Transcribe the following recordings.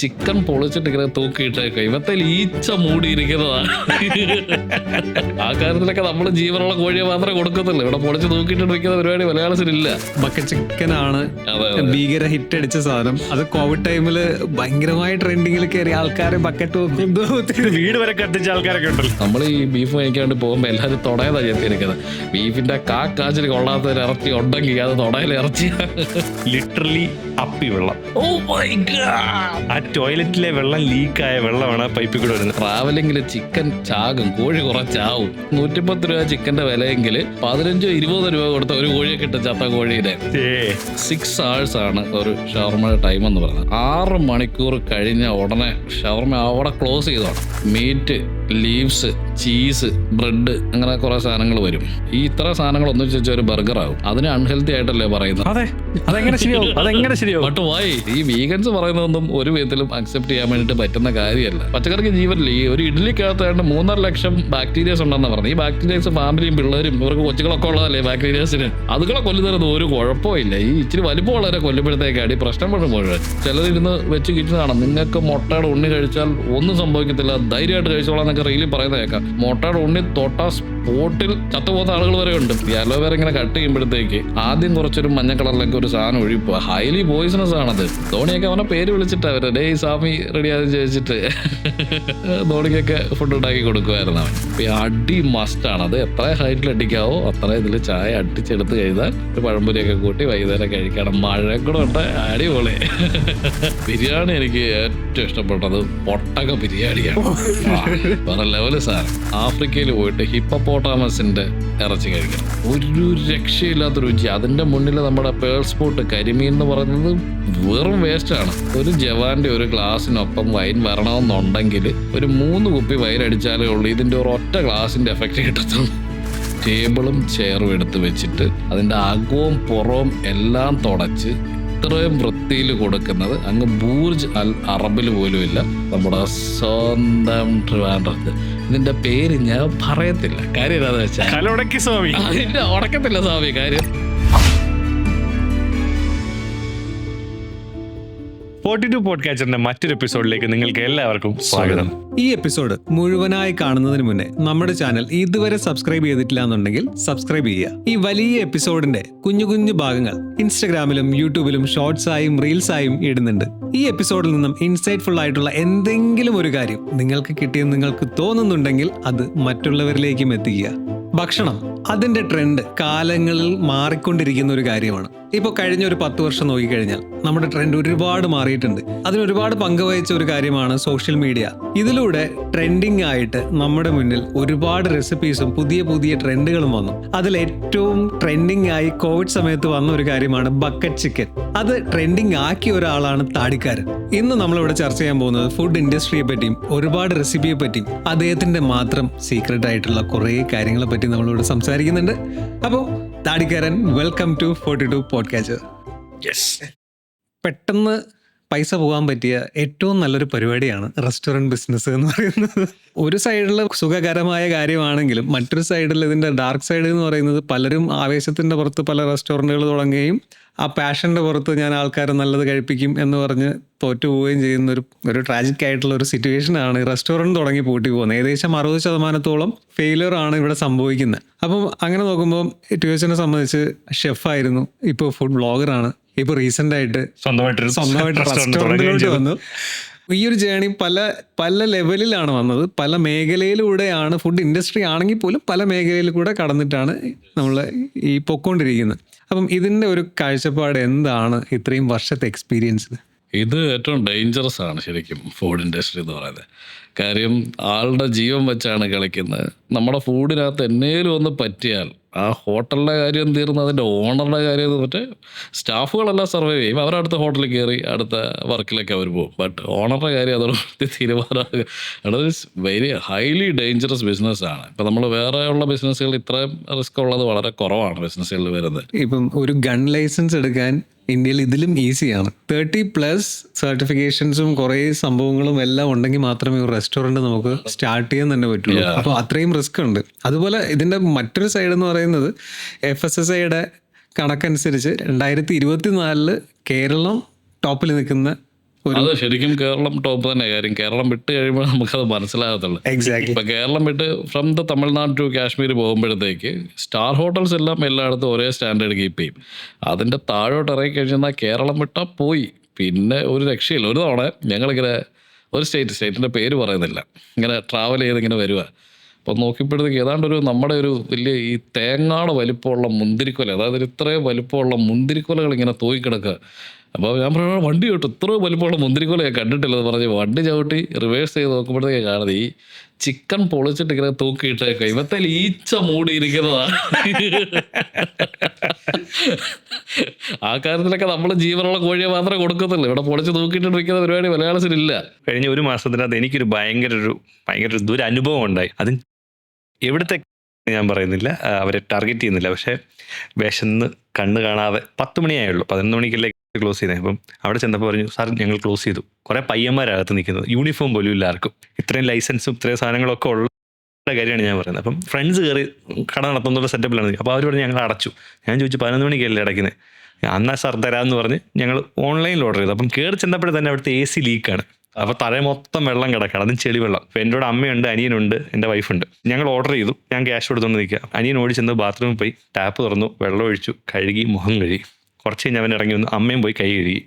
Chicken പൊളിച്ചിട്ട് ഇങ്ങനെ തൂക്കിയിട്ടേക്കോ, ഇവത്തെ ഈച്ച മൂടിയിരിക്കുന്നതാണ്. ആ കാര്യത്തിലൊക്കെ നമ്മൾ ജീവനുള്ള കോഴിയെ മാത്രമേ കൊടുക്കത്തുള്ളൂ. ഇവിടെ പൊളിച്ച് തൂക്കിയിട്ട് വെക്കുന്ന പരിപാടി മലയാളത്തിലില്ല. ബക്കറ്റ് ചിക്കൻ ആണ് ഭീകര ഹിറ്റ് അടിച്ച സാധനം. അത് കോവിഡ് ടൈമില് ഭയങ്കരമായ ട്രെൻഡിങ്ങിൽ കയറി ആൾക്കാരെ ബക്കറ്റ് വെക്കുന്നു, വീട് വരെ കത്തിച്ച ആൾക്കാരൊക്കെ ഉണ്ടല്ലോ. നമ്മൾ ഈ ബീഫ് കഴിക്കാണ്ട് പോകുമ്പോൾ എല്ലാവരും തുടയതാണ് ചെത്തിയിരിക്കുന്നത്. ബീഫിന്റെ കാച്ചിൽ കൊള്ളാത്ത ഒരു ഇറച്ചി ഉണ്ടെങ്കിൽ അത് തുടയിൽ ഇറച്ചി. ലിറ്ററലി അപ്പി വെള്ളം. ഓ മൈ ഗോഡ്, ആ ടോയ്ലറ്റിലെ വെള്ളം ലീക്കായ വെള്ളമാണ് പൈപ്പിൽ കൂടെ വരുന്നത്. ട്രാവലിംഗിൽ ചിക്കൻ ചാകും, കോഴി കുറച്ചാവും. 110 രൂപ ചിക്കന്റെ വിലയെങ്കിൽ 15-20 രൂപ കൊടുത്ത ഒരു കോഴിയെ കിട്ടും. ചത്ത കോഴിയുടെ 6 hours ആണ് ഒരു ഷവർമയുടെ ടൈം എന്ന് പറയുന്നത്. 6 മണിക്കൂർ കഴിഞ്ഞ ഉടനെ ഷവർമ അവിടെ ക്ലോസ് ചെയ്തോണം. മീറ്റ്, ലീവ്സ്, ചീസ്, ബ്രെഡ്, അങ്ങനെ കുറെ സാധനങ്ങൾ വരും. ഈ ഇത്ര സാധനങ്ങൾ ഒന്നിച്ച് വെച്ച ഒരു ബർഗർ ആവും. അതിന് അൺഹെൽത്തി ആയിട്ടല്ലേ പറയുന്നത്. അതെ, അതെങ്ങനെ ശരിയാവും? അതെങ്ങനെ ശരിയാവും? But why? ഈ വീഗൻസ് പറയുന്നതൊന്നും ഒരു വിധത്തിലും അക്സെപ്റ്റ് ചെയ്യാൻ വേണ്ടിയിട്ട് പറ്റുന്ന കാര്യമല്ല. പച്ചക്കറിക്ക് ജീവനില്ല. ഈ ഒരു ഇഡ്ഡലിക്കകത്തായിട്ട് 3.5 ലക്ഷം ബാക്ടീരിയസ് ഉണ്ടെന്ന് പറഞ്ഞു. ഈ ബാക്ടീരിയസ് ഫാമിലിയും പിള്ളേരും ഇവർക്ക് കൊച്ചുകളൊക്കെ ഉള്ളതല്ലേ ബാക്ടീരിയസിന്. അതുങ്ങളെ കൊല്ലുന്നതിന് ഒരു കുഴപ്പമില്ല. ഈ ഇച്ചിരി വലിപ്പമുള്ളവരെ കൊല്ലുമ്പോഴത്തേക്കാടി പ്രശ്നം പെടുമ്പോൾ ചിലരിരുന്ന് വെച്ച് കിട്ടുന്നതാണ്. നിങ്ങൾക്ക് മുട്ടയുടെ ഉണ്ണി കഴിച്ചാൽ ഒന്നും സംഭവിക്കത്തില്ല, ധൈര്യമായിട്ട് കഴിച്ചോളാം എന്നൊക്കെ റീലിൽ പറയുന്ന കേൾക്കാം. മുട്ടയുടെ ഉണ്ണി തൊട്ടാ സ്പോട്ടിൽ ചത്തുപോകുന്ന ആളുകൾ വരെ ഉണ്ട്. ഈ അലോവേര ഇങ്ങനെ കട്ട് ചെയ്യുമ്പോഴത്തേക്ക് ആദ്യം കുറച്ചൊരു മഞ്ഞ കളറിലേക്ക് ഒരു സാധനം ഒഴിപ്പോ. ഹൈലി പോയിസണസ് ആണത്. ധോണിയൊക്കെ അവനെ പേര് വിളിച്ചിട്ട് അവര് ഡേ സ്വാമി റെഡിയാന്ന് ചോദിച്ചിട്ട് ധോണിക്കൊക്കെ ഫുഡ് ഉണ്ടാക്കി കൊടുക്കുമായിരുന്നു അവൻ. ഈ അടി മസ്റ്റാണ്. അത് എത്ര ഹൈറ്റിൽ അടിക്കാവോ അത്ര ഇതിൽ ചായ അടിച്ചെടുത്ത് കഴിഞ്ഞാൽ ഒരു പഴംപൊരിയൊക്കെ കൂട്ടി വൈകുന്നേരം കഴിക്കണം. മഴ കൂടെ ഉണ്ട്, അടിപൊളി. ബിരിയാണി എനിക്ക് ഏറ്റവും ഇഷ്ടപ്പെട്ടത് പൊട്ടക ബിരിയാണിയാണ്. വേറെ ലെവല് സാധനം. ആഫ്രിക്കയിൽ പോയിട്ട് ഹിപ്പോപ്പൊട്ടാമസിന്റെ ഇറച്ചി കഴിക്കണം. ഒരു രക്ഷയില്ലാത്ത രുചി. അതിന്റെ മുന്നിൽ നമ്മുടെ പേൾ സ്പോട്ട് കരിമീൻ എന്ന് പറയുന്നത് വെറും വേസ്റ്റ് ആണ്. ഒരു ജവാന്റെ ഒരു ഗ്ലാസിനൊപ്പം വൈൻ വരണമെന്നുണ്ടെങ്കിൽ ഒരു 3 കുപ്പി വൈൻ അടിച്ചാലേ ഉള്ളൂ ഇതിന്റെ ഒരു ഒറ്റ ഗ്ലാസിന്റെ എഫക്റ്റ് കിട്ടത്തുള്ളൂ. ടേബിളും ചെയറും എടുത്ത് വെച്ചിട്ട് അതിന്റെ അകവും പുറവും എല്ലാം തുടച്ച് ഇത്രയും വൃത്തിയിൽ കൊടുക്കുന്നത് അങ്ങ് ബൂർജ് അൽ അറബിൽ പോലും ഇല്ല, നമ്മുടെ സ്വന്തം ട്രിവാൻഡ്രത്ത്. ഇതിന്റെ പേര് ഞാൻ പറയത്തില്ല. കാര്യം എന്താണെന്ന് വെച്ചാൽ കലൊടക്കി സ്വാമി. അതിന്റെ ഉടക്കത്തില്ല സ്വാമി. കാര്യം 42 പോഡ്കാസ്റ്ററിന്റെ മറ്റൊരു എപ്പിസോഡിലേക്ക് നിങ്ങൾക്ക് എല്ലാവർക്കും സ്വാഗതം. ഈ എപ്പിസോഡ് മുഴുവനായി കാണുന്നതിന് മുന്നേ നമ്മുടെ ചാനൽ ഇതുവരെ സബ്സ്ക്രൈബ് ചെയ്തിട്ടില്ല എന്നുണ്ടെങ്കിൽ സബ്സ്ക്രൈബ് ചെയ്യുക. ഈ വലിയ എപ്പിസോഡിന്റെ കുഞ്ഞു കുഞ്ഞു ഭാഗങ്ങൾ ഇൻസ്റ്റഗ്രാമിലും യൂട്യൂബിലും ഷോർട്സായും റീൽസായും ഇടുന്നുണ്ട്. ഈ എപ്പിസോഡിൽ നിന്നും ഇൻസൈറ്റ്ഫുൾ ആയിട്ടുള്ള എന്തെങ്കിലും ഒരു കാര്യം നിങ്ങൾക്ക് കിട്ടിയെന്ന് നിങ്ങൾക്ക് തോന്നുന്നുണ്ടെങ്കിൽ അത് മറ്റുള്ളവരിലേക്കും എത്തിക്കുക. ഭക്ഷണം അതിന്റെ ട്രെൻഡ് കാലങ്ങളിൽ മാറിക്കൊണ്ടിരിക്കുന്ന ഒരു കാര്യമാണ്. ഇപ്പോൾ കഴിഞ്ഞ ഒരു 10 വർഷം നോക്കിക്കഴിഞ്ഞാൽ നമ്മുടെ ട്രെൻഡ് ഒരുപാട് മാറിയിട്ടുണ്ട്. അതിനൊരുപാട് പങ്കുവഹിച്ച ഒരു കാര്യമാണ് സോഷ്യൽ മീഡിയ. ഇതിലൂടെ ട്രെൻഡിങ് ആയിട്ട് നമ്മുടെ മുന്നിൽ ഒരുപാട് റെസിപ്പീസും പുതിയ പുതിയ ട്രെൻഡുകളും വന്നു. അതിൽ ഏറ്റവും ട്രെൻഡിങ് ആയി കോവിഡ് സമയത്ത് വന്ന ഒരു കാര്യമാണ് ബക്കറ്റ് ചിക്കൻ. അത് ട്രെൻഡിങ് ആക്കിയ ഒരാളാണ് താടിക്കാരൻ. ഇന്ന് നമ്മളിവിടെ ചർച്ച ചെയ്യാൻ പോകുന്നത് ഫുഡ് ഇൻഡസ്ട്രിയെ പറ്റിയും ഒരുപാട് റെസിപ്പിയെ പറ്റിയും അദ്ദേഹത്തിന്റെ മാത്രം സീക്രട്ട് ആയിട്ടുള്ള കുറേ കാര്യങ്ങളെ പറ്റി നമ്മളിവിടെ സംസാരിക്കുന്നുണ്ട്. അപ്പോൾ താടിക്കാരൻ, വെൽക്കം ടു 42 പോഡ്കാസ്റ്റ്. പെട്ടെന്ന് പൈസ പോകാൻ പറ്റിയ ഏറ്റവും നല്ലൊരു പരിപാടിയാണ് റെസ്റ്റോറൻറ്റ് ബിസിനസ് എന്ന് പറയുന്നത്. ഒരു സൈഡിൽ സുഖകരമായ കാര്യമാണെങ്കിലും മറ്റൊരു സൈഡിൽ ഇതിൻ്റെ ഡാർക്ക് സൈഡ് എന്ന് പറയുന്നത് പലരും ആവേശത്തിൻ്റെ പുറത്ത് പല റെസ്റ്റോറൻറ്റുകൾ തുടങ്ങുകയും ആ പാഷൻ്റെ പുറത്ത് ഞാൻ ആൾക്കാരെ നല്ലത് കഴിപ്പിക്കും എന്ന് പറഞ്ഞ് തോറ്റുപോവുകയും ചെയ്യുന്ന ഒരു ട്രാജിക് ആയിട്ടുള്ള ഒരു സിറ്റുവേഷനാണ് റെസ്റ്റോറൻറ്റ് തുടങ്ങി പൂട്ടി പോകുന്നത്. ഏകദേശം 60% ഫെയിലിയർ ആണ് ഇവിടെ സംഭവിക്കുന്നത്. അപ്പം അങ്ങനെ നോക്കുമ്പോൾ ട്യൂഷനെ സംബന്ധിച്ച് ഷെഫായിരുന്നു, ഇപ്പോൾ ഫുഡ് ബ്ലോഗറാണ്, ഇപ്പോൾ റീസെൻ്റ് ആയിട്ട് സ്വന്തമായിട്ട് റെസ്റ്റോറൻറ്റിലോട്ട് വന്നു. ഈ ഒരു ജേണി പല ലെവലിലാണ് വന്നത്. പല മേഖലയിലൂടെയാണ്, ഫുഡ് ഇൻഡസ്ട്രി ആണെങ്കിൽ പോലും പല മേഖലയിൽ കൂടെ കടന്നിട്ടാണ് നമ്മൾ ഈ പൊക്കോണ്ടിരിക്കുന്നത്. അപ്പം ഇതിൻ്റെ ഒരു കാഴ്ചപ്പാട് എന്താണ് ഇത്രയും വർഷത്തെ എക്സ്പീരിയൻസ്? ഇത് ഏറ്റവും ഡേഞ്ചറസ് ആണ് ശരിക്കും ഫുഡ് ഇൻഡസ്ട്രി എന്ന് പറയുന്നത്. കാര്യം ആളുടെ ജീവൻ വെച്ചാണ് കളിക്കുന്നത്. നമ്മുടെ ഫുഡിനകത്ത് എന്നേലും ഒന്ന് പറ്റിയാൽ ആ ഹോട്ടലിൻ്റെ കാര്യം തീർന്ന് അതിൻ്റെ ഓണറുടെ കാര്യം മറ്റേ സ്റ്റാഫുകളെല്ലാം സർവൈവ് ചെയ്യും. അവരടുത്ത ഹോട്ടലിൽ കയറി അടുത്ത വർക്കിലൊക്കെ അവർ പോകും. ബട്ട് ഓണറുടെ കാര്യം അതോടൊപ്പം തീരുമാനമാകുക. അതൊരു വെരി ഹൈലി ഡേഞ്ചറസ് ബിസിനസ്സാണ്. ഇപ്പം നമ്മൾ വേറെ ഉള്ള ബിസിനസ്സുകൾ ഇത്രയും റിസ്ക് ഉള്ളത് വളരെ കുറവാണ് ബിസിനസ്സുകളിൽ വരുന്നത്. ഇപ്പം ഒരു ഗൺ ലൈസൻസ് എടുക്കാൻ ഇന്ത്യയിൽ ഇതിലും ഈസിയാണ്. 30+ സർട്ടിഫിക്കേഷൻസും കുറേ സംഭവങ്ങളും എല്ലാം ഉണ്ടെങ്കിൽ മാത്രമേ ഒരു റെസ്റ്റോറൻറ്റ് നമുക്ക് സ്റ്റാർട്ട് ചെയ്യാൻ തന്നെ പറ്റുള്ളൂ. അപ്പോൾ അത്രയും റിസ്ക് ഉണ്ട്. അതുപോലെ ഇതിൻ്റെ മറ്റൊരു സൈഡ് എന്ന് പറയുന്നത് FSSAIയുടെ കണക്കനുസരിച്ച് 2024 കേരളം ടോപ്പിൽ നിൽക്കുന്ന അത് ശരിക്കും കേരളം ടോപ്പ് തന്നെ. കാര്യം കേരളം വിട്ട് കഴിയുമ്പോൾ നമുക്കത് മനസ്സിലാകത്തുള്ളൂ. എക്സാക്ട്ലി. ഇപ്പൊ കേരളം വിട്ട് from the Tamil Nadu to Kashmir പോകുമ്പോഴത്തേക്ക് സ്റ്റാർ ഹോട്ടൽസ് എല്ലാം എല്ലായിടത്തും ഒരേ സ്റ്റാൻഡേർഡ് കീപ്പ് ചെയ്യും. അതിന്റെ താഴോട്ട് ഇറങ്ങി കഴിഞ്ഞാൽ കേരളം വിട്ടാൽ പോയി, പിന്നെ ഒരു രക്ഷയില്ല. ഒരു തവണ ഞങ്ങളിങ്ങനെ ഒരു സ്റ്റേറ്റിന്റെ പേര് പറയുന്നില്ല, ഇങ്ങനെ ട്രാവൽ ചെയ്ത് ഇങ്ങനെ വരിക. അപ്പോൾ നോക്കിയപ്പോഴത്തേക്ക് ഏതാണ്ട് നമ്മുടെ ഒരു വലിയ ഈ തേങ്ങാട് വലിപ്പമുള്ള മുന്തിരിക്കൊല, അതായത് ഇത്രയും വലിപ്പമുള്ള മുന്തിരിക്കൊലകൾ ഇങ്ങനെ തൂക്കിക്കിടക്കുക. അപ്പോൾ ഞാൻ പറഞ്ഞു വണ്ടി ചവിട്ടി, ഇത്രയും വലിപ്പമുള്ള മുന്തിരിക്കൊല ഞാൻ കണ്ടിട്ടില്ലെന്ന് പറഞ്ഞ് വണ്ടി ചവിട്ടി റിവേഴ്സ് ചെയ്ത് നോക്കുമ്പോഴത്തേക്ക് കാണുന്നത് ഈ ചിക്കൻ പൊളിച്ചിട്ട് ഇങ്ങനെ തൂക്കിയിട്ടേക്കുക. ഇവത്തെ ഈച്ച മൂടിയിരിക്കുന്നതാണ്. ആ കാര്യത്തിലൊക്കെ നമ്മൾ ജീവനുള്ള കോഴിയെ മാത്രമേ കൊടുക്കത്തുള്ളൂ. ഇവിടെ പൊളിച്ച് തൂക്കിയിട്ടിരിക്കുന്ന പരിപാടി മലയാളത്തിലില്ല. കഴിഞ്ഞ ഒരു മാസത്തിനകത്ത് എനിക്കൊരു ഭയങ്കര ഒരു ദുരനുഭവം ഉണ്ടായി. അത് എവിടുത്തെ ഞാൻ പറയുന്നില്ല, അവരെ ടാർഗറ്റ് ചെയ്യുന്നില്ല. പക്ഷേ വിശന്ന് കണ്ണ് കാണാതെ 10 മണിയായുള്ളൂ, 11 മണിക്കല്ലേ ക്ലോസ് ചെയ്തത്. അപ്പം അവിടെ ചെന്നപ്പോൾ പറഞ്ഞു, സാർ ഞങ്ങൾ ക്ലോസ് ചെയ്തു. കുറേ പയ്യന്മാരകത്ത് നിൽക്കുന്നത്, യൂണിഫോം പോലും ഇല്ല ആർക്കും. ഇത്രയും ലൈസൻസും ഇത്രയും സാധനങ്ങളൊക്കെ ഉള്ള കാര്യമാണ് ഞാൻ പറയുന്നത്. അപ്പം ഫ്രണ്ട്സ് കയറി കട നടത്തുന്നുള്ള സെറ്റപ്പിലാണ്. അപ്പോൾ അവർ പറഞ്ഞ് ഞങ്ങൾ അടച്ചു. ഞാൻ ചോദിച്ചു 11 മണിക്കല്ലേ അടയ്ക്കുന്നത്? അന്നാ സാർ തരാമെന്ന് പറഞ്ഞ് ഞങ്ങൾ ഓൺലൈനിൽ ഓർഡർ ചെയ്തു. അപ്പം കയറി ചെന്നപ്പോഴേ തന്നെ അവിടുത്തെ AC ലീക്കാണ്. അപ്പോൾ തറ മൊത്തം വെള്ളം കിടക്കണം, അതും ചെളി വെള്ളം. അപ്പോൾ എൻ്റെ കൂടെ അമ്മയുണ്ട്, അനിയനുണ്ട്, എൻ്റെ വൈഫുണ്ട്. ഞങ്ങൾ ഓർഡർ ചെയ്തു, ഞാൻ ക്യാഷ് കൊടുത്തുകൊണ്ട് നിൽക്കുക. അനിയൻ ഓടി ചെന്ന് ബാത്റൂമിൽ പോയി ടാപ്പ് തുറന്നു, വെള്ളം ഒഴിച്ചു, കഴുകി, മുഖം കഴുകി. കുറച്ച് കഴിഞ്ഞ് അവൻ ഇറങ്ങി വന്നു, അമ്മയും പോയി കൈ കഴുകി.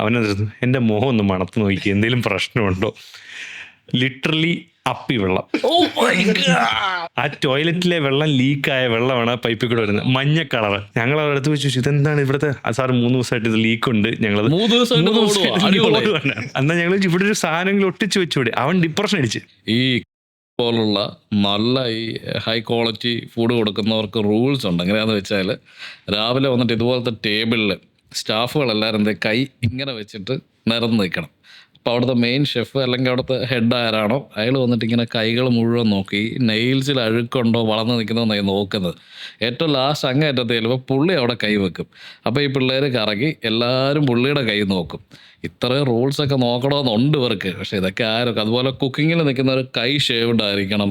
അവനത് എൻ്റെ മുഖം ഒന്ന് മണത്ത് നോക്കി, എന്തെങ്കിലും പ്രശ്നമുണ്ടോ. ലിറ്ററലി അപ്പി വെള്ളം. ആ ടോയ്ലറ്റിലെ വെള്ളം ലീക്കായ വെള്ളമാണ് ആ പൈപ്പിൽ കൂടെ വരുന്നത്, മഞ്ഞ കളറ്. ഞങ്ങൾ അവിടെ അടുത്ത് വെച്ച് ചോദിച്ചു, ഇതെന്താണ് ഇവിടുത്തെ? സാർ 3 ദിവസമായിട്ട് ഇത് ലീക്കുണ്ട്. ഞങ്ങളത് 3 ദിവസമായിട്ട് എന്നാ ഞങ്ങൾ ഇവിടെ ഒരു സാധനങ്ങൾ ഒട്ടിച്ച് വെച്ചുകൂടെ. അവൻ ഡിപ്രഷൻ അടിച്ച്. ഈ പോലുള്ള നല്ല ഈ ഹൈ ക്വാളിറ്റി ഫുഡ് കൊടുക്കുന്നവർക്ക് റൂൾസ് ഉണ്ട്. എങ്ങനെയാണെന്ന് വെച്ചാൽ രാവിലെ വന്നിട്ട് ഇതുപോലത്തെ ടേബിളിൽ സ്റ്റാഫുകളെല്ലാവരും കൈ ഇങ്ങനെ വെച്ചിട്ട് നിരന്ന് നിൽക്കണം. അപ്പോൾ അവിടുത്തെ മെയിൻ ഷെഫ് അല്ലെങ്കിൽ അവിടുത്തെ ഹെഡ് ആരാണോ അയാൾ വന്നിട്ട് ഇങ്ങനെ കൈകൾ മുഴുവൻ നോക്കി നെയിൽസിൽ അഴുക്കുണ്ടോ വളർന്ന് നിൽക്കുന്നതെന്നായി നോക്കുന്നത്. ഏറ്റവും ലാസ്റ്റ് അങ്ങേറ്റത്ത് ചെല്ലുമ്പോൾ പുള്ളി അവിടെ കൈ വെക്കും. അപ്പോൾ ഈ പിള്ളേർ കറങ്ങി എല്ലാവരും പുള്ളിയുടെ കൈ നോക്കും. ഇത്രയും റൂൾസൊക്കെ നോക്കണമെന്നുണ്ട് ഇവർക്ക്. പക്ഷെ ഇതൊക്കെ ആരൊക്കെ, അതുപോലെ കുക്കിങ്ങിൽ നിൽക്കുന്നവർ കൈ ഷേവ്ഡ് ആയിരിക്കണം.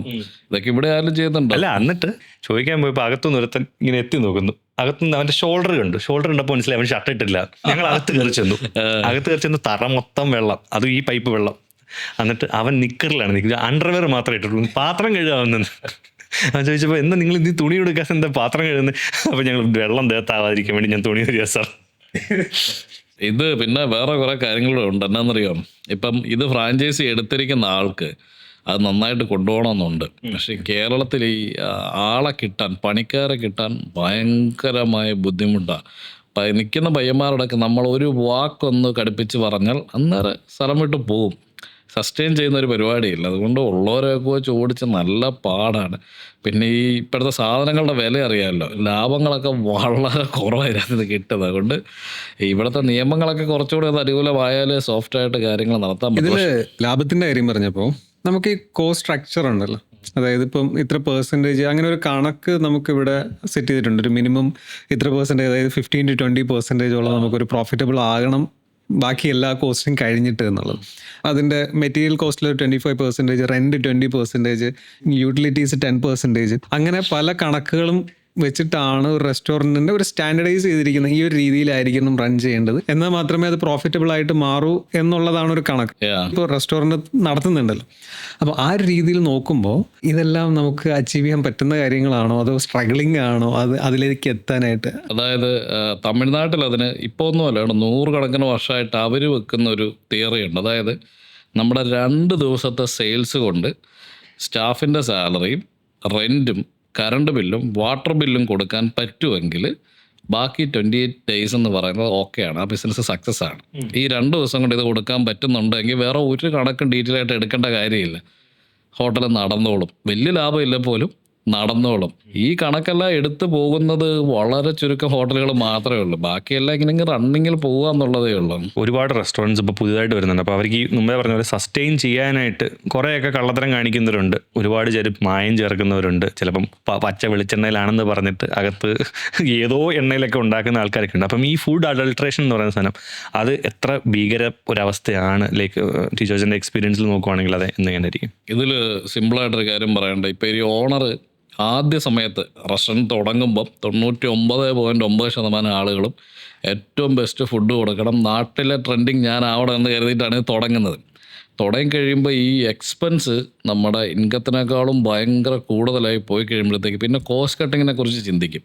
ഇതൊക്കെ ഇവിടെ ആരും ചെയ്യുന്നുണ്ടോ? അല്ല, എന്നിട്ട് ചോദിക്കാൻ പോയപ്പോൾ അകത്തുനിന്ന് ഒരുത്തൻ ഇങ്ങനെ എത്തി നോക്കുന്നു. അകത്തുനിന്ന് അവന്റെ ഷോൾഡർ കണ്ടപ്പോൾ മനസ്സിലായി അവൻ ഷർട്ട് ഇട്ടില്ല. ഞങ്ങൾ അകത്ത് കയറി ചെന്നു, തറ മൊത്തം വെള്ളം, അതും ഈ പൈപ്പ് വെള്ളം. എന്നിട്ട് അവൻ നിക്കറിലാണ് നിൽക്കുന്നത്, അണ്ടർവെയർ മാത്രമേ ഇട്ടുള്ളൂ. പാത്രം കഴുകാവുന്നത്. ഞാൻ ചോദിച്ചപ്പോൾ എന്താ നിങ്ങൾ ഇനി തുണി കൊടുക്കാൻ എന്താ പാത്രം കഴുകുന്നത്? അപ്പോൾ ഞങ്ങൾ വെള്ളം ദേഹത്താവാതിരിക്കാൻ വേണ്ടി ഞാൻ തുണി കഴുകിയ സാർ. ഇത് പിന്നെ വേറെ കുറെ കാര്യങ്ങളും ഉണ്ട്. എന്നാന്നറിയാം, ഇപ്പം ഇത് ഫ്രാഞ്ചൈസി എടുത്തിരിക്കുന്ന ആൾക്ക് അത് നന്നായിട്ട് കൊണ്ടുപോകണമെന്നുണ്ട്. പക്ഷെ കേരളത്തിൽ ഈ ആളെ കിട്ടാൻ, പണിക്കാരെ കിട്ടാൻ ഭയങ്കരമായ ബുദ്ധിമുട്ടാണ്. നിൽക്കുന്ന പയ്യന്മാരോടൊക്കെ നമ്മൾ ഒരു വാക്കൊന്ന് കടുപ്പിച്ച് പറഞ്ഞാൽ അന്നേരം സ്ഥലം വിട്ട് പോവും. സസ്റ്റെയിൻ ചെയ്യുന്ന ഒരു പരിപാടിയില്ല. അതുകൊണ്ട് ഉള്ളവരെയൊക്കെ വെച്ച് ഓടിച്ച് നല്ല പാടാണ്. പിന്നെ ഈ ഇപ്പോഴത്തെ സാധനങ്ങളുടെ വില അറിയാമല്ലോ, ലാഭങ്ങളൊക്കെ വളരെ കുറവായിരുന്നു കിട്ടുന്നത്. അതുകൊണ്ട് ഇവിടുത്തെ നിയമങ്ങളൊക്കെ കുറച്ചുകൂടി അത് അനുകൂലമായാൽ സോഫ്റ്റായിട്ട് കാര്യങ്ങൾ നടത്താൻ പറ്റും. ഇതില് ലാഭത്തിന്റെ കാര്യം പറഞ്ഞപ്പോൾ നമുക്ക് ഈ കോസ്റ്റ് സ്ട്രക്ചർ ഉണ്ടല്ലോ, അതായത് ഇപ്പം ഇത്ര പെർസെൻറ്റേജ് അങ്ങനെ ഒരു കണക്ക് നമുക്കിവിടെ സെറ്റ് ചെയ്തിട്ടുണ്ട്. ഒരു മിനിമം ഇത്ര പെർസെൻറ്റേജ്, അതായത് 15 to 20% നമുക്കൊരു പ്രോഫിറ്റബിൾ ആകണം ബാക്കി എല്ലാ കോസ്റ്റും കഴിഞ്ഞിട്ട് എന്നുള്ളത്. അതിൻ്റെ മെറ്റീരിയൽ കോസ്റ്റിൽ 25%, റെൻറ്റ് 20%, യൂട്ടിലിറ്റീസ് 10%, അങ്ങനെ പല കണക്കുകളും വെച്ചിട്ടാണ് ഒരു റെസ്റ്റോറൻറ്റിൻ്റെ ഒരു സ്റ്റാൻഡർഡൈസ് ചെയ്തിരിക്കുന്നത്. ഈ ഒരു രീതിയിലായിരിക്കണം റൺ ചെയ്യേണ്ടത്, എന്നാൽ മാത്രമേ അത് പ്രോഫിറ്റബിൾ ആയിട്ട് മാറൂ എന്നുള്ളതാണ് ഒരു കണക്ക്. ഇപ്പോൾ റെസ്റ്റോറൻറ്റ് നടത്തുന്നുണ്ടല്ലോ. അപ്പോൾ ആ ഒരു രീതിയിൽ നോക്കുമ്പോൾ ഇതെല്ലാം നമുക്ക് അച്ചീവ് ചെയ്യാൻ പറ്റുന്ന കാര്യങ്ങളാണോ അതോ സ്ട്രഗിളിംഗ് ആണോ അതിലേക്ക് എത്താനായിട്ട്? അതായത് തമിഴ്നാട്ടിൽ അതിന് ഇപ്പോൾ ഒന്നുമല്ല, 100 കണക്കിന് വർഷമായിട്ട് അവർ വെക്കുന്ന ഒരു തിയറി ഉണ്ട്. അതായത് നമ്മുടെ 2 ദിവസത്തെ സെയിൽസ് കൊണ്ട് സ്റ്റാഫിൻ്റെ സാലറിയും റെൻറ്റും കറണ്ട് ബില്ലും വാട്ടർ ബില്ലും കൊടുക്കാൻ പറ്റുമെങ്കിൽ ബാക്കി 28 days എന്ന് പറയുന്നത് ഓക്കെയാണ്, ആ ബിസിനസ് സക്സസ് ആണ്. ഈ 2 ദിവസം കൊണ്ട് ഇത് കൊടുക്കാൻ പറ്റുന്നുണ്ടെങ്കിൽ വേറെ ഒരു കണക്കും ഡീറ്റെയിൽ ആയിട്ട് എടുക്കേണ്ട കാര്യമില്ല. ഹോട്ടൽ നടന്നോളും, വലിയ ലാഭമില്ല പോലും നടന്നോളും. ഈ കണക്കെല്ലാം എടുത്തു പോകുന്നത് വളരെ ചുരുക്കം ഹോട്ടലുകൾ മാത്രമേ ഉള്ളൂ. ബാക്കിയെല്ലാം ഇങ്ങനെ റണ്ണിങ്ങിൽ പോകുക എന്നുള്ളതേ ഉള്ളൂ. ഒരുപാട് റെസ്റ്റോറൻറ്റ്സ് ഇപ്പോൾ പുതുതായിട്ട് വരുന്നുണ്ട്. അപ്പോൾ അവർക്ക് ഈ മുമ്പേ പറഞ്ഞ പോലെ സസ്റ്റെയിൻ ചെയ്യാനായിട്ട് കുറേയൊക്കെ കള്ളത്തരം കാണിക്കുന്നവരുണ്ട്, ഒരുപാട് മായം ചേർക്കുന്നവരുണ്ട്. ചിലപ്പം പച്ച വെളിച്ചെണ്ണയിലാണെന്ന് പറഞ്ഞിട്ട് അകത്ത് ഏതോ എണ്ണയിലൊക്കെ ഉണ്ടാക്കുന്ന ആൾക്കാരൊക്കെ ഉണ്ട്. അപ്പം ഈ ഫുഡ് അഡൾട്രേഷൻ എന്ന് പറയുന്ന സാധനം അത് എത്ര ഭീകര ഒരവസ്ഥയാണ്. ലൈക്ക് ടീച്ചേഴ്സിൻ്റെ എക്സ്പീരിയൻസിൽ നോക്കുവാണെങ്കിൽ അത് എങ്ങനെയായിരിക്കും? ഇതിൽ സിമ്പിളായിട്ടൊരു കാര്യം പറയണ്ട. ഇപ്പോൾ ഈ ഓണർ ആദ്യ സമയത്ത് റെസ്റ്റോറൻറ്റ് തുടങ്ങുമ്പം 99.9% ആളുകളും ഏറ്റവും ബെസ്റ്റ് ഫുഡ് കൊടുക്കണം, നാട്ടിലെ ട്രെൻഡിങ് ഞാൻ ആവണം എന്ന് കരുതിയിട്ടാണ് ഇത് തുടങ്ങുന്നത്. തുടങ്ങി കഴിയുമ്പോൾ ഈ എക്സ്പെൻസ് നമ്മുടെ ഇൻകത്തിനേക്കാളും ഭയങ്കര കൂടുതലായി പോയി കഴിയുമ്പോഴത്തേക്ക് പിന്നെ കോസ്റ്റ് കട്ടിങ്ങിനെ കുറിച്ച് ചിന്തിക്കും.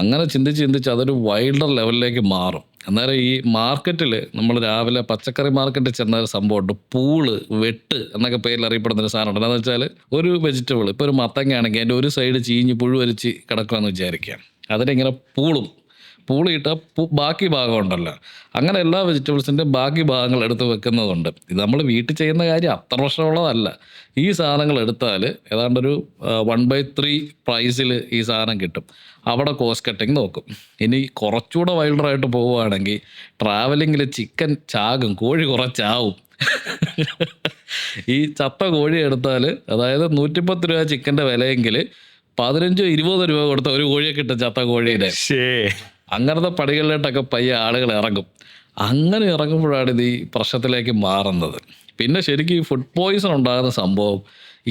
അങ്ങനെ ചിന്തിച്ച് അതൊരു വൈൽഡർ ലെവലിലേക്ക് മാറും. അന്നേരം ഈ മാർക്കറ്റിൽ നമ്മൾ രാവിലെ പച്ചക്കറി മാർക്കറ്റിൽ ചെന്ന ഒരു സംഭവമുണ്ട്, പൂള് വെട്ട് എന്നൊക്കെ പേരിൽ അറിയപ്പെടുന്നൊരു സാധനമുണ്ട്. എന്താണെന്ന് വെച്ചാൽ ഒരു വെജിറ്റബിൾ, ഇപ്പോൾ ഒരു മത്തങ്ങയാണെങ്കിൽ അതിൻ്റെ ഒരു സൈഡ് ചീഞ്ഞ് പുഴു വരിച്ച് കിടക്കുകയെന്ന് വിചാരിക്കുക, അതിനിങ്ങനെ പൂളിയിട്ട് ബാക്കി ഭാഗം ഉണ്ടല്ലോ, അങ്ങനെ എല്ലാ വെജിറ്റബിൾസിൻ്റെ ബാക്കി ഭാഗങ്ങൾ എടുത്ത് വെക്കുന്നതുണ്ട്. ഇത് നമ്മൾ വീട്ടിൽ ചെയ്യുന്ന കാര്യം അത്ര വർഷമുള്ളതല്ല. ഈ സാധനങ്ങൾ എടുത്താൽ ഏതാണ്ടൊരു 1/3 പ്രൈസിൽ ഈ സാധനം കിട്ടും. അവിടെ കോസ്റ്റ് കട്ടിങ് നോക്കും. ഇനി കുറച്ചുകൂടെ വൈൽഡറായിട്ട് പോവുകയാണെങ്കിൽ ട്രാവലിങ്ങിൽ ചിക്കൻ ചാകും, കോഴി കുറച്ചാവും. ഈ ചത്ത കോഴി എടുത്താൽ, അതായത് 110 രൂപ ചിക്കൻ്റെ വിലയെങ്കിൽ 15-20 രൂപ കൊടുത്ത ഒരു കോഴിയെ കിട്ടും, ചത്ത കോഴിയുടെ. അങ്ങനത്തെ പടികളിലോട്ടൊക്കെ പയ്യെ ആളുകൾ ഇറങ്ങും. അങ്ങനെ ഇറങ്ങുമ്പോഴാണ് ഇത് ഈ പ്രശ്നത്തിലേക്ക് മാറുന്നത്. പിന്നെ ശരിക്കും ഈ ഫുഡ് പോയ്സൺ ഉണ്ടാകുന്ന സംഭവം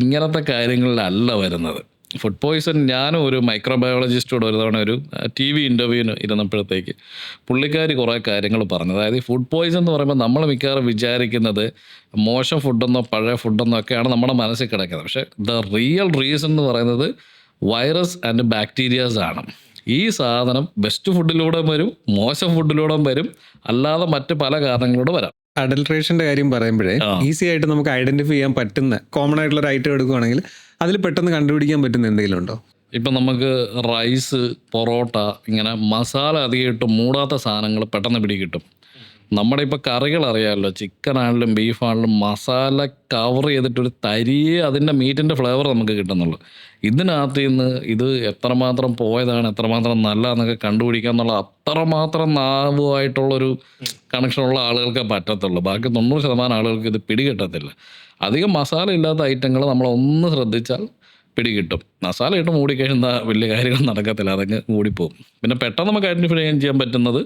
ഇങ്ങനത്തെ കാര്യങ്ങളിലല്ല വരുന്നത്. ഫുഡ് പോയ്സൺ, ഞാനും ഒരു മൈക്രോബയോളജിസ്റ്റോട് ഒരു തവണ ഒരു TV ഇൻ്റർവ്യൂവിന് ഇരുന്നപ്പോഴത്തേക്ക് പുള്ളിക്കാരി കുറേ കാര്യങ്ങൾ പറഞ്ഞു. അതായത് ഈ ഫുഡ് പോയ്സൺ എന്ന് പറയുമ്പോൾ നമ്മൾ മിക്കവാറും വിചാരിക്കുന്നത് മോശം ഫുഡെന്നോ പഴയ ഫുഡെന്നോ ഒക്കെയാണ് നമ്മുടെ മനസ്സിൽ കിടക്കുന്നത്. പക്ഷേ ദ റിയൽ റീസൺ എന്ന് പറയുന്നത് വൈറസ് ആൻഡ് ബാക്ടീരിയാസ് ആണ്. ഈ സാധനം ബെസ്റ്റ് ഫുഡിലൂടെ വരും, മോശം ഫുഡിലൂടെ വരും, അല്ലാതെ മറ്റ് പല കാരണങ്ങളിലൂടെ വരാം. അഡൽട്രേഷന്റെ കാര്യം പറയുമ്പോഴേ ഈസി ആയിട്ട് നമുക്ക് ഐഡന്റിഫൈ ചെയ്യാൻ പറ്റുന്ന കോമൺ ആയിട്ടുള്ള ഒരു ഐറ്റം എടുക്കുകയാണെങ്കിൽ അതിൽ പെട്ടെന്ന് കണ്ടുപിടിക്കാൻ പറ്റുന്ന എന്തെങ്കിലും ഉണ്ടോ? ഇപ്പം നമുക്ക് റൈസ്, പൊറോട്ട, ഇങ്ങനെ മസാല അധികം ഇട്ട് മൂടാത്ത സാധനങ്ങൾ പെട്ടെന്ന് പിടികിട്ടും. നമ്മുടെ ഇപ്പോൾ കറികൾ അറിയാമല്ലോ, ചിക്കൻ ആണെങ്കിലും ബീഫാണെങ്കിലും മസാല കവർ ചെയ്തിട്ടൊരു തരിയെ അതിൻ്റെ മീറ്റിൻ്റെ ഫ്ലേവർ നമുക്ക് കിട്ടുന്നുള്ളൂ. ഇതിനകത്ത് നിന്ന് ഇത് എത്രമാത്രം പോയതാണ്, എത്രമാത്രം നല്ലതെന്നൊക്കെ കണ്ടുപിടിക്കുക എന്നുള്ള അത്രമാത്രം നാവുമായിട്ടുള്ളൊരു കണക്ഷനുള്ള ആളുകൾക്കേ പറ്റത്തുള്ളൂ. ബാക്കി 90% ആളുകൾക്ക് ഇത് പിടികിട്ടത്തില്ല. അധികം മസാല ഇല്ലാത്ത ഐറ്റങ്ങൾ നമ്മളൊന്ന് ശ്രദ്ധിച്ചാൽ പിടികിട്ടും. മസാല ഇട്ട് മൂടിക്കഴിഞ്ഞാൽ വലിയ കാര്യങ്ങൾ നടക്കത്തില്ല, അതൊക്കെ മൂടിപ്പോവും. പിന്നെ പെട്ടെന്ന് നമുക്ക് ഐഡൻറ്റിഫൈ ചെയ്യാൻ പറ്റുന്നത്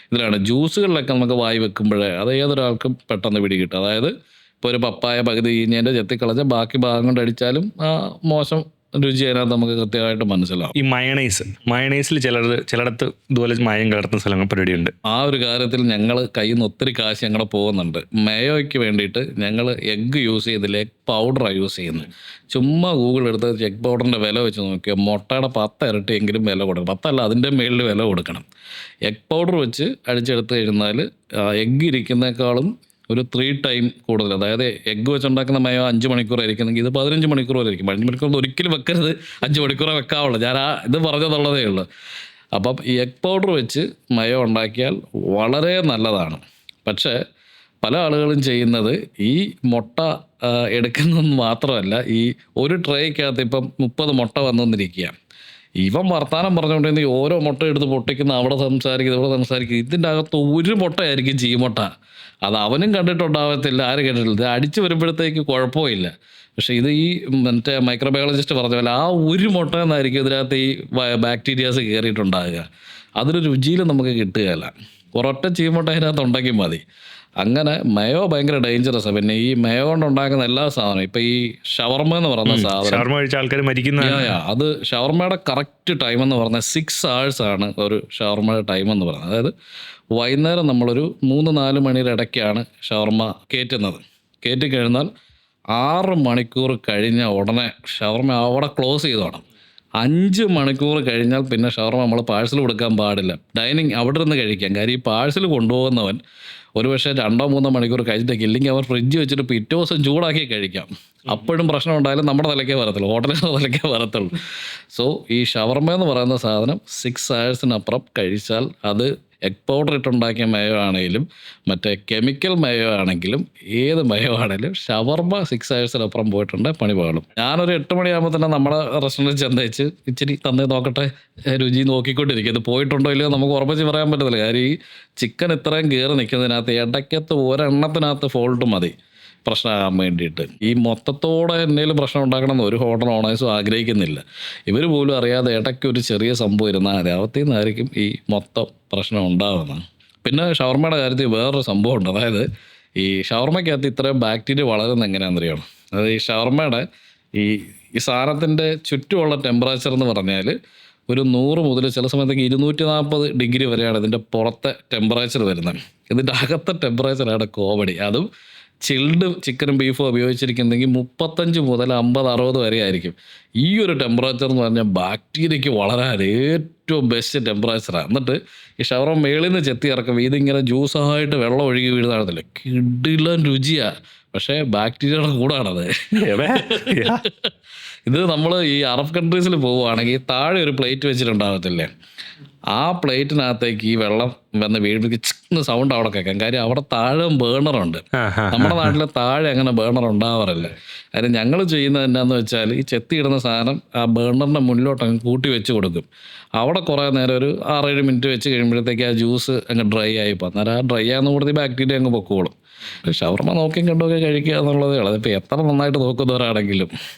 ഇതിലാണ്. ജ്യൂസുകളിലൊക്കെ നമുക്ക് വായി വെക്കുമ്പോഴേ അത് ഏതൊരാൾക്കും പെട്ടെന്ന് പിടികിട്ടും. അതായത് ഇപ്പോൾ ഒരു പപ്പായ പകുതി ഈഞ്ഞതിൻ്റെ ചെത്തിക്കളഞ്ഞ ബാക്കി ഭാഗം കൊണ്ട് അടിച്ചാലും മോശം രുചി അതിനകത്ത് നമുക്ക് കൃത്യമായിട്ട് മനസ്സിലാവും. ഈ മയണൈസിൽ ചിലയിടത്ത് ഇതുപോലെ മായം കലർത്തുന്ന സ്ഥലങ്ങൾ പരിപാടിയുണ്ട്. ആ ഒരു കാര്യത്തിൽ ഞങ്ങൾ കയ്യിൽ നിന്ന് ഒത്തിരി കാശ് ഞങ്ങൾ പോകുന്നുണ്ട്. മേയോയ്ക്ക് വേണ്ടിയിട്ട് ഞങ്ങൾ എഗ്ഗ് യൂസ് ചെയ്തില്ല, എഗ് പൗഡറാണ് യൂസ് ചെയ്യുന്നത്. ചുമ്മാ ഗൂഗിൾ എടുത്ത് എഗ് പൗഡറിൻ്റെ വില വെച്ച് നോക്കിയാൽ മുട്ടയുടെ 10 ഇരട്ടിയെങ്കിലും വില കൊടുക്കണം. 10 അല്ല, അതിൻ്റെ മേളിൽ വില കൊടുക്കണം. എഗ് പൗഡർ വെച്ച് അടിച്ചെടുത്ത് കഴിഞ്ഞാൽ എഗ്ഗ് ഇരിക്കുന്നേക്കാളും ഒരു 3 ടൈം കൂടുതൽ. അതായത് എഗ്ഗ് വെച്ചുണ്ടാക്കുന്ന മയോ 5 മണിക്കൂർ ഇരിക്കുന്നെങ്കിൽ ഇത് 15 മണിക്കൂർ വരെ ഇരിക്കും. 15 മണിക്കൂർ ഒരിക്കലും വെക്കരുത്, 5 മണിക്കൂറേ വെക്കാവുള്ളൂ. ഞാൻ ഇത് പറഞ്ഞതുള്ളതേ ഉള്ളൂ. അപ്പം ഈ എഗ് പൗഡർ വെച്ച് മയോ ഉണ്ടാക്കിയാൽ വളരെ നല്ലതാണ്. പക്ഷേ പല ആളുകളും ചെയ്യുന്നത് ഈ മുട്ട എടുക്കുന്നതെന്ന് മാത്രമല്ല, ഈ ഒരു ട്രേക്കകത്ത് ഇപ്പം 30 മുട്ട വന്നുകൊണ്ടിരിക്കുക. ഇവൻ വർത്താനം പറഞ്ഞുകൊണ്ടിരുന്ന ഓരോ മുട്ട എടുത്ത് പൊട്ടിക്കുന്ന, അവിടെ സംസാരിക്കുന്നത്, ഇവിടെ സംസാരിക്കുന്നത്, ഇതിൻ്റെ അകത്ത് ഒരു മുട്ടയായിരിക്കും ചീമുട്ട. അത് അവനും കണ്ടിട്ടുണ്ടാകത്തില്ല, ആരും കണ്ടിട്ടില്ല. ഇത് അടിച്ച് വരുമ്പോഴത്തേക്ക് കുഴപ്പമില്ല. പക്ഷേ ഇത് ഈ മറ്റേ മൈക്രോബയോളജിസ്റ്റ് പറഞ്ഞ പോലെ ആ ഒരു മുട്ട എന്നായിരിക്കും ഇതിനകത്ത് ഈ ബാക്ടീരിയാസ് കയറിയിട്ടുണ്ടാകുക. അതൊരു രുചിയിൽ നമുക്ക് കിട്ടുകയില്ല. ഒരൊറ്റ ചീമുട്ട അതിനകത്ത് ഉണ്ടെങ്കിൽ മതി. അങ്ങനെ മയോ ഭയങ്കര ഡേഞ്ചറസ്. പിന്നെ ഈ മയോ കൊണ്ട് ഉണ്ടാക്കുന്ന എല്ലാ സാധനവും, ഇപ്പം ഈ ഷവർമ എന്ന് പറയുന്ന സാധനം കഴിച്ച ആൾക്കാർ മരിക്കുന്ന, അത് ഷവർമയുടെ കറക്റ്റ് ടൈം എന്ന് പറഞ്ഞാൽ 6 hours ആണ് ഒരു ഷവർമയുടെ ടൈം എന്ന് പറയുന്നത്. അതായത് വൈകുന്നേരം നമ്മളൊരു 3-4 മണിയുടെ ഇടയ്ക്കാണ് ഷവർമ കയറ്റുന്നത്. കയറ്റിക്കഴിഞ്ഞാൽ 6 മണിക്കൂർ കഴിഞ്ഞ ഉടനെ ഷവർമ അവിടെ ക്ലോസ് ചെയ്തോണം. 5 മണിക്കൂർ കഴിഞ്ഞാൽ പിന്നെ ഷവർമ നമ്മൾ പാഴ്സൽ കൊടുക്കാൻ പാടില്ല. ഡൈനിങ് അവിടെ നിന്ന് കഴിക്കാം. കാര്യം ഈ പാഴ്സൽ കൊണ്ടുപോകുന്നവൻ ഒരു പക്ഷേ 2-3 മണിക്കൂർ കഴിച്ചിട്ടേക്ക്, ഇല്ലെങ്കിൽ അവർ ഫ്രിഡ്ജ് വെച്ചിട്ട് പിറ്റേ ദിവസം ചൂടാക്കി കഴിക്കാം. അപ്പോഴും പ്രശ്നം ഉണ്ടായാലും നമ്മുടെ തലയ്ക്കേ വരത്തുള്ളൂ, ഹോട്ടലിൻ്റെ തലയ്ക്കേ വരത്തുള്ളൂ. സോ ഈ ഷവർമ എന്ന് പറയുന്ന സാധനം 6 hours കഴിച്ചാൽ അത് എഗ് പൗഡർ ഇട്ടുണ്ടാക്കിയ മയോ ആണെങ്കിലും മറ്റേ കെമിക്കൽ മയോ ആണെങ്കിലും ഏത് മയോ ആണെങ്കിലും ഷവർമ 6 hours പോയിട്ടുണ്ട്, പണി പാടും. ഞാനൊരു 8 മണിയാകുമ്പോൾ തന്നെ നമ്മുടെ റെസ്റ്റോറൻറ്റിൽ ചെന്നേച്ച് ഇച്ചിരി തന്നെ നോക്കട്ടെ, രുചി നോക്കിക്കൊണ്ടിരിക്കും. ഇത് പോയിട്ടുണ്ടോ ഇല്ലയോ നമുക്ക് ഉറപ്പിച്ച് പറയാൻ പറ്റത്തില്ല. കാര്യം ഈ ചിക്കൻ ഇത്രയും കയറി നിൽക്കുന്നതിനകത്ത് ഇടയ്ക്കകത്ത് ഒരെണ്ണത്തിനകത്ത് ഫോൾട്ട് മതി പ്രശ്നമാകാൻ വേണ്ടിയിട്ട്. ഈ മൊത്തത്തോടെ എന്തെങ്കിലും പ്രശ്നം ഉണ്ടാക്കണമെന്ന് ഒരു ഹോട്ടൽ ഓണേഴ്സും ആഗ്രഹിക്കുന്നില്ല. ഇവർ പോലും അറിയാതെ ഇടയ്ക്ക് ഒരു ചെറിയ സംഭവം ഇരുന്നാൽ മതി, അകത്തു നിന്നായിരിക്കും ഈ മൊത്തം പ്രശ്നം ഉണ്ടാകുന്നത്. പിന്നെ ഷവർമയുടെ കാര്യത്തിൽ വേറൊരു സംഭവമുണ്ട്. അതായത് ഈ ഷവർമയ്ക്കകത്ത് ഇത്രയും ബാക്ടീരിയ വളരുന്നത് എങ്ങനെയാണെന്ന് അറിയണം. അതായത് ഈ ഷവർമയുടെ ഈ സാധനത്തിൻ്റെ ചുറ്റുമുള്ള ടെമ്പറേച്ചർ എന്ന് പറഞ്ഞാൽ ഒരു 100 മുതൽ ചില സമയത്തൊക്കെ 240 ഡിഗ്രി വരെയാണ് ഇതിൻ്റെ പുറത്തെ ടെമ്പറേച്ചർ വരുന്നത്. ഇതിൻ്റെ അകത്തെ ടെമ്പറേച്ചറാണ് കോമഡി. അതും ചിൽഡ് ചിക്കനും ബീഫും ഉപയോഗിച്ചിരിക്കുന്നെങ്കിൽ 35 മുതൽ 50-60 വരെ ആയിരിക്കും. ഈ ഒരു ടെമ്പറേച്ചർ എന്ന് പറഞ്ഞാൽ ബാക്ടീരിയയ്ക്ക് വളരാൻ ഏറ്റവും ബെസ്റ്റ് ടെമ്പറേച്ചറാണ്. എന്നിട്ട് ഈ ഷവർമ മേളിൽ നിന്ന് ചെത്തി ഇറക്കുമ്പോൾ ഇതിങ്ങനെ ജ്യൂസായിട്ട് വെള്ളം ഒഴുകി വീഴുന്നതാണല്ലേ, കിടിലൻ രുചിയാണ്. പക്ഷേ ബാക്ടീരിയയുടെ കൂടാണത്. ഇത് നമ്മൾ ഈ അറബ് കൺട്രീസിൽ പോവുകയാണെങ്കിൽ താഴെ ഒരു പ്ലേറ്റ് വെച്ചിട്ടുണ്ടാകത്തില്ലേ, ആ പ്ലേറ്റിനകത്തേക്ക് ഈ വെള്ളം വന്ന് വീഴുമ്പോൾ ചിക്കുന്ന സൗണ്ട് അവിടെ കേൾക്കാം. കാര്യം അവിടെ താഴെ ബേണറുണ്ട്. നമ്മുടെ നാട്ടിലെ താഴെ അങ്ങനെ ബേണർ ഉണ്ടാവാറില്ല. കാര്യം ഞങ്ങൾ ചെയ്യുന്നത് എന്നാന്ന് വെച്ചാൽ ഈ ചെത്തിയിടുന്ന സാധനം ആ ബേണറിൻ്റെ മുന്നിലോട്ട് അങ്ങ് കൂട്ടി വെച്ച് കൊടുക്കും. അവിടെ കുറേ നേരം ഒരു 6-7 മിനിറ്റ് വെച്ച് കഴിയുമ്പോഴത്തേക്ക് ആ ജ്യൂസ് അങ്ങ് ഡ്രൈ ആയി പോകും. അന്നേരം ആ ഡ്രൈ ആകുന്ന കൂടുതൽ ബാക്ടീരിയ അങ്ങ് പൊക്കോളും. ഷവർമ നോക്കിയും കണ്ടുമൊക്കെ കഴിക്കുക എന്നുള്ളതേ ഉള്ളൂ. അതിപ്പോൾ എത്ര നന്നായിട്ട് നോക്കുന്നവരാണെങ്കിലും.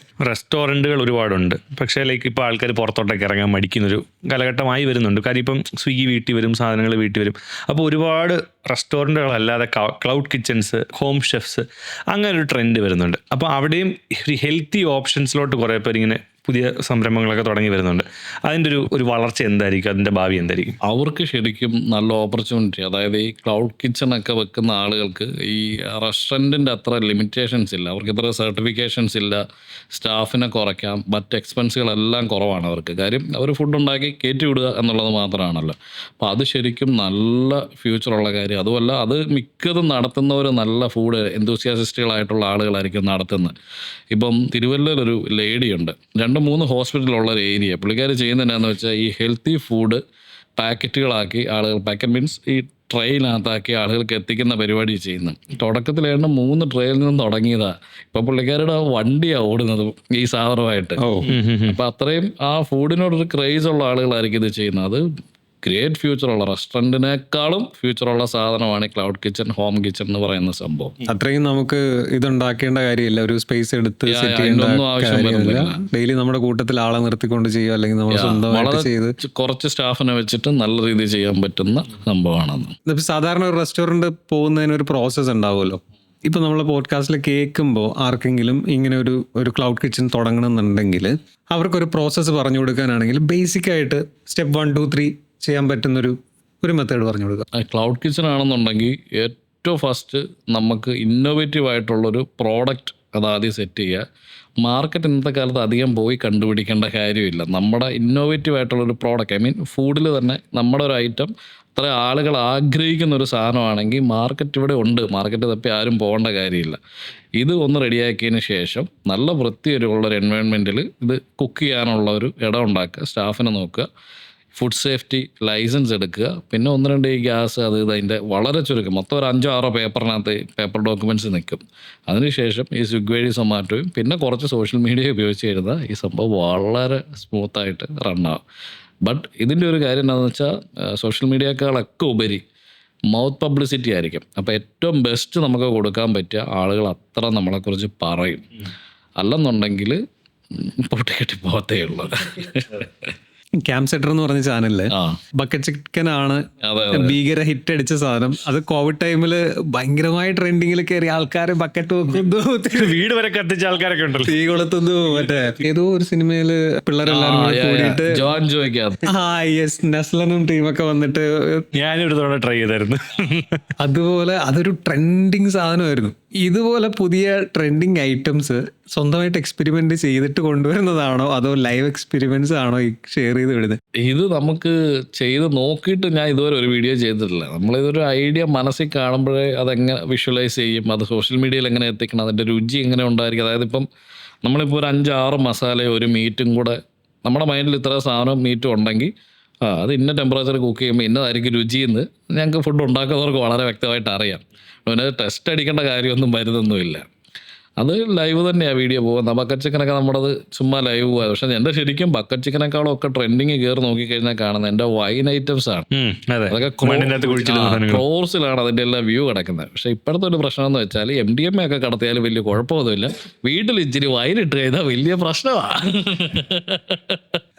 റെസ്റ്റോറൻറ്റുകൾ ഒരുപാടുണ്ട്, പക്ഷേ ലൈക്ക് ഇപ്പോൾ ആൾക്കാർ പുറത്തോട്ടൊക്കെ ഇറങ്ങാൻ മടിക്കുന്നൊരു കാലഘട്ടമായി വരുന്നുണ്ട്. കാര്യം ഇപ്പം സ്വിഗ്ഗി വീട്ടിൽ വരും, സാധനങ്ങൾ വീട്ടിൽ വരും. അപ്പോൾ ഒരുപാട് റെസ്റ്റോറൻറ്റുകളല്ലാതെ ക്ലൗഡ് കിച്ചൺസ്, ഹോം ഷെഫ്സ്, അങ്ങനെ ഒരു ട്രെൻഡ് വരുന്നുണ്ട്. അപ്പോൾ അവിടെയും ഒരു ഹെൽത്തി ഓപ്ഷൻസിലോട്ട് കുറേ പേർ ഇങ്ങനെ പുതിയ സംരംഭങ്ങളൊക്കെ തുടങ്ങി വരുന്നുണ്ട്. അതിൻ്റെ ഒരു വളർച്ച എന്തായിരിക്കും, അതിൻ്റെ ഭാവി എന്തായിരിക്കും? അവർക്ക് ശരിക്കും നല്ല ഓപ്പർച്യൂണിറ്റി. അതായത് ഈ ക്ലൗഡ് കിച്ചണൊക്കെ വെക്കുന്ന ആളുകൾക്ക് ഈ റെസ്റ്റോറൻറ്റിൻ്റെ അത്ര ലിമിറ്റേഷൻസ് ഇല്ല, അവർക്ക് ഇത്ര സർട്ടിഫിക്കേഷൻസ് ഇല്ല, സ്റ്റാഫിനെ കുറയ്ക്കാം, മറ്റ് എക്സ്പെൻസുകളെല്ലാം കുറവാണ് അവർക്ക്. കാര്യം അവർ ഫുഡ് ഉണ്ടാക്കി കയറ്റി വിടുക എന്നുള്ളത് മാത്രമാണല്ലോ. അപ്പോൾ അത് ശരിക്കും നല്ല ഫ്യൂച്ചറുള്ള കാര്യം. അതുമല്ല, അത് മിക്കതും നടത്തുന്നവർ നല്ല ഫുഡ് എന്തൂസിയാസിസ്റ്റുകളായിട്ടുള്ള ആളുകളായിരിക്കും നടത്തുന്നത്. ഇപ്പം തിരുവല്ലയിലൊരു ലേഡിയുണ്ട്, 2-3 ഹോസ്പിറ്റലുള്ള ഒരു ഏരിയ. പുള്ളിക്കാർ ചെയ്യുന്നത് എന്നാന്ന് വെച്ചാൽ ഈ ഹെൽത്തി ഫുഡ് പാക്കറ്റുകളാക്കി ആളുകൾ, പാക്കറ്റ് മീൻസ് ഈ ട്രെയിനകത്താക്കി ആളുകൾക്ക് എത്തിക്കുന്ന പരിപാടി ചെയ്യുന്നു. തുടക്കത്തിലായിരുന്നു 3 ട്രെയിൽ നിന്നും തുടങ്ങിയതാണ്. ഇപ്പം പുള്ളിക്കാരുടെ വണ്ടിയാണ് ഓടുന്നത് ഈ സാധനമായിട്ട്. അപ്പം അത്രയും ആ ഫുഡിനോടൊരു ക്രേസ് ഉള്ള ആളുകളായിരിക്കും ഇത് ചെയ്യുന്നത്. അത് ഗ്രേറ്റ് ഫ്യൂച്ചറുള്ള, റെസ്റ്റോറൻറ്റിനേക്കാളും ഫ്യൂച്ചറുള്ള സാധനമാണ് ഈ ക്ലൗഡ് കിച്ചൺ, ഹോം കിച്ചൺ എന്ന് പറയുന്ന സംഭവം. അത്രയും നമുക്ക് ഇതുണ്ടാക്കേണ്ട കാര്യമില്ല, ഒരു സ്പേസ് എടുത്ത് സെറ്റ് ചെയ്യേണ്ട കാര്യമില്ല. ഡെയിലി നമ്മുടെ കൂട്ടത്തിൽ ആളെ നിർത്തിക്കൊണ്ട് ചെയ്യുക, അല്ലെങ്കിൽ നമ്മൾ സ്വന്തമായിട്ട് ചെയ്ത് കുറച്ച് സ്റ്റാഫിനെ വെച്ചിട്ട് നല്ല രീതിയിൽ ചെയ്യാൻ പറ്റുന്ന സംഭവമാണെന്ന്. ഇപ്പം സാധാരണ ഒരു റെസ്റ്റോറൻറ്റ് പോകുന്നതിന് ഒരു പ്രോസസ്സ് ഉണ്ടാവുമല്ലോ. ഇപ്പം നമ്മൾ പോഡ്കാസ്റ്റിൽ കേൾക്കുമ്പോൾ ആർക്കെങ്കിലും ഇങ്ങനെ ഒരു ക്ലൗഡ് കിച്ചൺ തുടങ്ങണമെന്നുണ്ടെങ്കിൽ അവർക്കൊരു പ്രോസസ്സ് പറഞ്ഞു കൊടുക്കാനാണെങ്കിൽ ബേസിക്കായിട്ട് സ്റ്റെപ്പ് 1, 2, 3 ചെയ്യാൻ പറ്റുന്നൊരു മെത്തേഡ് പറഞ്ഞു കൊടുക്കുക. ക്ലൗഡ് കിച്ചൺ ആണെന്നുണ്ടെങ്കിൽ ഏറ്റവും ഫസ്റ്റ് നമുക്ക് ഇന്നോവേറ്റീവ് ആയിട്ടുള്ളൊരു പ്രോഡക്റ്റ് അത് ആദ്യം സെറ്റ് ചെയ്യുക. മാർക്കറ്റ് ഇന്നത്തെ കാലത്ത് അധികം പോയി കണ്ടുപിടിക്കേണ്ട കാര്യമില്ല. നമ്മുടെ ഇന്നോവേറ്റീവ് ആയിട്ടുള്ളൊരു പ്രോഡക്റ്റ്, ഐ മീൻ ഫുഡിൽ തന്നെ നമ്മുടെ ഒരു ഐറ്റം അത്ര ആളുകൾ ആഗ്രഹിക്കുന്ന ഒരു സാധനമാണെങ്കിൽ മാർക്കറ്റ് ഇവിടെ ഉണ്ട്, മാർക്കറ്റ് തപ്പി ആരും പോകേണ്ട കാര്യമില്ല. ഇത് ഒന്ന് റെഡിയാക്കിയതിന് ശേഷം നല്ല വൃത്തിയുള്ളൊരു എൻവയോൺമെൻറ്റിൽ ഇത് കുക്ക് ചെയ്യാനുള്ള ഒരു ഇടം ഉണ്ടാക്കുക, സ്റ്റാഫിനെ നോക്കുക, ഫുഡ് സേഫ്റ്റി ലൈസൻസ് എടുക്കുക, പിന്നെ 1-2 ഈ ഗ്യാസ് അത് അതിൻ്റെ വളരെ ചുരുക്കം, മൊത്തം ഒരു 5-6 പേപ്പറിനകത്ത് പേപ്പർ ഡോക്യുമെൻറ്റ്സ് നിൽക്കും. അതിനുശേഷം ഈ സ്വിഗ്ഗി വഴി സൊമാറ്റോയും പിന്നെ കുറച്ച് സോഷ്യൽ മീഡിയ ഉപയോഗിച്ച് കഴിഞ്ഞാൽ ഈ സംഭവം വളരെ സ്മൂത്തായിട്ട് റണ്ണാവും. ബട്ട് ഇതിൻ്റെ ഒരു കാര്യം എന്താണെന്ന് വെച്ചാൽ സോഷ്യൽ മീഡിയക്കാളൊക്കെ ഉപരി മൗത്ത് പബ്ലിസിറ്റി ആയിരിക്കും. അപ്പോൾ ഏറ്റവും ബെസ്റ്റ് നമുക്ക് കൊടുക്കാൻ പറ്റിയ ആളുകൾ അത്ര നമ്മളെക്കുറിച്ച് പറയും. അല്ലെന്നുണ്ടെങ്കിൽ പൊട്ടിക്കെട്ടി പോകത്തേ ഉള്ളൂ. ക്യാമ്പ് സെറ്റർ എന്ന് പറഞ്ഞ ചാനലില് ബക്കറ്റ് ചിക്കൻ ആണ് ഭീകര ഹിറ്റ് അടിച്ച സാധനം. അത് കോവിഡ് ടൈമില് ഭയങ്കരമായ ട്രെൻഡിങ്ങിൽ കയറി ആൾക്കാര് ബക്കറ്റ് വെക്കുന്നു, വീട് വരെ കത്തിച്ച ആൾക്കാരൊക്കെ ഉണ്ടല്ലോ, തീ കൊളുത്തുന്നു. മറ്റേ ഏതോ ഒരു സിനിമയില് പിള്ളേരെല്ലാരും കൂടിയിട്ട് നെസ്ലനും ടീമൊക്കെ വന്നിട്ട് ഞാനൊരു തവണ ട്രൈ ചെയ്തായിരുന്നു. അതുപോലെ അതൊരു ട്രെൻഡിങ് സാധനമായിരുന്നു. ഇതുപോലെ പുതിയ ട്രെൻഡിങ് ഐറ്റംസ് സ്വന്തമായിട്ട് എക്സ്പെരിമെന്റ് ചെയ്തിട്ട് കൊണ്ടുവരുന്നതാണോ അതോ ലൈവ് എക്സ്പെരിമെന്റ്സ് ആണോ ഈ ഷെയർ ചെയ്ത് വിടുന്നത്? ഇത് നമുക്ക് ചെയ്ത് നോക്കിയിട്ട് ഞാൻ ഇതുവരെ ഒരു വീഡിയോ ചെയ്തിട്ടില്ല. നമ്മളിതൊരു ഐഡിയ മനസ്സിൽ കാണുമ്പോഴേ അതെങ്ങനെ വിഷ്വലൈസ് ചെയ്യും, അത് സോഷ്യൽ മീഡിയയിൽ എങ്ങനെ എത്തിക്കണം, അതിൻ്റെ രുചി എങ്ങനെ ഉണ്ടായിരിക്കും. അതായത് ഇപ്പം നമ്മളിപ്പോൾ ഒരു 5-6 മസാലയും ഒരു മീറ്റും കൂടെ നമ്മുടെ മൈൻഡിൽ ഇത്ര സാധനം മീറ്റും ഉണ്ടെങ്കിൽ അത് ഇന്ന ടെമ്പറേച്ചർ കുക്ക് ചെയ്യുമ്പോൾ ഇന്നതായിരിക്കും രുചിയെന്ന് ഞങ്ങൾക്ക് ഫുഡ് ഉണ്ടാക്കുന്നവർക്ക് വളരെ വ്യക്തമായിട്ട് അറിയാം. പിന്നെ ടെസ്റ്റ് അടിക്കേണ്ട കാര്യമൊന്നും വരുന്നൊന്നുമില്ല. അത് ലൈവ് തന്നെയാണ് വീഡിയോ പോകുന്നത്. ബക്കറ്റ് ചിക്കനൊക്കെ നമ്മുടേത് ചുമ്മാ ലൈവ് പോയത്. പക്ഷെ എൻ്റെ ശരിക്കും ബക്കറ്റ് ചിക്കനേക്കാളും ഒക്കെ ട്രെൻഡിങ് കയറി നോക്കിക്കഴിഞ്ഞാൽ കാണുന്നത് എൻ്റെ വൈൻ ഐറ്റംസ് ആണ്. അതൊക്കെ ക്രോർസിലാണ് അതിൻ്റെ എല്ലാം വ്യൂ കിടക്കുന്നത്. പക്ഷെ ഇപ്പോഴത്തെ ഒരു പ്രശ്നം എന്ന് വെച്ചാൽ MDMA ഒക്കെ കടത്തിയാലും വലിയ കുഴപ്പമൊന്നുമില്ല, വീട്ടിൽ ഇച്ചിരി വൈൻ ഇട്ട് കഴിഞ്ഞാൽ വലിയ പ്രശ്നമാണ്.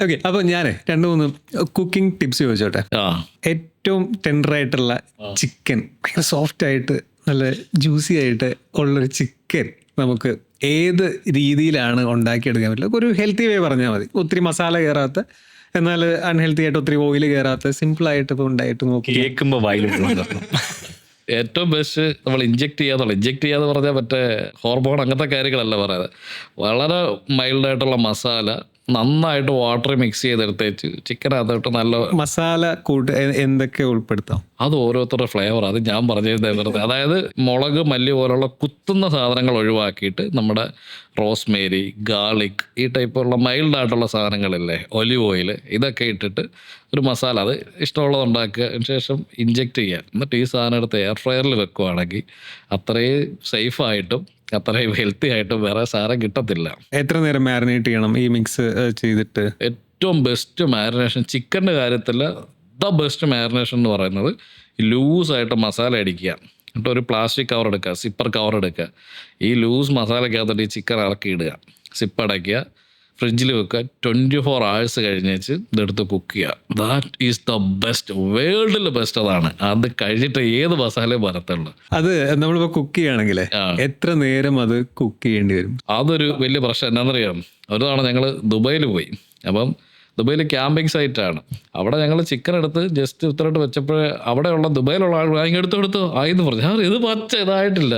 ഓക്കെ, അപ്പോൾ ഞാൻ 2-3 കുക്കിംഗ് ടിപ്സ് ചോദിച്ചോട്ടെ. ഏറ്റവും ടെൻഡറായിട്ടുള്ള ചിക്കൻ, ഭയങ്കര സോഫ്റ്റ് ആയിട്ട് നല്ല ജ്യൂസി ആയിട്ട് ഉള്ളൊരു ചിക്കൻ നമുക്ക് ഏത് രീതിയിലാണ് ഉണ്ടാക്കിയെടുക്കാൻ പറ്റില്ല? ഒരു ഹെൽത്തി വേ പറഞ്ഞാൽ മതി. ഒത്തിരി മസാല കയറാത്ത, എന്നാൽ അൺഹെൽത്തി ആയിട്ട് ഒത്തിരി ഓയിൽ കയറാത്ത, സിമ്പിളായിട്ട് ഇപ്പോൾ ഉണ്ടായിട്ട് നോക്കി. കേൾക്കുമ്പോൾ വായിലുണ്ട്. ഏറ്റവും ബെസ്റ്റ് നമ്മൾ ഇഞ്ചെക്ട് ചെയ്യാതെ പറഞ്ഞാൽ മറ്റേ ഹോർമോൺ അങ്ങനത്തെ കാര്യങ്ങളല്ല പറയുന്നത്. വളരെ മൈൽഡായിട്ടുള്ള മസാല നന്നായിട്ട് വാട്ടർ മിക്സ് ചെയ്തെടുത്തേച്ച് ചിക്കനകത്തോട്ട് നല്ല മസാല കൂട്ട് എന്തൊക്കെ ഉൾപ്പെടുത്താം? അത് ഓരോരുത്തരുടെ ഫ്ലേവർ, അത് ഞാൻ പറഞ്ഞിരുന്നേ വെറുതെ. അതായത് മുളക്, മല്ലി പോലുള്ള കുത്തുന്ന സാധനങ്ങൾ ഒഴിവാക്കിയിട്ട് നമ്മുടെ റോസ്മേരി, ഗാർലിക്, ഈ ടൈപ്പുള്ള മൈൽഡായിട്ടുള്ള സാധനങ്ങളില്ലേ, ഒലിവ് ഓയിൽ, ഇതൊക്കെ ഇട്ടിട്ട് ഒരു മസാല അത് ഇഷ്ടമുള്ളത് ഉണ്ടാക്കുക. അതിന് ശേഷം ഇഞ്ചെക്ട് ചെയ്യുക. എന്നിട്ട് ഈ സാധനം എടുത്ത് എയർ ഫ്രയറിൽ വെക്കുവാണെങ്കിൽ അത്രയും സേഫായിട്ടും അത്രയും ഹെൽത്തി ആയിട്ടും വേറെ സാധനം കിട്ടത്തില്ല. എത്ര നേരം മാരിനേറ്റ് ചെയ്യണം ഈ മിക്സ് ചെയ്തിട്ട്? ഏറ്റവും ബെസ്റ്റ് മാരിനേഷൻ ചിക്കൻ്റെ കാര്യത്തിൽ ബെസ്റ്റ് മാരിനേഷൻ എന്ന് പറയുന്നത് ലൂസായിട്ട് മസാല അടിക്കുക. എന്നിട്ട് ഒരു പ്ലാസ്റ്റിക് കവർ എടുക്കുക, സിപ്പർ കവർ എടുക്കുക. ഈ ലൂസ് മസാലക്കകത്തോട്ട് ഈ ചിക്കൻ ഇറക്കി ഇടുക, സിപ്പ് അടയ്ക്കുക, ഫ്രിഡ്ജിൽ വെക്കുക. 24 hours കഴിഞ്ഞേച്ച് ഇതെടുത്ത് കുക്ക് ചെയ്യുക. ദാറ്റ് ഈസ് ദ ബെസ്റ്റ്, വേൾഡിൽ ബെസ്റ്റ് അതാണ്. അത് കഴിഞ്ഞിട്ട് ഏത് മസാലയും വരത്തുള്ളൂ. അത് നമ്മളിപ്പോൾ കുക്ക് ചെയ്യുകയാണെങ്കിലേ എത്ര നേരം അത് കുക്ക് ചെയ്യേണ്ടി വരും? അതൊരു വലിയ പ്രശ്നം എന്നാണെന്നറിയാം. ഒരു തവണ ഞങ്ങൾ ദുബൈയിൽ പോയി. അപ്പം ദുബൈയിൽ ക്യാമ്പിങ് സൈറ്റാണ്. അവിടെ ഞങ്ങൾ ചിക്കൻ എടുത്ത് ജസ്റ്റ് ഉത്തരട്ട് വെച്ചപ്പോൾ അവിടെയുള്ള ദുബൈയിലുള്ള ആൾ എടുത്തു ആയിന്ന് പറഞ്ഞു, ഇത് പച്ച ഇതായിട്ടില്ല.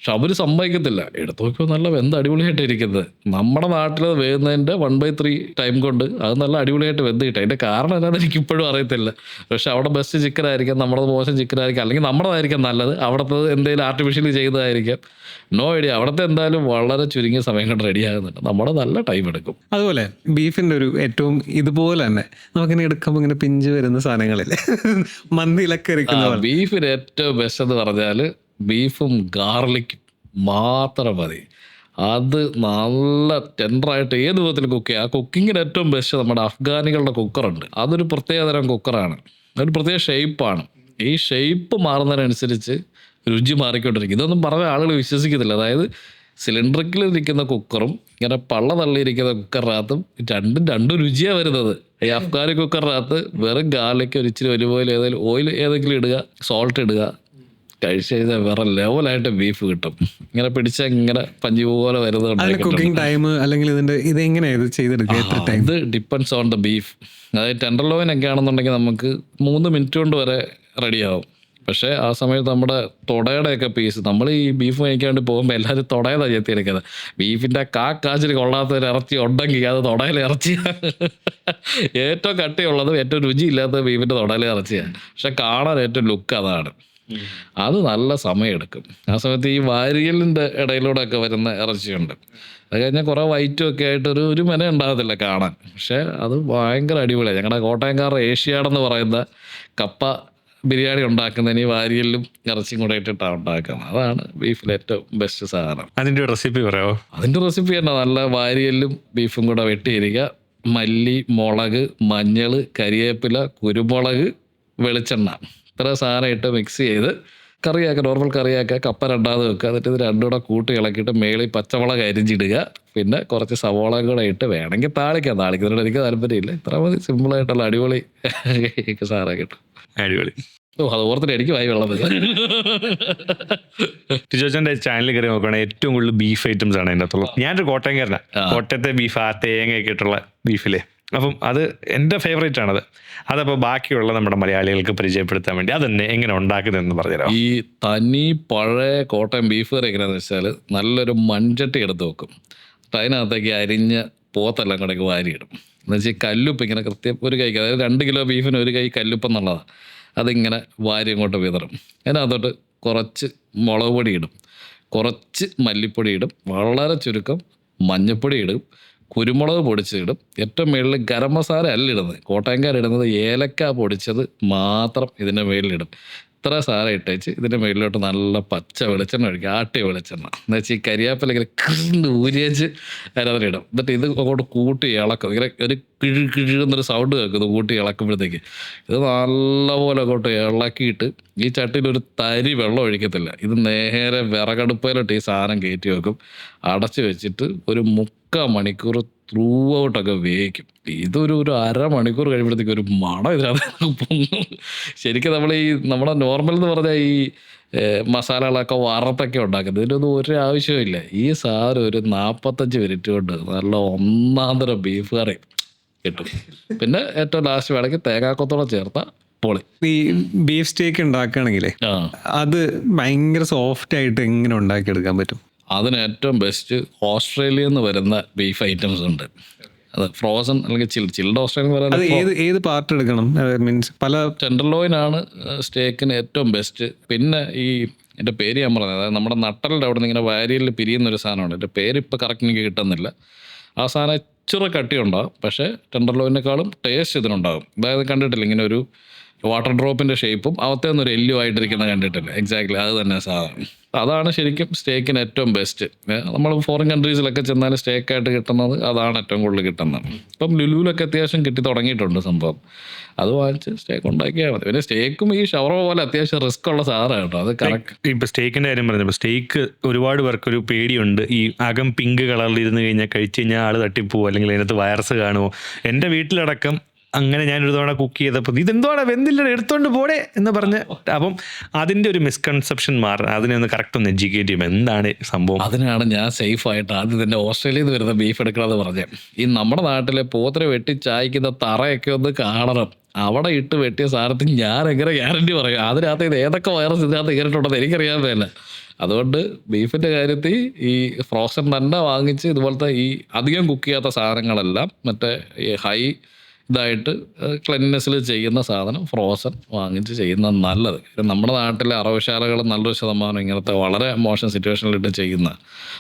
പക്ഷെ അവർ സമ്മതിക്കത്തില്ല. എടുത്തു നോക്കിയപ്പോൾ നല്ല വെന്ത് അടിപൊളിയായിട്ട് ഇരിക്കുന്നത്. നമ്മുടെ നാട്ടിൽ വേകുന്നതിൻ്റെ 1/3 ടൈം കൊണ്ട് അത് നല്ല അടിപൊളിയായിട്ട് വെന്ത് കിട്ടും. അതിൻ്റെ കാരണം എന്താണെന്ന് എനിക്കിപ്പോഴും അറിയത്തില്ല. പക്ഷെ അവിടെ ബെസ്റ്റ് ചിക്കൻ ആയിരിക്കാം, നമ്മുടെ മോശം ചിക്കൻ ആയിരിക്കാം, അല്ലെങ്കിൽ നമ്മുടേതായിരിക്കാം നല്ലത്, അവിടുത്തെ എന്തെങ്കിലും ആർട്ടിഫിഷ്യലി ചെയ്തതായിരിക്കാം. No idea. അവിടുത്തെ എന്തായാലും വളരെ ചുരുങ്ങിയ സമയം കൊണ്ട് റെഡി ആകുന്നുണ്ട്. നമ്മുടെ നല്ല ടൈം എടുക്കും. അതുപോലെ ബീഫിൻ്റെ ഒരു ഏറ്റവും ഇതുപോലെ തന്നെ നമുക്കിങ്ങനെ എടുക്കുമ്പോൾ ഇങ്ങനെ പിഞ്ച് വരുന്ന സാധനങ്ങളില്ലേ, മന്തിയിലൊക്കെ ഇരിക്കുന്ന ബീഫിന് ഏറ്റവും ബെസ്റ്റ് എന്ന് പറഞ്ഞാൽ ബീഫും ഗാർലിക്കും മാത്രം മതി. അത് നല്ല ടെൻഡറായിട്ട് ഏത് വിധത്തിൽ കുക്ക് ചെയ്യുക. ആ കുക്കിങ്ങിന് ഏറ്റവും ബെസ്റ്റ് നമ്മുടെ അഫ്ഗാനികളുടെ കുക്കറുണ്ട്. അതൊരു പ്രത്യേകതരം കുക്കറാണ്, ഒരു പ്രത്യേക ഷേപ്പാണ്. ഈ ഷേപ്പ് മാറുന്നതിനനുസരിച്ച് രുചി മാറിക്കൊണ്ടിരിക്കും. ഇതൊന്നും പറഞ്ഞ ആളുകൾ വിശ്വസിക്കത്തില്ല. അതായത് സിലിണ്ടറിൽ ഇരിക്കുന്ന കുക്കറും ഇങ്ങനെ പള്ള തള്ളിയിരിക്കുന്ന കുക്കറിനകത്തും രണ്ടും രുചിയാണ് വരുന്നത്. ഈ അഫ്ഗാനി കുക്കറിനകത്ത് വെറും ഗാർലിക്ക്, ഒരു ഇച്ചിരി ഏതെങ്കിലും ഓയിൽ ഏതെങ്കിലും ഇടുക, സോൾട്ട് ഇടുക, കഴിച്ച് കഴിഞ്ഞാൽ വേറെ ലെവലായിട്ട് ബീഫ് കിട്ടും. ഇങ്ങനെ പിടിച്ച ഇങ്ങനെ പഞ്ചി പോലെ വരുന്നത്. കുക്കിംഗ് ടൈം അല്ലെങ്കിൽ ഇതെങ്ങനെയാണ് ഇത് ചെയ്തെടുക്കുക? എത്ര ടൈം? ഇത് ഡിപ്പെൻഡ്സ് ഓൺ ദ ബീഫ്. അതായത് ടെൻഡർലോയിൻ ഒക്കെ ആണെന്നുണ്ടെങ്കിൽ നമുക്ക് 3 മിനിറ്റ് കൊണ്ട് വരെ റെഡിയാവും. പക്ഷേ ആ സമയത്ത് നമ്മുടെ തുടയുടെയൊക്കെ പീസ്, നമ്മൾ ഈ ബീഫ് കഴിക്കാൻ വേണ്ടി പോകുമ്പോൾ എല്ലാവരും തുടയതാണ് ചെത്തിയെടുക്കുന്നത്. ബീഫിൻ്റെ കാച്ചിൽ കൊള്ളാത്തൊരു ഇറച്ചി ഉണ്ടെങ്കിൽ അത് തുടയിലെ ഇറച്ചിയാണ്. ഏറ്റവും കട്ടിയുള്ളതും ഏറ്റവും രുചിയില്ലാത്ത ബീഫിൻ്റെ തുടയിലെ ഇറച്ചിയാണ്. പക്ഷെ കാണാൻ ഏറ്റവും ലുക്ക് അതാണ്. അത് നല്ല സമയമെടുക്കും. ആ സമയത്ത് ഈ വാരിയലിൻ്റെ ഇടയിലൂടെ ഒക്കെ വരുന്ന ഇറച്ചിയുണ്ട്. അത് കഴിഞ്ഞാൽ കുറേ വൈറ്റും ഒക്കെ ആയിട്ട് ഒരു മെന ഉണ്ടാകത്തില്ല കാണാൻ. പക്ഷേ അത് ഭയങ്കര അടിപൊളിയാണ്. ഞങ്ങളുടെ കോട്ടയംകാരുടെ ഏഷ്യാടെന്ന് പറയുന്ന കപ്പ ബിരിയാണി ഉണ്ടാക്കുന്നതിന് ഈ വാരിയലും ഇറച്ചിയും കൂടെ ഇട്ടിട്ടാണ് ഉണ്ടാക്കുന്നത്. അതാണ് ബീഫിലെ ഏറ്റവും ബെസ്റ്റ് സാധനം. അതിൻ്റെ റെസിപ്പി പറയാമോ? അതിൻ്റെ റെസിപ്പി തന്നെ നല്ല വാരിയലും ബീഫും കൂടെ വെട്ടിയിരിക്കുക. മല്ലി, മുളക്, മഞ്ഞൾ, കരിവേപ്പില, കുരുമുളക്, വെളിച്ചെണ്ണ, ഇത്ര സാധനം ഇട്ട് മിക്സ് ചെയ്ത് കറിയാക്കുക. നോർമൽ കറിയാക്കുക. കപ്പ 2ാമത് വെക്കുക. എന്നിട്ട് ഇത് രണ്ടും കൂടെ കൂട്ടി ഇളക്കിയിട്ട് മേളിൽ പച്ചമുളക് അരിഞ്ഞിടുക. പിന്നെ കുറച്ച് സവോള കൂടെ ഇട്ട് വേണമെങ്കിൽ താളിക്കുന്നതിനോട് എനിക്ക് താല്പര്യമില്ല. ഇത്ര മതി. സിമ്പിളായിട്ടുള്ള അടിപൊളി സാധനം കിട്ടും. അടിപൊളി. അത് ഓർത്തിട്ട് എനിക്ക് വായി വെള്ളം ടിജോച്ചൻ്റെ ചാനലിൽ കയറി നോക്കുകയാണെങ്കിൽ ഏറ്റവും കൂടുതൽ ബീഫ് ഐറ്റംസ് ആണ് അതിൻ്റെ അകത്തുള്ളത്. ഞാനൊരു കോട്ടയംകാരനാണ്. കോട്ടയത്തെ ബീഫ്, ആ തേങ്ങയൊക്കെ ഇട്ടുള്ള ബീഫിലെ, അപ്പം അത് എൻ്റെ ഫേവറേറ്റ് ആണത്. അതപ്പോൾ ബാക്കിയുള്ള നമ്മുടെ മലയാളികൾക്ക് പരിചയപ്പെടുത്താൻ വേണ്ടി അതെന്നെ എങ്ങനെ ഉണ്ടാക്കുന്നതെന്ന് പറഞ്ഞുതരാം. ഈ തനി പഴയ കോട്ടയം ബീഫ് കറി എങ്ങനെയാണെന്ന് വെച്ചാൽ നല്ലൊരു മൺചട്ടി എടുത്ത് വെക്കും. അതിനകത്തേക്ക് അരിഞ്ഞ പോത്തെല്ലാം കൂടെ വാരിയിടും. എന്ന് വെച്ചാൽ കല്ലുപ്പ് ഇങ്ങനെ കൃത്യം ഒരു കൈക്ക്, അതായത് 2 കിലോ ബീഫിന് 1 കൈ കല്ലുപ്പ് എന്നുള്ളതാണ്. അതിങ്ങനെ വാരി അങ്ങോട്ട് വിതറും. അതിനകത്തോട്ട് കുറച്ച് മുളക് പൊടി ഇടും, കുറച്ച് മല്ലിപ്പൊടി ഇടും, വളരെ ചുരുക്കം മഞ്ഞൾപ്പൊടി ഇടും, കുരുമുളക് പൊടിച്ചിടും. ഏറ്റവും മുകളിൽ ഗരം മസാല അല്ല ഇടുന്നത്. കോട്ടയംകാരിടുന്നത് ഏലക്ക പൊടിച്ചത് മാത്രം ഇതിൻ്റെ മുകളിലിടും. ഇത്ര സാധനം ഇട്ടേച്ച് ഇതിൻ്റെ മുകളിലോട്ട് നല്ല പച്ച വെളിച്ചെണ്ണ ഒഴിക്കുക. ആട്ടിയ വെളിച്ചെണ്ണ എന്ന് വെച്ചാൽ ഈ കരിയാപ്പില ഇങ്ങനെ ഊരിയച്ച് അതിനകത്തിടും. എന്നിട്ട് ഇത് അങ്ങോട്ട് കൂട്ടി ഇളക്കും. ഇങ്ങനെ ഒരു കിഴുന്നൊരു സൗണ്ട് കേൾക്കും ഇത് കൂട്ടി ഇളക്കുമ്പോഴത്തേക്ക്. ഇത് നല്ലപോലെ അങ്ങോട്ട് ഇളക്കിയിട്ട് ഈ ചട്ടിയിൽ ഒരു തരി വെള്ളം ഒഴിക്കത്തില്ല. ഇത് നേരെ വിറകടുപ്പയിലോട്ട് ഈ സാധനം കയറ്റി വെക്കും. അടച്ച് വെച്ചിട്ട് ഒരു 3/4 മണിക്കൂർ ത്രൂ ഔട്ടൊക്കെ വേവിക്കും. ഇതൊരു 1/2 മണിക്കൂർ കഴിയുമ്പോഴത്തേക്ക് ഒരു മണം ഇതിനകത്ത് പൊങ്ങും. ശരിക്കും നമ്മൾ ഈ നമ്മുടെ നോർമൽ എന്ന് പറഞ്ഞാൽ ഈ മസാലകളൊക്കെ വറുത്തൊക്കെ ഉണ്ടാക്കുന്നത്. ഇതിനൊന്നും ഒരു ആവശ്യമില്ല. ഈ സാധനം ഒരു 45 മിനിറ്റ് കൊണ്ട് നല്ല ഒന്നാന്തരം ബീഫ് കറി കിട്ടും. പിന്നെ ഏറ്റവും ലാസ്റ്റ് വേണമെങ്കിൽ തേങ്ങാക്കൊത്തോളം ചേർത്ത പൊളി. ഈ ബീഫ് സ്റ്റേക്ക് ഉണ്ടാക്കുകയാണെങ്കിലേ ആ അത് ഭയങ്കര സോഫ്റ്റ് ആയിട്ട് എങ്ങനെ ഉണ്ടാക്കിയെടുക്കാൻ പറ്റും? അതിന് ഏറ്റവും ബെസ്റ്റ് ഓസ്ട്രേലിയയിൽ നിന്ന് വരുന്ന ബീഫ് ഐറ്റംസ് ഉണ്ട്. അത് ഫ്രോസൺ അല്ലെങ്കിൽ ചിൽഡ് ഓസ്ട്രേലിയൻ അത് പറയുന്നത് ഏത് പാർട്ട് എടുക്കണം? മീൻസ് പല ടെൻഡർലോയിനാണ് സ്റ്റേക്കിന് ഏറ്റവും ബെസ്റ്റ്. പിന്നെ എൻ്റെ പേര് ഞാൻ പറഞ്ഞത്, അതായത് നമ്മുടെ നട്ടലിൻ്റെ അവിടെ നിന്ന് ഇങ്ങനെ വാരിയലിൽ പിരിയുന്നൊരു സാധനമുണ്ട്. എൻ്റെ പേര് ഇപ്പോൾ കറക്റ്റ് എനിക്ക് കിട്ടുന്നില്ല. ആ സാധനം ഇച്ചിരി കട്ടിയുണ്ടാകും, പക്ഷേ ടെൻഡർലോയിനേക്കാളും ടേസ്റ്റ് ഇതിനുണ്ടാകും. അതായത് കണ്ടിട്ടില്ല ഇങ്ങനെ ഒരു വാട്ടർ ഡ്രോപ്പിൻ്റെ ഷേപ്പും അവത്തേന്നൊരു എല്ലു ആയിട്ടിരിക്കുന്ന കണ്ടിട്ടില്ല. എക്സാക്ട്ലി അത് തന്നെ സാധനം. അതാണ് ശരിക്കും സ്റ്റേക്കിന് ഏറ്റവും ബെസ്റ്റ്. നമ്മൾ ഫോറിൻ കൺട്രീസിലൊക്കെ ചെന്നാൽ സ്റ്റേക്കായിട്ട് കിട്ടുന്നത് അതാണ് ഏറ്റവും കൂടുതൽ കിട്ടുന്നത്. ഇപ്പം ലുലുവിലൊക്കെ അത്യാവശ്യം കിട്ടി തുടങ്ങിയിട്ടുണ്ട് സംഭവം. അത് വാങ്ങിച്ച് സ്റ്റേക്ക് ഉണ്ടാക്കിയാൽ മതി. പിന്നെ സ്റ്റേക്കും ഈ ഷവർമ പോലെ അത്യാവശ്യം റിസ്ക് ഉള്ള സാധനം കേട്ടോ. അത് കറക്റ്റ്. ഇപ്പൊ സ്റ്റേക്കിന്റെ കാര്യം പറഞ്ഞപ്പോൾ സ്റ്റേക്ക് ഒരുപാട് പേർക്കൊരു പേടിയുണ്ട്. ഈ അകം പിങ്ക് കളറിൽ ഇരുന്ന് കഴിഞ്ഞാൽ കഴിച്ചു കഴിഞ്ഞാൽ ആള് തട്ടിപ്പോവോ അല്ലെങ്കിൽ അതിനകത്ത് വൈറസ് കാണുമോ. എൻ്റെ വീട്ടിലടക്കം അങ്ങനെ ഞാനൊരു തവണ കുക്ക് ചെയ്തപ്പോൾ ഇതെന്തോടെ വെന്തില്ല എടുത്തോണ്ട് പോടെ എന്ന് പറഞ്ഞ്, അപ്പം അതിൻ്റെ ഒരു മിസ്കൺസെപ്ഷൻ മാറാൻ അതിനെ ഒന്ന് കറക്റ്റ് ഒന്ന് എഡ്യൂക്കേറ്റ് ചെയ്യും എന്താണ് സംഭവം. അതിനാണ് ഞാൻ സേഫായിട്ട് ആദ്യം തന്നെ ഓസ്ട്രേലിയയിൽ നിന്ന് വരുന്ന ബീഫ് എടുക്കണമെന്ന് പറഞ്ഞത്. ഈ നമ്മുടെ നാട്ടിലെ പോത്തിനെ വെട്ടി ചായ്ക്കുന്ന തറയൊക്കെ ഒന്ന് കാണണം. അവിടെ ഇട്ട് വെട്ടിയ സാധനത്തിന് ഞാൻ എങ്ങനെ ഗ്യാരണ്ടി പറയും? അതിനകത്ത് ഇത് ഏതൊക്കെ വൈറസ് ഇതിനകത്ത് കയറിയിട്ടുണ്ടെന്ന് എനിക്കറിയാൻ പറ്റില്ല. അതുകൊണ്ട് ബീഫിൻ്റെ കാര്യത്തിൽ ഈ ഫ്രോസൺ തന്നെ വാങ്ങിച്ച് ഇതുപോലത്തെ ഈ അധികം കുക്ക് ചെയ്യാത്ത സാധനങ്ങളെല്ലാം മറ്റേ ഈ ഹൈ ഇതായിട്ട് ക്ലെൻനെസ്സിൽ ചെയ്യുന്ന സാധനം ഫ്രോസൺ വാങ്ങിച്ച് ചെയ്യുന്നത് നല്ലത്. നമ്മുടെ നാട്ടിലെ അറവുശാലകൾ നല്ലൊരു ശതമാനം ഇങ്ങനത്തെ വളരെ മോശം സിറ്റുവേഷനിലിട്ട് ചെയ്യുന്ന,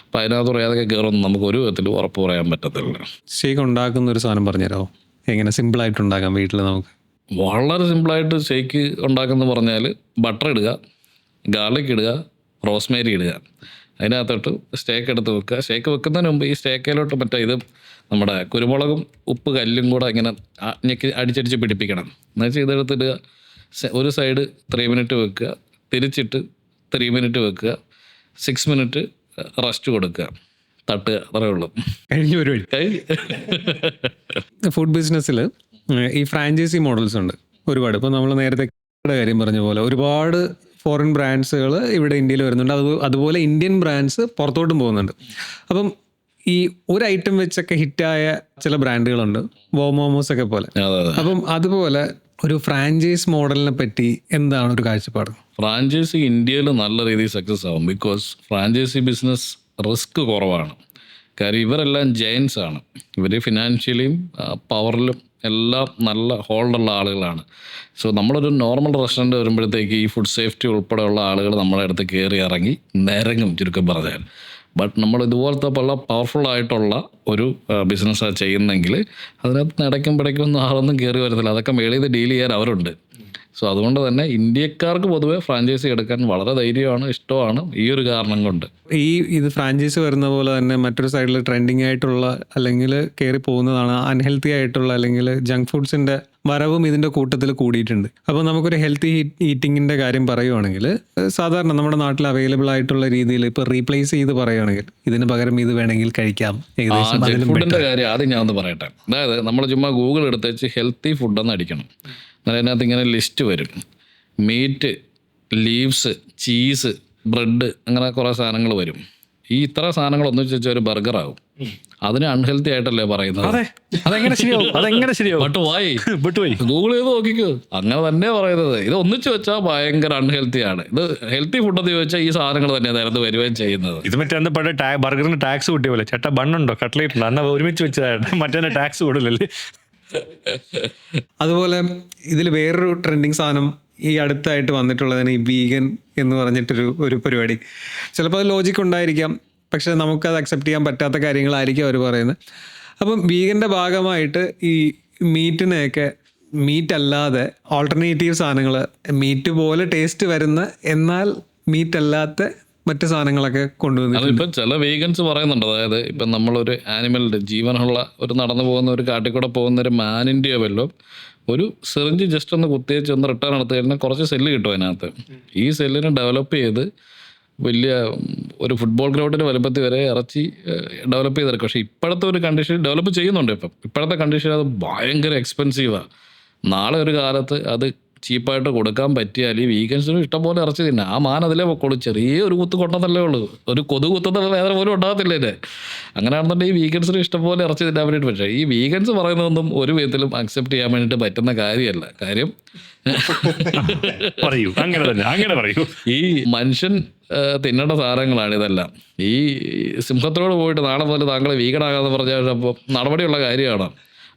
അപ്പം അതിനകത്ത് ഏതൊക്കെ കയറുമെന്ന് നമുക്ക് ഒരു വിധത്തിലും ഉറപ്പ് പറയാൻ പറ്റത്തില്ല. ഷേക്ക് ഉണ്ടാക്കുന്ന ഒരു സാധനം പറഞ്ഞുതരാമോ? എങ്ങനെ സിമ്പിളായിട്ട് ഉണ്ടാക്കാം വീട്ടിൽ നമുക്ക്? വളരെ സിമ്പിളായിട്ട് ഷേക്ക് ഉണ്ടാക്കുന്നത് പറഞ്ഞാൽ ബട്ടർ ഇടുക, ഗാർലിക് ഇടുക, റോസ്മേരി ഇടുക. അതിനകത്തോട്ട് സ്റ്റേക്ക് എടുത്ത് വെക്കുക. സ്റ്റേക്ക് വെക്കുന്നതിന് മുമ്പ് ഈ സ്റ്റേക്കിലോട്ട് മറ്റേ ഇത് നമ്മുടെ കുരുമുളകും ഉപ്പ് കല്ലും കൂടെ ഇങ്ങനെ അടിച്ചടിച്ച് പിടിപ്പിക്കണം. എന്നുവെച്ചാൽ ഇതെടുത്തിടുക. ഒരു സൈഡ് 3 മിനിറ്റ് വെക്കുക, തിരിച്ചിട്ട് 3 മിനിറ്റ് വെക്കുക, 6 മിനിറ്റ് റെസ്റ്റ് കൊടുക്കുക, തട്ടുക. അത്രേ ഉള്ളൂ. കഴിഞ്ഞ ഒരു ഫുഡ് ബിസിനസ്സിൽ ഈ ഫ്രാഞ്ചൈസി മോഡൽസ് ഉണ്ട് ഒരുപാട്. ഇപ്പോൾ നമ്മൾ നേരത്തെ കാര്യം പറഞ്ഞ പോലെ ഒരുപാട് ഫോറിൻ ബ്രാൻഡ്സുകൾ ഇവിടെ ഇന്ത്യയിൽ വരുന്നുണ്ട്. അതുപോലെ ഇന്ത്യൻ ബ്രാൻഡ്സ് പുറത്തോട്ടും പോകുന്നുണ്ട്. അപ്പം ഈ ഒരു ഐറ്റം വെച്ചൊക്കെ ഹിറ്റായ ചില ബ്രാൻഡുകളുണ്ട്, മോമോസ് ഒക്കെ പോലെ. അപ്പം അതുപോലെ ഒരു ഫ്രാഞ്ചൈസ് മോഡലിനെ പറ്റി എന്താണ് ഒരു കാഴ്ചപ്പാട്? ഫ്രാഞ്ചൈസി ഇന്ത്യയിൽ നല്ല രീതിയിൽ സക്സസ് ആവും. ബിക്കോസ് ഫ്രാഞ്ചൈസി ബിസിനസ് റിസ്ക് കുറവാണ്. കാര്യം ഇവരെല്ലാം ജയൻസ് ആണ്. ഇവർ ഫിനാൻഷ്യലിയും പവറിലും എല്ലാം നല്ല ഹോൾഡുള്ള ആളുകളാണ്. സോ നമ്മളൊരു നോർമൽ റെസ്റ്റോറൻറ്റ് വരുമ്പോഴത്തേക്ക് ഈ ഫുഡ് സേഫ്റ്റി ഉൾപ്പെടെയുള്ള ആളുകൾ നമ്മുടെ അടുത്ത് കയറി ഇറങ്ങി നിരങ്ങും, ചുരുക്കം പറഞ്ഞാൽ. ബട്ട് നമ്മൾ ഇതുപോലത്തെ പല പവർഫുള്ളായിട്ടുള്ള ഒരു ബിസിനസ്സാണ് ചെയ്യുന്നെങ്കിൽ അതിനകത്ത് ഇടയ്ക്കും പിടയ്ക്കും ഒന്നും ആളൊന്നും കയറി വരത്തില്ല. അതൊക്കെ മേളിൽ നിന്ന് ഡീൽ ചെയ്യാൻ അവരുണ്ട്. സോ അതുകൊണ്ട് തന്നെ ഇന്ത്യക്കാർക്ക് പൊതുവെ ഫ്രാഞ്ചൈസി എടുക്കാൻ വളരെ ധൈര്യമാണ്, ഇഷ്ടമാണ് ഈ ഒരു കാരണം കൊണ്ട്. ഇത് ഫ്രാഞ്ചൈസി വരുന്ന പോലെ തന്നെ മറ്റൊരു സൈഡിൽ ട്രെൻഡിങ് ആയിട്ടുള്ള അല്ലെങ്കിൽ കയറി പോകുന്നതാണ് അൺഹെൽത്തി ആയിട്ടുള്ള അല്ലെങ്കിൽ ജങ്ക് ഫുഡ്സിൻ്റെ വരവും ഇതിൻ്റെ കൂട്ടത്തിൽ കൂടിയിട്ടുണ്ട്. അപ്പോൾ നമുക്കൊരു ഹെൽത്തി ഈറ്റിങ്ങിൻ്റെ കാര്യം പറയുവാണെങ്കിൽ സാധാരണ നമ്മുടെ നാട്ടിൽ അവൈലബിൾ ആയിട്ടുള്ള രീതിയിൽ ഇപ്പോൾ റീപ്ലേസ് ചെയ്ത് പറയുകയാണെങ്കിൽ ഇതിന് പകരം ഇത് വേണമെങ്കിൽ കഴിക്കാം. ഏകദേശം ജങ്ക് ഫുഡിൻ്റെ കാര്യം ആദ്യം ഞാൻ ഒന്ന് പറയട്ടെ. അതായത് നമ്മൾ ചുമ്മാ ഗൂഗിൾ എടുത്ത് വെച്ച് ഹെൽത്തി ഫുഡെന്ന് അടിക്കണം. എന്നാൽ അതിനകത്ത് ഇങ്ങനെ ലിസ്റ്റ് വരും. മീറ്റ്, ലീവ്സ്, ചീസ്, ബ്രെഡ്, അങ്ങനെ കുറേ സാധനങ്ങൾ വരും. ഈ ഇത്ര സാധനങ്ങൾ ഒന്നിച്ച് വെച്ചാൽ ഒരു ബർഗറാകും. അതിന് അൺഹെൽത്തി ആയിട്ടല്ലേ പറയുന്നത്. അതെങ്ങനെ ശരിയാവും? ഗൂഗിൾ ചെയ്ത് നോക്കിക്കോ, അങ്ങനെ തന്നെ പറയുന്നത്. ഇത് ഒന്നിച്ച് വെച്ചാൽ ഭയങ്കര അൺഹെൽത്തി ആണ്. ഇത് ഹെൽത്തി ഫുഡെന്ന് ചോദിച്ചാൽ ഈ സാധനങ്ങൾ തന്നെ നേരത്തെ വരികയും ചെയ്യുന്നത്. ഇത് മറ്റേ പണ്ട് ബർഗറിന് ടാക്സ് കൂട്ടിയ പോലെ, ചേട്ടാ ബണ്ണുണ്ടോ, കട്ട്ലേറ്റ് ഉണ്ടോ, അന്ന് ഒരുമിച്ച് വെച്ചതായിട്ട് മറ്റേ ടാക്സ് കൂടുതലല്ലേ. അതുപോലെ ഇതിൽ വേറൊരു ട്രെൻഡിങ് സാധനം ഈ അടുത്തായിട്ട് വന്നിട്ടുള്ളതാണ് ഈ വീഗൻ എന്ന് പറഞ്ഞിട്ടൊരു പരിപാടി. ചിലപ്പോൾ അത് ലോജിക്ക് ഉണ്ടായിരിക്കാം, പക്ഷെ നമുക്കത് അക്സെപ്റ്റ് ചെയ്യാൻ പറ്റാത്ത കാര്യങ്ങളായിരിക്കും അവർ പറയുന്നത്. അപ്പം വീഗൻ്റെ ഭാഗമായിട്ട് ഈ മീറ്റിനെയൊക്കെ മീറ്റ് അല്ലാതെ ഓൾട്ടർനേറ്റീവ് സാധനങ്ങൾ, മീറ്റ് പോലെ ടേസ്റ്റ് വരുന്ന എന്നാൽ മീറ്റ് അല്ലാത്ത മറ്റ് സാധനങ്ങളൊക്കെ കൊണ്ടുവന്നിട്ടുണ്ട്. ഇപ്പം ചില വീഗൻസ് പറയുന്നുണ്ട്, അതായത് ഇപ്പം നമ്മളൊരു ആനിമലിൻ്റെ ജീവനുള്ള ഒരു നടന്നു പോകുന്ന ഒരു കാട്ടിക്കൂടെ പോകുന്ന ഒരു മാനിൻ്റെയോ വല്ലതും ഒരു സിറിഞ്ച് ജസ്റ്റ് ഒന്ന് കുത്തിയേച്ച് ഒന്ന് റിട്ടേൺ എടുത്ത് കഴിഞ്ഞാൽ കുറച്ച് സെല്ല് കിട്ടും അതിനകത്ത്. ഈ സെല്ലിനെ ഡെവലപ്പ് ചെയ്ത് വലിയ ഒരു ഫുട്ബോൾ ഗ്രൗണ്ടിൻ്റെ വലുപ്പത്തിൽ വരെ ഇറച്ചി ഡെവലപ്പ് ചെയ്തെടുക്കും. പക്ഷേ ഇപ്പോഴത്തെ ഒരു കണ്ടീഷൻ ഡെവലപ്പ് ചെയ്യുന്നുണ്ട്. ഇപ്പോഴത്തെ കണ്ടീഷൻ അത് ഭയങ്കര എക്സ്പെൻസീവാണ്. നാളെ ഒരു കാലത്ത് അത് ചീപ്പായിട്ട് കൊടുക്കാൻ പറ്റിയാൽ ഈ വീഗൻസിനും ഇഷ്ടംപോലെ ഇറച്ചി തിന്നെ. ആ മാൻ അതിലേ പൊക്കോളൂ. ചെറിയ ഒരു കുത്ത് കൊണ്ടതല്ലേ ഉള്ളൂ. ഒരു കൊതു കുത്തുന്ന വേദന പോലും ഉണ്ടാകത്തില്ല ഇതിന്. അങ്ങനെയാണെന്നുണ്ടെങ്കിൽ ഈ വീഗൻസിനും ഇഷ്ടംപോലെ ഇറച്ചി തിന്നാൻ വേണ്ടിയിട്ട്. പക്ഷേ ഈ വീഗൻസ് പറയുന്നതൊന്നും ഒരു വിധത്തിലും അക്സെപ്റ്റ് ചെയ്യാൻ വേണ്ടിയിട്ട് പറ്റുന്ന കാര്യമല്ല. കാര്യം പറയൂ, അങ്ങനെ തന്നെ, അങ്ങനെ പറയൂ. ഈ മനുഷ്യൻ തിന്നേണ്ട സാധനങ്ങളാണ് ഇതെല്ലാം. ഈ സിംഹത്തിനോട് പോയിട്ട് നാളെ മുതൽ താങ്കൾ വീഗനാകാന്ന് പറഞ്ഞാൽ അപ്പോൾ നടപടിയുള്ള കാര്യമാണ്.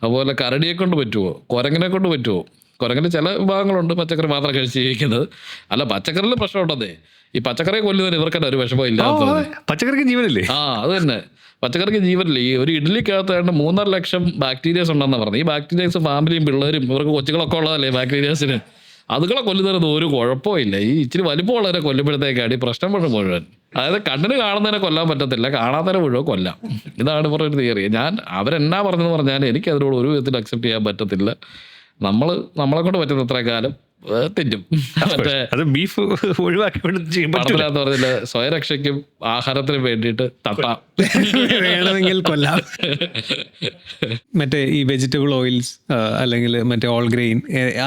അതുപോലെ കരടിയെ കൊണ്ട് പറ്റുമോ? കുരങ്ങിനെ കൊണ്ട് പറ്റുമോ? കുരങ്ങിന് ചില വിഭാഗങ്ങളുണ്ട് പച്ചക്കറി മാത്രം കഴിച്ച് ജീവിക്കുന്നത്. അല്ല, പച്ചക്കറിയിൽ പ്രശ്നമുണ്ടെന്നേ. ഈ പച്ചക്കറിയെ കൊല്ലുന്നതിന് ഇവർക്കല്ല ഒരു വിഷമം ഇല്ലാത്തത്. പച്ചക്കറിക്ക് ജീവനല്ലേ? അത് തന്നെ, പച്ചക്കറിക്ക് ജീവനില്ലേ. ഈ ഒരു ഇഡ്ഡലിക്കകത്ത് 3.5 ലക്ഷം ബാക്ടീരിയസ് ഉണ്ടെന്ന് പറഞ്ഞു. ഈ ബാക്ടീരിയസ് ഫാമിലിയും പിള്ളേരും ഇവർക്ക് കൊച്ചുകളൊക്കെ ഉള്ളതല്ലേ ബാക്ടീരിയസിന്. അതുങ്ങളെ കൊല്ലുന്നതിന് ഒരു കുഴപ്പമില്ല. ഈ ഇച്ചിരി വലിപ്പമുള്ളവരെ കൊല്ലുമ്പോഴത്തേക്കാണ് ഈ പ്രശ്നം മുഴുവൻ. അതായത് കണ്ണിന് കാണുന്നതിനെ കൊല്ലാൻ പറ്റത്തില്ല, കാണാത്തതിനെ മുഴുവൻ കൊല്ലാം. ഇതാണ് ഇപ്പോൾ ഒരു തിയറി. അവരെന്നാ പറഞ്ഞെന്ന് പറഞ്ഞാൽ എനിക്ക് അതിനോട് ഒരു വിധത്തിൽ അക്സെപ്റ്റ് ചെയ്യാൻ പറ്റത്തില്ല. നമ്മളെ കൊണ്ട് പറ്റുന്ന അത്ര കാലം തെറ്റും. മറ്റേ അത് ബീഫ് ഒഴിവാക്കി പടത്തിനകത്ത് പറഞ്ഞില്ല, സ്വയരക്ഷയ്ക്കും ആഹാരത്തിനും വേണ്ടിയിട്ട് തട്ടാം, വേണമെങ്കിൽ കൊല്ലാം. മറ്റേ ഈ വെജിറ്റബിൾ ഓയിൽസ് അല്ലെങ്കിൽ മറ്റേ ഓൾ ഗ്രെയിൻ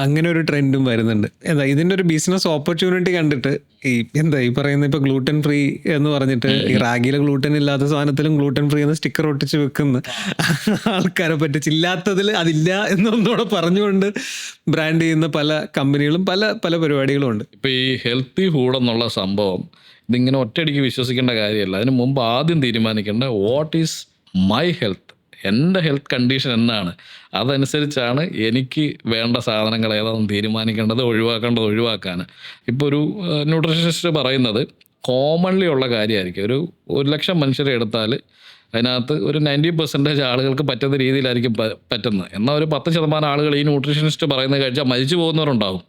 അങ്ങനെ ഒരു ട്രെൻഡും വരുന്നുണ്ട്. എന്താ ഇതിന്റെ ഒരു ബിസിനസ് ഓപ്പർച്യൂണിറ്റി കണ്ടിട്ട് ഈ പറയുന്ന ഇപ്പൊ ഗ്ലൂട്ടൻ ഫ്രീ എന്ന് പറഞ്ഞിട്ട് ഈ റാഗിയിലെ ഗ്ലൂട്ടൻ ഇല്ലാത്ത സാധനത്തിലും ഗ്ലൂട്ടൻ ഫ്രീ എന്ന് സ്റ്റിക്കർ ഒട്ടിച്ച് വെക്കുന്ന ആൾക്കാരെ പറ്റിച്ചില്ലാത്തതിൽ അതില്ല എന്നൊന്നുകൂടെ പറഞ്ഞുകൊണ്ട് ബ്രാൻഡ് ചെയ്യുന്ന പല കമ്പനികളും പല പരിപാടികളും ഉണ്ട്. ഇപ്പൊ ഈ ഹെൽത്തി ഫുഡ് എന്നുള്ള സംഭവം ഇതിങ്ങനെ ഒറ്റയടിക്ക് വിശ്വസിക്കേണ്ട കാര്യമല്ല. അതിന് മുമ്പ് ആദ്യം തീരുമാനിക്കേണ്ട വാട്ട് ഈസ് മൈ ഹെൽത്ത്, എൻ്റെ ഹെൽത്ത് കണ്ടീഷൻ എന്നാണ്. അതനുസരിച്ചാണ് എനിക്ക് വേണ്ട സാധനങ്ങൾ ഏതാണെന്ന് തീരുമാനിക്കേണ്ടത്, ഒഴിവാക്കാൻ. ഇപ്പോൾ ഒരു ന്യൂട്രീഷനിസ്റ്റ് പറയുന്നത് കോമൺലി ഉള്ള കാര്യമായിരിക്കും. 1,00,000 മനുഷ്യരെ എടുത്താൽ അതിനകത്ത് ഒരു 90% ആളുകൾക്ക് പറ്റുന്ന രീതിയിലായിരിക്കും പറ്റുന്നത്. എന്നാൽ ഒരു 10% ആളുകൾ ഈ ന്യൂട്രീഷനിസ്റ്റ് പറയുന്നത് കഴിച്ചാൽ മരിച്ചു പോകുന്നവരുണ്ടാകും.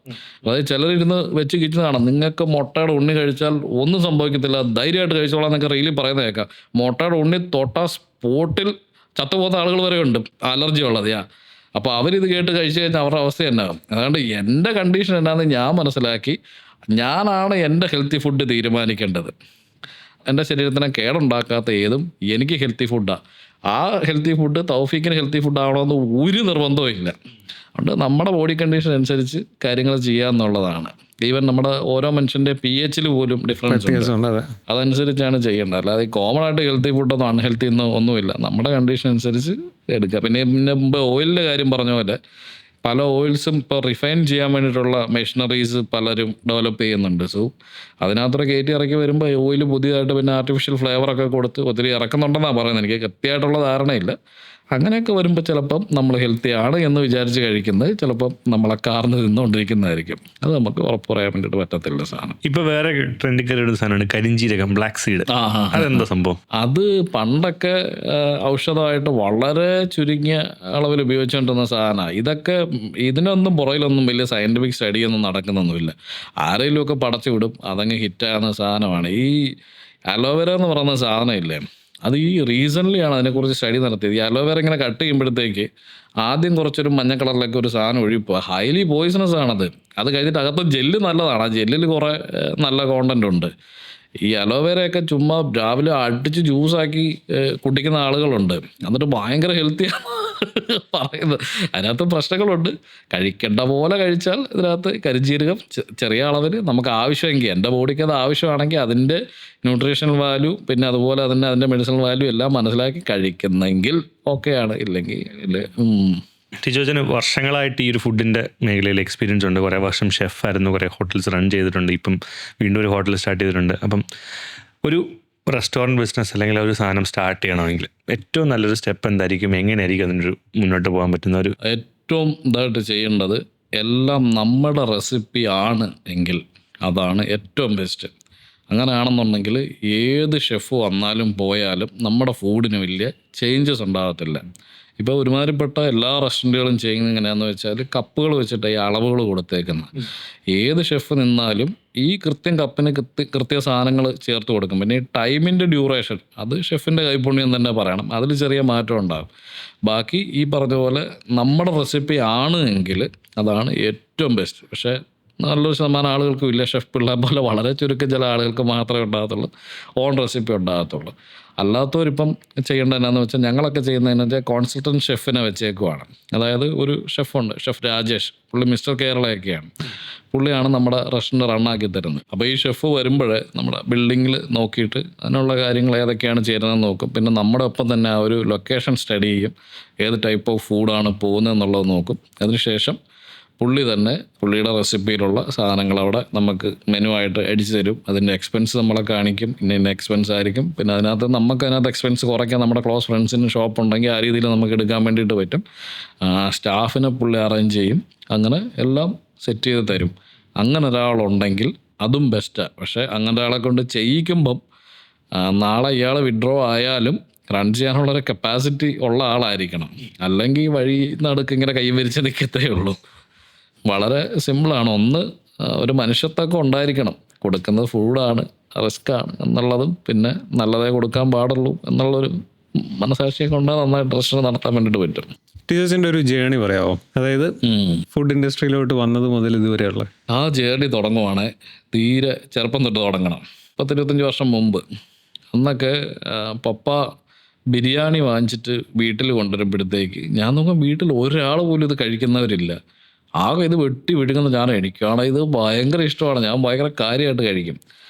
അതായത് ചിലരിരുന്ന് വെച്ച് കിട്ടുന്നതാണ്, നിങ്ങൾക്ക് മുട്ടയുടെ ഉണ്ണി കഴിച്ചാൽ ഒന്നും സംഭവിക്കത്തില്ല, ധൈര്യമായിട്ട് കഴിച്ചോളാം എന്നൊക്കെ റീലിൽ പറയുന്നത് കേൾക്കാം. മുട്ടയുടെ ഉണ്ണി തൊട്ട സ്പോട്ടിൽ ചത്തുപോകുന്ന ആളുകൾ വരെ ഉണ്ട്, അലർജി ഉള്ളത്. അപ്പോൾ അവരിത് കേട്ട് കഴിച്ചു കഴിഞ്ഞാൽ അവരുടെ അവസ്ഥ എന്നാകും. അതുകൊണ്ട് എൻ്റെ കണ്ടീഷൻ എന്നാന്ന് ഞാൻ മനസ്സിലാക്കി ഞാനാണ് എൻ്റെ ഹെൽത്തി ഫുഡ് തീരുമാനിക്കേണ്ടത്. എൻ്റെ ശരീരത്തിന് കേടുണ്ടാക്കാത്ത ഏതും എനിക്ക് ഹെൽത്തി ഫുഡാണ്. ആ ഹെൽത്തി ഫുഡ് തൗഫീക്കിന് ഹെൽത്തി ഫുഡ് ആവണമെന്ന് ഒരു നിർബന്ധവും ഇല്ല. അതുകൊണ്ട് നമ്മുടെ ബോഡി കണ്ടീഷൻ അനുസരിച്ച് കാര്യങ്ങൾ ചെയ്യാമെന്നുള്ളതാണ്. ഈവൻ നമ്മുടെ ഓരോ മനുഷ്യൻ്റെ pH പോലും ഡിഫറൻസ് ഉണ്ട്. അതനുസരിച്ചാണ് ചെയ്യേണ്ടത്. അല്ലാതെ കോമൺ ആയിട്ട് ഹെൽത്തി ഫുഡൊന്നും അൺഹെൽത്തി എന്നോ ഒന്നുമില്ല. നമ്മുടെ കണ്ടീഷൻ അനുസരിച്ച് എടുക്കുക. പിന്നെ മുമ്പ് ഓയിലിൻ്റെ കാര്യം പറഞ്ഞ പോലെ പല ഓയിൽസും ഇപ്പോൾ റിഫൈൻ ചെയ്യാൻ വേണ്ടിയിട്ടുള്ള മെഷീനറീസ് പലരും ഡെവലപ്പ് ചെയ്യുന്നുണ്ട്. സോ അതിനകത്തൊക്കെ കയറ്റി ഇറക്കി വരുമ്പോൾ ഓയിൽ പുതിയതായിട്ട് പിന്നെ ആർട്ടിഫിഷ്യൽ ഫ്ലേവറൊക്കെ കൊടുത്ത് ഒത്തിരി ഇറക്കുന്നുണ്ടെന്നാണ് പറയുന്നത്. എനിക്ക് കൃത്യമായിട്ടുള്ള ധാരണയില്ല. അങ്ങനെയൊക്കെ വരുമ്പോൾ ചിലപ്പം നമ്മൾ ഹെൽത്തി ആണ് എന്ന് വിചാരിച്ച് കഴിക്കുന്നത് ചിലപ്പം നമ്മളെ കാർന്ന് തിന്നുകൊണ്ടിരിക്കുന്നതായിരിക്കും. അത് നമുക്ക് ഉറപ്പ് പറയാൻ വേണ്ടിയിട്ട് പറ്റത്തില്ല സാധനം. ഇപ്പൊ വേറെ ട്രെൻഡിൽ കയറിയ സാധനമാണ് കരിഞ്ജീരകം, ബ്ലാക്ക് സീഡ്. അതെന്താ സംഭവം? അത് പണ്ടൊക്കെ ഔഷധമായിട്ട് വളരെ ചുരുങ്ങിയ അളവിൽ ഉപയോഗിച്ചുകൊണ്ടിരുന്ന സാധനമാണ്. ഇതിനൊന്നും പുറകിലൊന്നും വലിയ സയൻറ്റിഫിക് സ്റ്റഡിയൊന്നും നടക്കുന്നൊന്നുമില്ല. ആരെങ്കിലുമൊക്കെ പടച്ചു വിടും, അതങ്ങ് ഹിറ്റാകുന്ന സാധനമാണ്. ഈ അലോവേര എന്ന് പറയുന്ന സാധനം ഇല്ലേ, അത് ഈ റീസൺലി ആണ് അതിനെക്കുറിച്ച് സ്റ്റഡി നടത്തിയത്. ഈ അലോവേര ഇങ്ങനെ കട്ട് ചെയ്യുമ്പോഴത്തേക്ക് ആദ്യം കുറച്ചൊരു മഞ്ഞ കളറിലൊക്കെ ഒരു സാധനം ഒഴിപ്പോൾ ഹൈലി പോയിസണസ് ആണത്. അത് കഴിഞ്ഞിട്ട് അകത്ത് ജെല്ല് നല്ലതാണ്, ആ ജെല്ലിൽ കുറേ നല്ല കോണ്ടൻ്റ് ഉണ്ട്. ഈ അലോവേരയൊക്കെ ചുമ്മാ രാവിലെ അടിച്ച് ജ്യൂസാക്കി കുടിക്കുന്ന ആളുകളുണ്ട്, എന്നിട്ട് ഭയങ്കര ഹെൽത്തിയാണ് പറയുന്നത്. അതിനകത്ത് പ്രശ്നങ്ങളുണ്ട്. കഴിക്കേണ്ട പോലെ കഴിച്ചാൽ ഇതിനകത്ത് കരിഞ്ജീരകം ചെറിയ അളവിൽ നമുക്ക് ആവശ്യമെങ്കിൽ, എൻ്റെ ബോഡിക്ക് അത് ആവശ്യമാണെങ്കിൽ അതിൻ്റെ ന്യൂട്രീഷണൽ വാല്യൂ പിന്നെ അതുപോലെ തന്നെ അതിൻ്റെ മെഡിസിനൽ വാല്യൂ എല്ലാം മനസ്സിലാക്കി കഴിക്കുന്നെങ്കിൽ ഓക്കെയാണ്, ഇല്ലെങ്കിൽ ഇല്ല. ടിജോജന് വർഷങ്ങളായിട്ട് ഈ ഒരു ഫുഡിൻ്റെ മേഖലയിൽ എക്സ്പീരിയൻസ് ഉണ്ട്. കുറേ വർഷം ഷെഫായിരുന്നു, കുറേ ഹോട്ടൽസ് റൺ ചെയ്തിട്ടുണ്ട്, ഇപ്പം വീണ്ടും ഒരു ഹോട്ടൽ സ്റ്റാർട്ട് ചെയ്തിട്ടുണ്ട്. അപ്പം ഒരു റെസ്റ്റോറൻറ്റ് ബിസിനസ് അല്ലെങ്കിൽ ഒരു സാധനം സ്റ്റാർട്ട് ചെയ്യണമെങ്കിൽ ഏറ്റവും നല്ലൊരു സ്റ്റെപ്പ് എന്തായിരിക്കും? എങ്ങനെയായിരിക്കും അതിനൊരു മുന്നോട്ട് പോകാൻ പറ്റുന്ന ഒരു? ഏറ്റവും ഇതായിട്ട് ചെയ്യേണ്ടത് എല്ലാം നമ്മുടെ റെസിപ്പി ആണ് എങ്കിൽ അതാണ് ഏറ്റവും ബെസ്റ്റ്. അങ്ങനെയാണെന്നുണ്ടെങ്കിൽ ഏത് ഷെഫ് വന്നാലും പോയാലും നമ്മുടെ ഫുഡിന് വലിയ ചേഞ്ചസ് ഉണ്ടാകത്തില്ല. ഇപ്പോൾ ഒരുമാതിരിപ്പെട്ട എല്ലാ റെസ്റ്റോറൻറ്റുകളും ചെയ്യുന്നത് എങ്ങനെയാണെന്ന് വെച്ചാൽ കപ്പുകൾ വെച്ചിട്ട് ഈ അളവുകൾ കൊടുത്തേക്കുന്നത്. ഏത് ഷെഫ് നിന്നാലും ഈ കപ്പിന് കൃത്യ സാധനങ്ങൾ ചേർത്ത് കൊടുക്കും. പിന്നെ ഈ ടൈമിൻ്റെ ഡ്യൂറേഷൻ അത് ഷെഫിൻ്റെ കൈപുണ്യം തന്നെ പറയണം, അതിൽ ചെറിയ മാറ്റം ഉണ്ടാകും. ബാക്കി ഈ പറഞ്ഞ പോലെ നമ്മുടെ റെസിപ്പി ആണ് എങ്കിൽ അതാണ് ഏറ്റവും ബെസ്റ്റ്. പക്ഷേ നല്ലൊരു ശതമാനം ആളുകൾക്കും ഇല്ല. ഷെഫ് പിള്ളേരെ പോലെ വളരെ ചുരുക്കം ചില ആളുകൾക്ക് മാത്രമേ ഉണ്ടാകത്തുള്ളൂ ഓൺ റെസിപ്പി ഉണ്ടാകത്തുള്ളൂ. അല്ലാത്തവരിപ്പം ചെയ്യേണ്ടത് എന്നാന്ന് വെച്ചാൽ ഞങ്ങളൊക്കെ ചെയ്യുന്നതെന്ന് വെച്ചാൽ കോൺസൾട്ടൻറ്റ് ഷെഫിനെ വെച്ചേക്കുവാണ്. അതായത് ഒരു ഷെഫുണ്ട്, ഷെഫ് രാജേഷ്, പുള്ളി മിസ്റ്റർ കേരളയൊക്കെയാണ്. പുള്ളിയാണ് നമ്മുടെ റെസ്റ്റോറൻറ്റ് റണ്ണാക്കി തരുന്നത്. അപ്പോൾ ഈ ഷെഫ് വരുമ്പോൾ നമ്മുടെ ബിൽഡിങ്ങിൽ നോക്കിയിട്ട് അതിനുള്ള കാര്യങ്ങൾ ഏതൊക്കെയാണ് ചേരുന്നതെന്ന് നോക്കും. പിന്നെ നമ്മുടെ ഒപ്പം തന്നെ ആ ഒരു ലൊക്കേഷൻ സ്റ്റഡി ചെയ്യും, ഏത് ടൈപ്പ് ഓഫ് ഫുഡാണ് പോകുന്നത് എന്നുള്ളത് നോക്കും. അതിനുശേഷം പുള്ളി തന്നെ പുള്ളിയുടെ റെസിപ്പിയിലുള്ള സാധനങ്ങൾ അവിടെ നമുക്ക് മെനു ആയിട്ട് അടിച്ചു തരും. അതിൻ്റെ എക്സ്പെൻസ് നമ്മളെ കാണിക്കും, ഇന്ന എക്സ്പെൻസ് ആയിരിക്കും. പിന്നെ അതിനകത്ത് എക്സ്പെൻസ് കുറയ്ക്കാൻ നമ്മുടെ ക്ലോസ് ഫ്രണ്ട്സിന് ഷോപ്പ് ഉണ്ടെങ്കിൽ ആ രീതിയിൽ നമുക്ക് എടുക്കാൻ വേണ്ടിയിട്ട് പറ്റും. സ്റ്റാഫിനെ പുള്ളി അറേഞ്ച് ചെയ്യും. അങ്ങനെ എല്ലാം സെറ്റ് ചെയ്ത് തരും. അങ്ങനെ ഒരാളുണ്ടെങ്കിൽ അതും ബെസ്റ്റാണ്. പക്ഷേ അങ്ങനെ ഒരാളെ കൊണ്ട് ചെയ്യിക്കുമ്പം നാളെ ഇയാൾ വിഡ്രോ ആയാലും റൺ ചെയ്യാനുള്ളൊരു കപ്പാസിറ്റി ഉള്ള ആളായിരിക്കണം. അല്ലെങ്കിൽ വഴി നടുക്ക് ഇങ്ങനെ കൈ വിരിച്ച് നിൽക്കത്തേ ഉള്ളൂ. വളരെ സിമ്പിളാണ്. ഒന്ന് ഒരു മനുഷ്യത്വമൊക്കെ ഉണ്ടായിരിക്കണം. കൊടുക്കുന്നത് ഫുഡാണ്, റിസ്ക്കാണ് എന്നുള്ളതും പിന്നെ നല്ലതേ കൊടുക്കാൻ പാടുള്ളൂ എന്നുള്ളൊരു മനസാക്ഷിയൊക്കെ ഉണ്ടാകും. നന്നായിട്ട് റെസ്റ്റോറൻറ്റ് നടത്താൻ വേണ്ടിയിട്ട് പറ്റും. ടീച്ചേഴ്സിൻ്റെ ഒരു ജേണി പറയാമോ? അതായത് ഫുഡ് ഇൻഡസ്ട്രിയിലോട്ട് വന്നത് മുതൽ ഇതുവരെയുള്ള ആ ജേർണി തുടങ്ങുവാണേ തീരെ ചെറുപ്പം തൊട്ട് തുടങ്ങണം. 10-25 വർഷം മുമ്പ് അന്നൊക്കെ പപ്പ ബിരിയാണി വാങ്ങിച്ചിട്ട് വീട്ടിൽ കൊണ്ടുവരുമ്പോഴത്തേക്ക് ഞാൻ നോക്കാം വീട്ടിൽ ഒരാൾ പോലും ഇത് കഴിക്കുന്നവരില്ല. ആകെ ഇത് വെട്ടി വിഴുങ്ങുന്ന ഞാൻ. എനിക്കാണ് ഇത് ഭയങ്കര ഇഷ്ടമാണ്, ഞാൻ ഭയങ്കര കാര്യമായിട്ട് കഴിക്കും.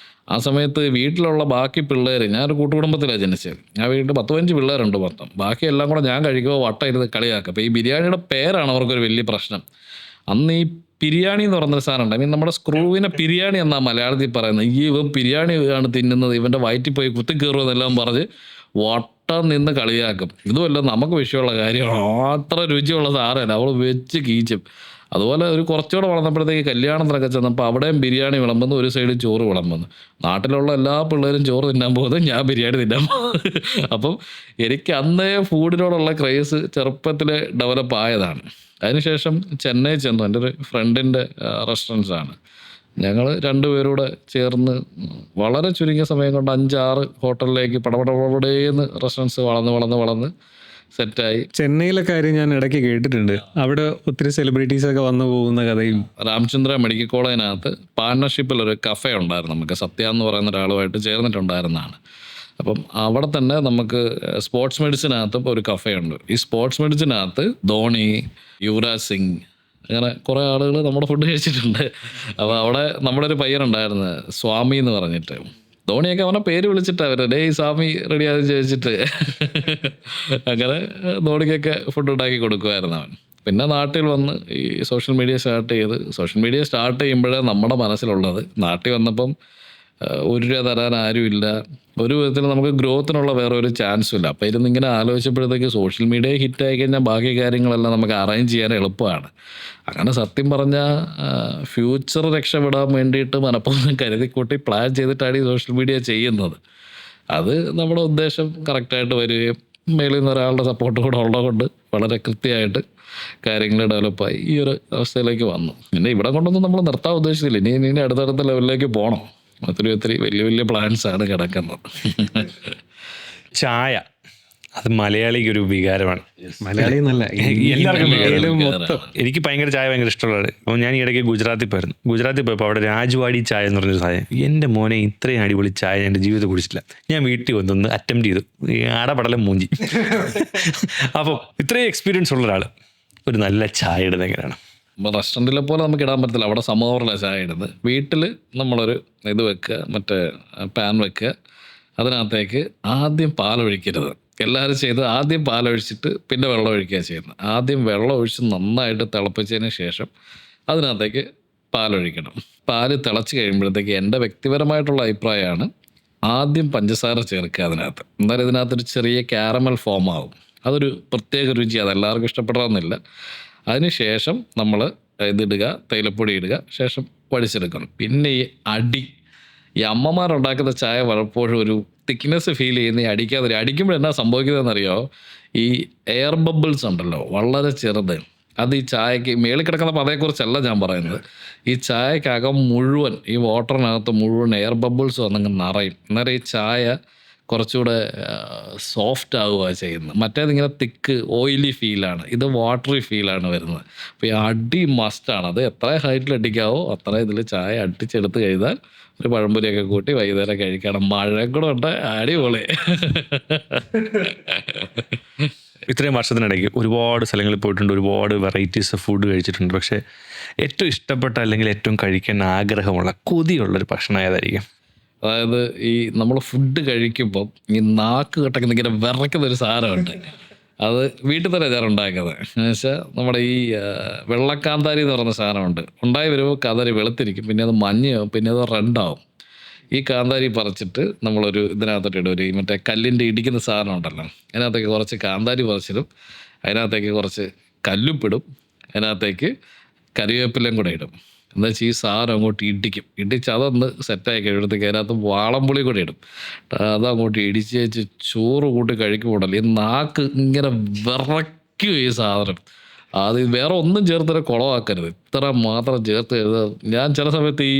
ആ സമയത്ത് വീട്ടിലുള്ള ബാക്കി പിള്ളേർ, ഞാനൊരു കൂട്ടുകുടുംബത്തിലാണ് ജനിച്ചത്. ഞാൻ വീട്ടിൽ 10-15 പിള്ളേരുണ്ട് മൊത്തം. ബാക്കി എല്ലാം കൂടെ ഞാൻ കഴിക്കുമ്പോൾ വട്ടം ഇരുന്ന് കളിയാക്കുക. അപ്പോൾ ഈ ബിരിയാണിയുടെ പേരാണ് അവർക്കൊരു വലിയ പ്രശ്നം. അന്ന് ഈ ബിരിയാണി എന്ന് പറയുന്നൊരു സാധനം ഉണ്ട്. ഐ മീൻ നമ്മുടെ സ്ക്രൂവിനെ ബിരിയാണി എന്നാണ് മലയാളത്തിൽ പറയുന്നത്. ഇവൻ ബിരിയാണി ആണ് തിന്നുന്നത്, ഇവൻ്റെ വയറ്റിൽ പോയി കുത്തി കയറുമെന്നെല്ലാം പറഞ്ഞ് വട്ടം നിന്ന് കളിയാക്കും. ഇതുമല്ല നമുക്ക് വിഷയമുള്ള കാര്യമാണ്, അത്ര രുചിയുള്ള സാധനമല്ല, അവൾ വെച്ച് കീച്ചും. അതുപോലെ ഒരു കുറച്ചുകൂടെ വളർന്നപ്പോഴത്തേക്ക് കല്യാണത്തിനൊക്കെ ചെന്നപ്പോൾ അവിടെയും ബിരിയാണി വിളമ്പുന്നു, ഒരു സൈഡിൽ ചോറ് വിളമ്പുന്നു. നാട്ടിലുള്ള എല്ലാ പിള്ളേരും ചോറ് തിന്നാൻ പോകുന്നത്, ഞാൻ ബിരിയാണി തിന്നാൻ പോകുന്നത്. അപ്പം എനിക്ക് അന്നേ ഫുഡിനോടുള്ള ക്രേസ് ചെറുപ്പത്തിൽ ഡെവലപ്പ് ആയതാണ്. അതിനുശേഷം ചെന്നൈ ചെന്നു. എൻ്റെ ഒരു ഫ്രണ്ടിൻ്റെ റെസ്റ്റോറൻറ്റ്സാണ്. ഞങ്ങൾ രണ്ടുപേരൂടെ ചേർന്ന് വളരെ ചുരുങ്ങിയ സമയം കൊണ്ട് 5-6 ഹോട്ടലിലേക്ക് പടപടപടേന്ന് റെസ്റ്റോറൻറ്റ്സ് വളർന്ന് സെറ്റായി. ചെന്നൈയിലെ കാര്യം ഞാൻ ഇടയ്ക്ക് കേട്ടിട്ടുണ്ട്. അവിടെ ഒത്തിരി സെലിബ്രിറ്റീസൊക്കെ വന്നു പോകുന്ന കഥയും. രാമചന്ദ്ര മെഡിക്കൽ കോളേജിനകത്ത് പാർട്ണർഷിപ്പിലൊരു കഫേ ഉണ്ടായിരുന്നു. നമുക്ക് സത്യ എന്ന് പറയുന്ന ഒരാളുമായിട്ട് ചേർന്നിട്ടുണ്ടായിരുന്നതാണ്. അപ്പം അവിടെ തന്നെ നമുക്ക് സ്പോർട്സ് മെഡിസിനകത്തും ഒരു കഫേ ഉണ്ട്. ഈ സ്പോർട്സ് മെഡിസിനകത്ത് ധോണി, യുവരാജ് സിംഗ്, അങ്ങനെ കുറേ ആളുകൾ നമ്മുടെ ഫുഡ് കഴിച്ചിട്ടുണ്ട്. അപ്പോൾ അവിടെ നമ്മുടെ ഒരു പയ്യനുണ്ടായിരുന്നു സ്വാമി എന്ന് പറഞ്ഞിട്ട്. ധോണിയൊക്കെ അവനെ പേര് വിളിച്ചിട്ട് അവരുടെ ഈ സ്വാമി റെഡിയാകും ചോദിച്ചിട്ട് അങ്ങനെ ധോണിക്കൊക്കെ ഫുഡ് ഉണ്ടാക്കി കൊടുക്കുമായിരുന്നു അവൻ. പിന്നെ നാട്ടിൽ വന്ന് ഈ സോഷ്യൽ മീഡിയ സ്റ്റാർട്ട് ചെയ്യുമ്പോഴേ നമ്മുടെ മനസ്സിലുള്ളത്, നാട്ടിൽ വന്നപ്പം 1 രൂപ തരാൻ ആരുമില്ല, ഒരു വിധത്തിൽ നമുക്ക് ഗ്രോത്തിനുള്ള വേറെ ഒരു ചാൻസും ഇല്ല. അപ്പോൾ ഇരുന്നിങ്ങനെ ആലോചിച്ചപ്പോഴത്തേക്ക് സോഷ്യൽ മീഡിയ ഹിറ്റായി കഴിഞ്ഞാൽ ബാക്കി കാര്യങ്ങളെല്ലാം നമുക്ക് അറേഞ്ച് ചെയ്യാൻ എളുപ്പമാണ്. അങ്ങനെ സത്യം പറഞ്ഞാൽ ഫ്യൂച്ചർ രക്ഷപ്പെടാൻ വേണ്ടിയിട്ട് മനഃപൂർവ്വം കരുതിക്കൂട്ടി പ്ലാൻ ചെയ്തിട്ടാണ് ഈ സോഷ്യൽ മീഡിയ ചെയ്യുന്നത്. അത് നമ്മുടെ ഉദ്ദേശം കറക്റ്റായിട്ട് വരികയും മേളിൽ നിന്ന് ഒരാളുടെ സപ്പോർട്ട് കൂടെ ഉള്ളതുകൊണ്ട് വളരെ കൃത്യമായിട്ട് കാര്യങ്ങൾ ഡെവലപ്പായി ഈ ഒരു അവസ്ഥയിലേക്ക് വന്നു. പിന്നെ ഇവിടെ കൊണ്ടൊന്നും നമ്മൾ നിർത്താൻ ഉദ്ദേശിച്ചില്ല. ഇനി അടുത്തടുത്ത ലെവലിലേക്ക് പോകണം. ഒത്തിരി വലിയ പ്ലാൻസാണ് കിടക്കുന്നത്. ചായ അത് മലയാളിക്ക് ഒരു വികാരമാണ്. മലയാളി എന്നല്ല, എല്ലാവർക്കും മൊത്തം. എനിക്ക് ചായ ഭയങ്കര ഇഷ്ടമുള്ളത്. അപ്പോൾ ഞാൻ ഈ ഇടയ്ക്ക് ഗുജറാത്തിൽ പോയപ്പോൾ അവിടെ രാജ്വാടി ചായ എന്ന് പറഞ്ഞൊരു ചായ, എൻ്റെ മോനെ ഇത്രയും അടിപൊളി ചായ എൻ്റെ ജീവിതത്തിൽ കുടിച്ചിട്ടില്ല. ഞാൻ വീട്ടിൽ വന്നൊന്ന് അറ്റംപ്റ്റ് ചെയ്തു, ആടപടലം മൂഞ്ചി. അപ്പോൾ ഇത്രയും എക്സ്പീരിയൻസ് ഉള്ള ഒരാൾ ഒരു നല്ല ചായ ഇടുന്നത് എങ്ങനെയാണ്? റെസ്റ്റോറൻറ്റിലെ പോലെ നമുക്ക് ഇടാൻ പറ്റത്തില്ല. അവിടെ സമോവറിലാണ് ചായ ഇടുന്നത്. വീട്ടിൽ നമ്മളൊരു ഇത് വെക്കുക, മറ്റേ പാൻ വെക്കുക, അതിനകത്തേക്ക് ആദ്യം പാലൊഴിക്കരുത്. എല്ലാവരും ചെയ്ത് ആദ്യം പാലൊഴിച്ചിട്ട് പിന്നെ വെള്ളം ഒഴിക്കുക ചെയ്യുന്നത്. ആദ്യം വെള്ളം ഒഴിച്ച് നന്നായിട്ട് തിളപ്പിച്ചതിന് ശേഷം അതിനകത്തേക്ക് പാലൊഴിക്കണം. പാല് തിളച്ച് കഴിയുമ്പോഴത്തേക്ക് എൻ്റെ വ്യക്തിപരമായിട്ടുള്ള അഭിപ്രായമാണ് ആദ്യം പഞ്ചസാര ചേർക്കുക അതിനകത്ത്. എന്നാലും ഇതിനകത്തൊരു ചെറിയ കാരമൽ ഫോം ആവും. അതൊരു പ്രത്യേക രുചി, അതെല്ലാവർക്കും ഇഷ്ടപ്പെടണമെന്നില്ല. അതിനുശേഷം നമ്മൾ ഇതിടുക, തേയിലപ്പൊടി ഇടുക, ശേഷം വടിച്ചെടുക്കണം. പിന്നെ ഈ അമ്മമാരുണ്ടാക്കുന്ന ചായ പലപ്പോഴും ഒരു തിക്നെസ് ഫീൽ ചെയ്യുന്ന ഈ അടിക്കുമ്പോൾ എന്നാ സംഭവിക്കുന്നതെന്നറിയോ? ഈ എയർ ബബിൾസ് ഉണ്ടല്ലോ, വളരെ ചെറുത്, അത് ഈ ചായക്ക് മേളിൽ കിടക്കുന്നപ്പോൾ അതേക്കുറിച്ചല്ല ഞാൻ പറയുന്നത്. ഈ ചായക്കകം മുഴുവൻ, ഈ വാട്ടറിനകത്ത് മുഴുവൻ എയർ ബബിൾസ് വന്നങ്ങ് നിറയും. അന്നേരം ഈ ചായ കുറച്ചുകൂടെ സോഫ്റ്റ് ആവുക ചെയ്യുന്നത്. മറ്റേതിങ്ങനെ തിക്ക് ഓയിലി ഫീലാണ്, ഇത് വാട്ടറി ഫീലാണ് വരുന്നത്. അപ്പോൾ ഈ അടി മസ്റ്റാണ്. അത് എത്ര ഹൈറ്റിൽ അടിക്കാവോ അത്ര ഇതിൽ ചായ അടിച്ചെടുത്ത് കഴിഞ്ഞാൽ ഒരു പഴംപൊരിയൊക്കെ കൂട്ടി വൈകുന്നേരം കഴിക്കണം. മഴ കൂടെ ഉണ്ട്, അടിപൊളി. ഇത്രയും വർഷത്തിനിടയ്ക്ക് ഒരുപാട് സ്ഥലങ്ങളിൽ പോയിട്ടുണ്ട്, ഒരുപാട് വെറൈറ്റീസ് ഓഫ് ഫുഡ് കഴിച്ചിട്ടുണ്ട്. പക്ഷേ ഏറ്റവും ഇഷ്ടപ്പെട്ട അല്ലെങ്കിൽ ഏറ്റവും കഴിക്കാൻ ആഗ്രഹമുള്ള കൊതിയുള്ളൊരു ഭക്ഷണം ഏതായിരിക്കും? അതായത് ഈ നമ്മൾ ഫുഡ് കഴിക്കുമ്പം ഈ നാക്ക് കെട്ടൊക്കെ ഇങ്ങനെ വിറയ്ക്കുന്നൊരു സാധനമുണ്ട്. അത് വീട്ടിൽ തന്നെ ഞാൻ ഉണ്ടാക്കുന്നത്. എന്ന് വെച്ചാൽ നമ്മുടെ ഈ വെള്ളക്കാന്താരി എന്ന് പറയുന്ന സാധനമുണ്ട്. ഉണ്ടായി വരുമ്പോൾ കാന്താരി വെളുത്തിരിക്കും, പിന്നെ അത് മഞ്ഞയാവും, പിന്നെ അത് റെഡാവും. ഈ കാന്താരി പറിച്ചിട്ട് നമ്മളൊരു ഇതിനകത്തോട്ട് ഇടും, ഒരു മറ്റേ കല്ലിൻ്റെ ഇടിക്കുന്ന സാധനം ഉണ്ടല്ലോ, അതിനകത്തേക്ക് കുറച്ച് കാന്താരി പറിച്ചിടും, അതിനകത്തേക്ക് കുറച്ച് കല്ലുപ്പിടും, അതിനകത്തേക്ക് കറിവേപ്പിലയും കൂടെ ഇടും. എന്താ വെച്ചാൽ ഈ സാധനം അങ്ങോട്ട് ഇടിക്കും, ഇടിച്ച് അതൊന്ന് സെറ്റായി കഴിയുമ്പോഴത്തേക്ക് അതിനകത്ത് വാളംപുളി കൂടെ ഇടും. അതങ്ങോട്ട് ഇടിച്ച് വെച്ച് ചോറ് കൂട്ടി കഴിക്കുമ്പോഴല്ലോ ഈ നാക്ക് ഇങ്ങനെ വിറയ്ക്കും ഈ സാധനം. അത് വേറെ ഒന്നും ചേർത്തിട്ട് കുളമാക്കരുത്, ഇത്ര മാത്രം ചേർത്ത് എഴുതാം. ഞാൻ ചില സമയത്ത് ഈ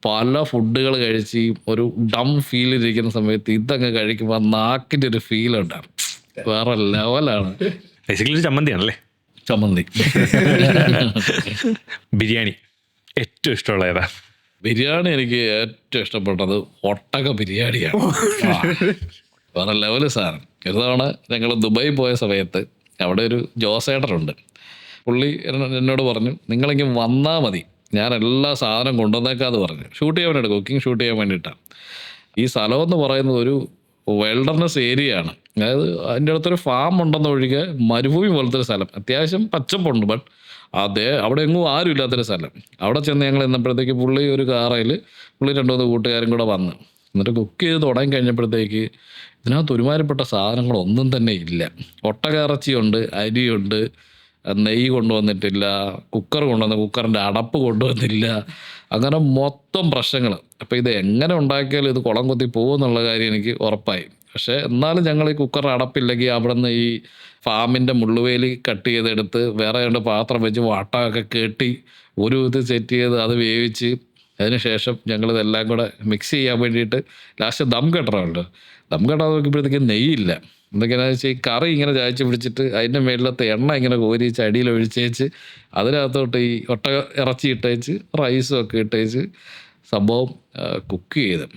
പല ഫുഡുകൾ കഴിച്ച് ഒരു ഡം ഫീലിരിക്കുന്ന സമയത്ത് ഇതങ്ങ് കഴിക്കുമ്പോൾ നാക്കിൻ്റെ ഒരു ഫീൽ ഉണ്ടാകും, വേറെ ലെവലാണ്. ബേസിക്കലി ഒരു ചമ്മന്തിയാണല്ലേ? ചമ്മന്തി. ബിരിയാണി ഏറ്റവും ഇഷ്ടമുള്ള ഏതാ? ബിരിയാണി എനിക്ക് ഏറ്റവും ഇഷ്ടപ്പെട്ടത് ഒട്ടക ബിരിയാണിയാണ്. വേറെ ലെവല് സാധനം. ഒരു തവണ ഞങ്ങൾ ദുബായി പോയ സമയത്ത് അവിടെ ഒരു ജോസേട്ടനുണ്ട്. പുള്ളി എന്നോട് പറഞ്ഞു, നിങ്ങളിങ്ങനെ വന്നാൽ മതി, ഞാൻ എല്ലാ സാധനം കൊണ്ടുവന്നേക്കാന്ന് പറഞ്ഞു. ഷൂട്ട് ചെയ്യാൻ വേണ്ടിയിട്ട്, കുക്കിംഗ് ഷൂട്ട് ചെയ്യാൻ വേണ്ടിയിട്ടാണ്. ഈ സ്ഥലമെന്ന് പറയുന്നത് ഒരു വെൽഡർനെസ് ഏരിയ ആണ്. അതായത് അതിൻ്റെ അടുത്തൊരു ഫാം ഉണ്ടെന്ന് ഒഴികെ മരുഭൂമി പോലത്തെ ഒരു സ്ഥലം. അത്യാവശ്യം പച്ചപ്പുണ്ട്, ബട്ട് അവിടെ എങ്ങും ആരും ഇല്ലാത്തൊരു സ്ഥലം. അവിടെ ചെന്ന് ഞങ്ങൾ എന്നപ്പോഴത്തേക്ക് പുള്ളി ഒരു കാറയിൽ പുള്ളി 2-3 കൂട്ടുകാരും കൂടെ വന്ന് എന്നിട്ട് കുക്ക് ചെയ്ത് തുടങ്ങി കഴിഞ്ഞപ്പോഴത്തേക്ക് ഇതിനകത്ത് ഒരുമാതിരിപ്പെട്ട സാധനങ്ങളൊന്നും തന്നെ ഇല്ല. ഒട്ടക ഇറച്ചിയുണ്ട്, അരിയുണ്ട്, നെയ്യ് കൊണ്ടുവന്നിട്ടില്ല, കുക്കർ കൊണ്ടുവന്ന് കുക്കറിൻ്റെ അടപ്പ് കൊണ്ടുവന്നില്ല, അങ്ങനെ മൊത്തം പ്രശ്നങ്ങൾ. അപ്പോൾ ഇത് എങ്ങനെ ഉണ്ടാക്കിയാലും ഇത് കുളം കുത്തി പോകുമെന്നുള്ള കാര്യം എനിക്ക് ഉറപ്പായി. പക്ഷേ എന്നാലും ഞങ്ങൾ ഈ കുക്കറിന് അടപ്പില്ലെങ്കിൽ അവിടെ നിന്ന് ഈ ഫാമിൻ്റെ മുള്ളുവേലി കട്ട് ചെയ്തെടുത്ത് വേറെ 2 പാത്രം വെച്ച് വട്ടമൊക്കെ കെട്ടി ഒരു ഇത് സെറ്റ് ചെയ്ത് അത് വേവിച്ച് അതിന് ശേഷം ഞങ്ങളിതെല്ലാം കൂടെ മിക്സ് ചെയ്യാൻ വേണ്ടിയിട്ട് ലാസ്റ്റ് ദം കെട്ടണമല്ലോ. ദം കെട്ടാൻ നോക്കിയപ്പോഴത്തേക്ക് നെയ്യില്ല. എന്തൊക്കെയാണെന്ന് വെച്ചാൽ ഈ കറി ഇങ്ങനെ ചായച്ച് പിടിച്ചിട്ട് അതിൻ്റെ മേളിലത്തെ എണ്ണ ഇങ്ങനെ കോരിച്ച് അടിയിൽ ഒഴിച്ചേച്ച് അതിനകത്തോട്ട് ഈ ഒട്ടക ഇറച്ചി ഇട്ടേച്ച് റൈസും ഒക്കെ ഇട്ടേച്ച് സംഭവം കുക്ക് ചെയ്ത്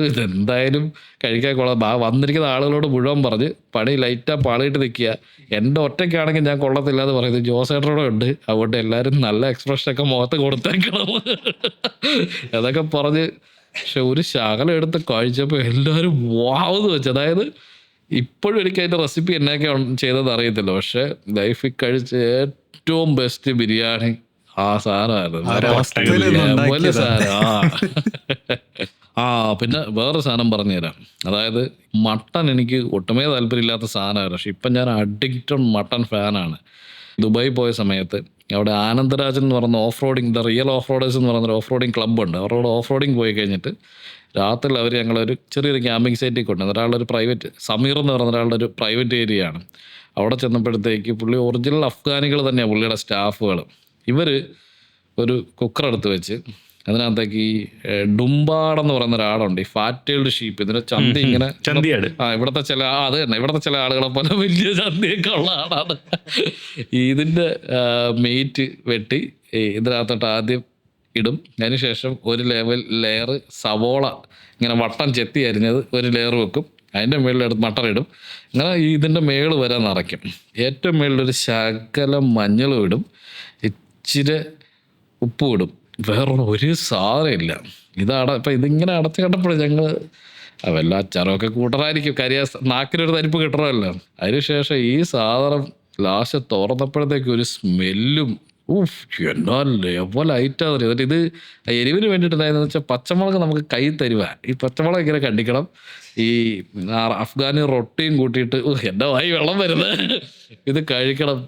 ഇതെന്തായാലും കഴിക്കാൻ കൊള്ളാം. വന്നിരിക്കുന്ന ആളുകളോട് മുഴുവൻ പറഞ്ഞ് പണി ലൈറ്റാ പാളിയിട്ട് നിൽക്കുക. എൻ്റെ ഒറ്റയ്ക്കാണെങ്കിൽ ഞാൻ കൊള്ളത്തില്ല എന്ന് പറയുന്നത് ജോസേട്ടനോടെ ഉണ്ട്. അതുകൊണ്ട് എല്ലാവരും നല്ല എക്സ്പ്രഷനൊക്കെ മുഖത്ത് കൊടുത്തേക്കണം അതൊക്കെ പറഞ്ഞ്. പക്ഷെ ഒരു ശകലം എടുത്ത് കഴിച്ചപ്പോൾ എല്ലാവരും വാവെന്ന് വെച്ചു. അതായത് ഇപ്പോഴും എനിക്ക് അതിൻ്റെ റെസിപ്പി എന്നൊക്കെ ചെയ്തത് അറിയത്തില്ല, പക്ഷെ ലൈഫിൽ കഴിച്ച ഏറ്റവും ബെസ്റ്റ് ബിരിയാണി ആ സാധനമായിരുന്നു. സാധനം. പിന്നെ വേറെ സാധനം പറഞ്ഞുതരാം. അതായത് മട്ടൺ എനിക്ക് ഒട്ടുമേ താല്പര്യമില്ലാത്ത സാധനമായിരുന്നു, പക്ഷെ ഇപ്പം ഞാൻ അഡിക്റ്റഡ് മട്ടൺ ഫാനാണ്. ദുബായി പോയ സമയത്ത് അവിടെ ആനന്ദരാജൻ എന്ന് പറയുന്ന off roading, the real of roaders എന്ന് പറയുന്നൊരു ഓഫ് റോഡിങ് ക്ലബ്ബുണ്ട്. അവരോട് ഓഫ് റോഡിങ് പോയി കഴിഞ്ഞിട്ട് രാത്രി അവർ ഞങ്ങളൊരു ചെറിയൊരു ക്യാമ്പിംഗ് സൈറ്റിൽ കൊണ്ടുവന്നു. ഒരാളുടെ ഒരു പ്രൈവറ്റ്, സമീർ എന്ന് പറയുന്ന ഒരാളുടെ ഒരു പ്രൈവറ്റ് ഏരിയ ആണ്. അവിടെ ചെന്നപ്പോഴത്തേക്ക് പുള്ളി ഒറിജിനൽ അഫ്ഗാനികൾ തന്നെയാണ് പുള്ളിയുടെ സ്റ്റാഫുകൾ. ഇവർ ഒരു കുക്കർ എടുത്ത് വെച്ച് അതിനകത്തേക്ക് ഈ ഡുംബാടെന്ന് പറയുന്ന ഒരാളുണ്ട്, ഈ ഫാറ്റേൾഡ് ഷീപ്പ്, ഇതിൻ്റെ ചന്തി ഇങ്ങനെ ഇവിടുത്തെ ചില അത് തന്നെ ഇവിടുത്തെ ചില ആളുകളെ പോലെ വലിയ ചന്തിയൊക്കെ ഉള്ള ആളാണ്. ഇതിൻ്റെ മീറ്റ് വെട്ടി ഇതിനകത്തോട്ട് ആദ്യം ഇടും. അതിനുശേഷം ഒരു ലെയർ സവോള ഇങ്ങനെ വട്ടം ചെത്തി അരിഞ്ഞത് ഒരു ലെയർ വെക്കും. അതിൻ്റെ മുകളിലെടുത്ത് മട്ടർ ഇടും. അങ്ങനെ ഇതിൻ്റെ മേള് വരെ നിറയ്ക്കും. ഏറ്റവും മുകളിലൊരു ശകലം മഞ്ഞളും ഇടും, ഇച്ചിരി ഉപ്പും ഇടും. വേറെ ഒരു സാധനമില്ല. ഇപ്പം ഇതിങ്ങനെ അടച്ച് കണ്ടപ്പോഴും ഞങ്ങൾ വല്ല അച്ചാറൊക്കെ കൂട്ടറായിരിക്കും, നാക്കിനൊരു തരിപ്പ് കിട്ടണമല്ലോ. അതിനുശേഷം ഈ സാധനം ലാസ്റ്റ് തുറന്നപ്പോഴത്തേക്ക് ഒരു സ്മെല്ലും എന്നാ ലെവലായിട്ടാണ്. എന്നിട്ട് ഇത് എരിവിന് വേണ്ടിയിട്ടുണ്ടായെന്ന് വെച്ചാൽ പച്ചമുളക് നമുക്ക് കൈ തരുക. ഈ പച്ചമുളക് ഇങ്ങനെ കണ്ടിക്കണം, ഈ അഫ്ഗാനി റൊട്ടിയും കൂട്ടിയിട്ട് എൻ്റെ വായി വെള്ളം വരുന്നത് ഇത് കഴിക്കണം.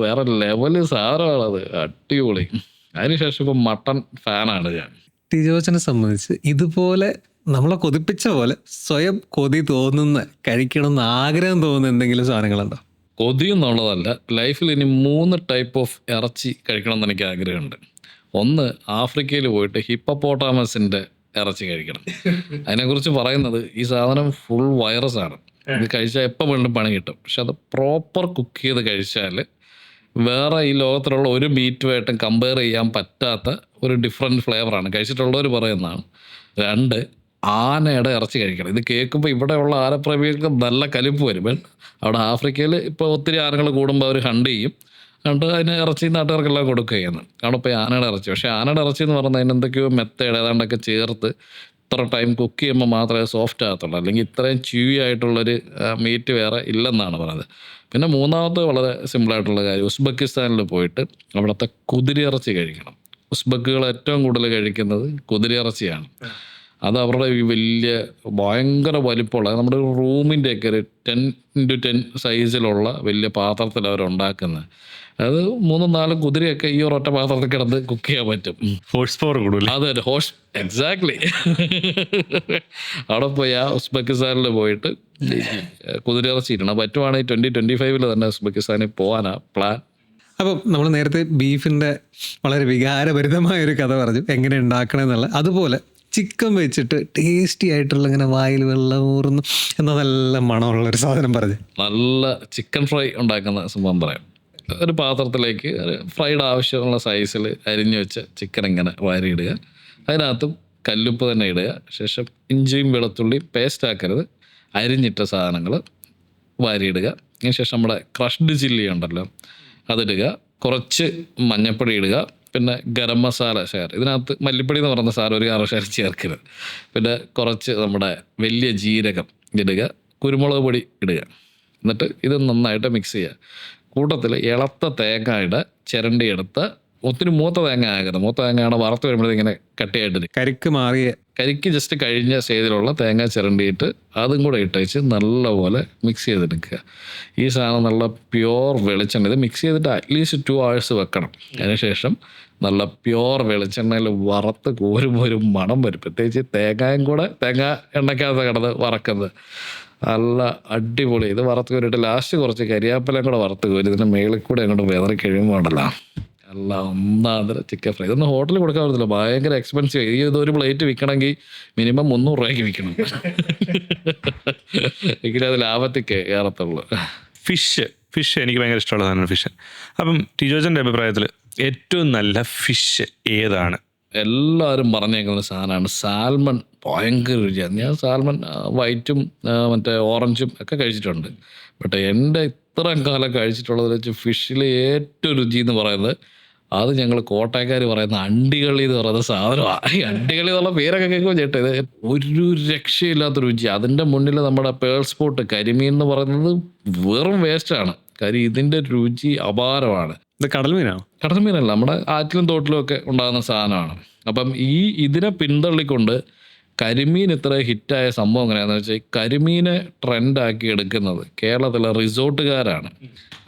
വേറെ ലെവല് സാധനമാണത്, അടിപൊളി. അതിനുശേഷം ഇപ്പം മട്ടൺ ഫാനാണ് ഞാൻ. ടിജോച്ചനെ സംബന്ധിച്ച് ഇതുപോലെ നമ്മളെ കൊതിപ്പിച്ച പോലെ സ്വയം കൊതി തോന്നുന്ന, കഴിക്കണം എന്ന് ആഗ്രഹം തോന്നുന്ന എന്തെങ്കിലും സാധനങ്ങളുണ്ടോ? കൊതി എന്നുള്ളതല്ല, ലൈഫിൽ ഇനി 3 ടൈപ്പ് ഓഫ് ഇറച്ചി കഴിക്കണം എന്ന് എനിക്ക് ആഗ്രഹമുണ്ട്. ഒന്ന്, ആഫ്രിക്കയിൽ പോയിട്ട് ഹിപ്പോപ്പൊട്ടാമസിൻ്റെ ഇറച്ചി കഴിക്കണം. അതിനെക്കുറിച്ച് പറയുന്നത് ഈ സാധനം ഫുൾ വൈറസ് ആണ്. ഇത് കഴിച്ചാൽ എപ്പോൾ വീണ്ടും പണി കിട്ടും. പക്ഷെ അത് പ്രോപ്പർ കുക്ക് ചെയ്ത് കഴിച്ചാൽ വേറെ ഈ ലോകത്തിലുള്ള ഒരു മീറ്റുമായിട്ടും കമ്പയർ ചെയ്യാൻ പറ്റാത്ത ഒരു ഡിഫറെൻറ്റ് ഫ്ലേവറാണ്. കഴിച്ചിട്ടുള്ളവർ പറയുന്നതാണ്. 2, ആനയുടെ ഇറച്ചി കഴിക്കണം. ഇത് കേൾക്കുമ്പോൾ ഇവിടെയുള്ള ആനപ്രേമികൾക്ക് നല്ല കലിപ്പ് വരും. അവിടെ ആഫ്രിക്കയിൽ ഇപ്പോൾ ഒത്തിരി ആനകൾ കൂടുമ്പോൾ അവർ ഹണ്ട് ചെയ്യും. കണ്ട് അതിന് ഇറച്ചി നാട്ടുകാർക്കെല്ലാം കൊടുക്കുകയാണ്. അവിടെ ഇപ്പോൾ ആനയുടെ ഇറച്ചി. പക്ഷേ ആനയുടെ ഇറച്ചി എന്ന് പറഞ്ഞാൽ അതിന് എന്തൊക്കെയോ മെത്തേഡ് ഏതാണ്ടൊക്കെ ചേർത്ത് ഇത്ര ടൈം കുക്ക് ചെയ്യുമ്പോൾ മാത്രമേ സോഫ്റ്റ് ആകത്തുള്ളൂ. അല്ലെങ്കിൽ ഇത്രയും ച്യൂയി ആയിട്ടുള്ളൊരു മീറ്റ് വേറെ ഇല്ലെന്നാണ് പറയുന്നത്. പിന്നെ മൂന്നാമത്തെ വളരെ സിമ്പിളായിട്ടുള്ള കാര്യം, ഉസ്ബെക്കിസ്ഥാനിൽ പോയിട്ട് അവിടുത്തെ കുതിരയിറച്ചി കഴിക്കണം. ഉസ്ബക്കുകൾ ഏറ്റവും കൂടുതൽ കഴിക്കുന്നത് കുതിരയിറച്ചിയാണ്. അത് അവരുടെ ഈ വലിയ ഭയങ്കര വലിപ്പമുള്ള നമ്മുടെ റൂമിൻ്റെയൊക്കെ ഒരു 10x10 സൈസിലുള്ള വലിയ പാത്രത്തിൽ അവരുണ്ടാക്കുന്നത്. അത് 3-4 കുതിരയൊക്കെ ഈ ഒരൊറ്റ പാത്രത്തിൽ കിടന്ന് കുക്ക് ചെയ്യാൻ പറ്റും. ഹോഴ്സ് പവർ കൂടുതൽ. അതെ, ഹോഴ്സ്, എക്സാക്ട്ലി. അവിടെ പോയി ആ ഉസ്ബെക്കിസ്ഥാനിൽ പോയിട്ട് കുതിരയിറച്ചി ഇടണം. പറ്റുവാണെങ്കിൽ 2025 തന്നെ ഉസ്ബെക്കിസ്ഥാനിൽ പോകാനാ പ്ലാൻ. അപ്പം നമ്മൾ നേരത്തെ ബീഫിൻ്റെ വളരെ വികാരഭരിതമായ ഒരു കഥ പറഞ്ഞു, എങ്ങനെ ഉണ്ടാക്കണമെന്നുള്ള. അതുപോലെ ചിക്കൻ വെച്ചിട്ട് ടേസ്റ്റി ആയിട്ടുള്ള ഇങ്ങനെ വായിൽ വെള്ളം ഊറുന്നു എന്നാൽ നല്ല മണമുള്ളൊരു സാധനം പറഞ്ഞു. നല്ല ചിക്കൻ ഫ്രൈ ഉണ്ടാക്കുന്ന സംഭവം പറയാം. ഒരു പാത്രത്തിലേക്ക് ഫ്രൈഡ് ആവശ്യമുള്ള സൈസിൽ അരിഞ്ഞു വെച്ച ചിക്കൻ ഇങ്ങനെ വാരിയിടുക. അതിനകത്തും കല്ലുപ്പ് തന്നെ ഇടുക. ശേഷം ഇഞ്ചിയും വെളുത്തുള്ളിയും പേസ്റ്റ് ആക്കരുത്, അരിഞ്ഞിട്ട സാധനങ്ങൾ വാരിയിടുക. അതിന് ശേഷം നമ്മുടെ ക്രഷ്ഡ് ചില്ലി ഉണ്ടല്ലോ അതിടുക. കുറച്ച് മഞ്ഞൾപ്പൊടി ഇടുക. പിന്നെ ഗരം മസാല ഷെയർ. ഇതിനകത്ത് മല്ലിപ്പൊടി എന്ന് പറയുന്ന സാധനം ഒരു കാരണവശാലും ചേർക്കരുത്. പിന്നെ കുറച്ച് നമ്മുടെ വലിയ ജീരകം ഇടുക. കുരുമുളക് പൊടി ഇടുക. എന്നിട്ട് ഇത് നന്നായിട്ട് മിക്സ് ചെയ്യുക. കൂട്ടത്തിൽ ഇളത്ത തേങ്ങയുടെ ചിരണ്ടി എടുത്ത്, ഒത്തിരി മൂത്ത തേങ്ങ ആകരുത്. മൂത്ത തേങ്ങയാണ് വറുത്ത് വരുമ്പോഴേ ഇങ്ങനെ കട്ടിയായിട്ട് കരിക്ക് ജസ്റ്റ് കഴിഞ്ഞ സ്റ്റേജിലുള്ള തേങ്ങ ചിരണ്ടിയിട്ട് അതും കൂടെ ഇട്ടേച്ച് നല്ലപോലെ മിക്സ് ചെയ്തെടുക്കുക. ഈ സാധനം നല്ല പ്യുവർ വെളിച്ചെണ്ണ. ഇത് മിക്സ് ചെയ്തിട്ട് അറ്റ്ലീസ്റ്റ് 2 hours വെക്കണം. അതിനുശേഷം നല്ല പ്യുവർ വെളിച്ചെണ്ണയിൽ വറുത്ത് കോരുമ്പോൾ ഒരു മണം വരും. പ്രത്യേകിച്ച് തേങ്ങയും കൂടെ തേങ്ങ എണ്ണയ്ക്കകത്ത് കിടന്ന് വറക്കുന്നത് നല്ല അടിപൊളി. ഇത് വറുത്ത് കോരിയിട്ട് ലാസ്റ്റ് കുറച്ച് കരിയാപ്പിലയും കൂടെ വറുത്ത് കോരി ഇതിൻ്റെ മേളിൽ കൂടെ അങ്ങോട്ട് വേറെ കഴിയുമ്പോൾ ഉണ്ടല്ലോ അല്ല ഒന്നാന്തര ചിക്കൻ ഫ്രൈ. ഇതൊന്നും ഹോട്ടലിൽ കൊടുക്കാൻ പറ്റത്തില്ല, ഭയങ്കര എക്സ്പെൻസീവ്. ഈ ഇതൊരു പ്ലേറ്റ് വിൽക്കണമെങ്കിൽ മിനിമം 300 രൂപയ്ക്ക് വിൽക്കണം. എങ്കിലും അത് ലാഭത്തിൽ കയറത്തുള്ളൂ. ഫിഷ് എനിക്ക് ഭയങ്കര ഇഷ്ടമുള്ള സാധനമാണ് ഫിഷ്. അപ്പം ടിജോജൻ്റെ അഭിപ്രായത്തിൽ ഏറ്റവും നല്ല ഫിഷ് ഏതാണ്? എല്ലാവരും പറഞ്ഞേക്കുന്ന സാധനമാണ് സാൽമൺ. ഭയങ്കര രുചിയാണ്. ഞാൻ സാൽമൺ വൈറ്റും മറ്റേ ഓറഞ്ചും ഒക്കെ കഴിച്ചിട്ടുണ്ട്. ബട്ട് എൻ്റെ ഇത്രയും കാലം കഴിച്ചിട്ടുള്ളത് വെച്ച് ഫിഷിൽ ഏറ്റവും രുചി എന്ന് പറയുന്നത് അത് ഞങ്ങൾ കോട്ടയക്കാർ പറയുന്ന അണ്ടികളി എന്ന് പറയുന്ന സാധനമാണ്. ഈ അണ്ടികളി എന്നുള്ള പേരൊക്കെ കേൾക്കുമ്പോൾ ചേട്ടാ ഇത് ഒരു രക്ഷയില്ലാത്ത രുചി. അതിൻ്റെ മുന്നിൽ നമ്മുടെ പേൾ സ്പോട്ട് കരിമീൻ എന്ന് പറയുന്നത് വെറും വേസ്റ്റാണ്. കാര്യം ഇതിൻ്റെ രുചി അപാരമാണ്. ഇത് കടൽ മീനാണോ? കടൽ മീനല്ല, നമ്മുടെ ആറ്റിലും തോട്ടിലും ഒക്കെ ഉണ്ടാകുന്ന സാധനമാണ്. അപ്പം ഇതിനെ പിന്തള്ളിക്കൊണ്ട് കരിമീൻ ഇത്ര ഹിറ്റായ സംഭവം എങ്ങനെയാണെന്ന് വെച്ചാൽ ഈ കരിമീനെ ട്രെൻഡാക്കി എടുക്കുന്നത് കേരളത്തിലെ റിസോർട്ടുകാരാണ്.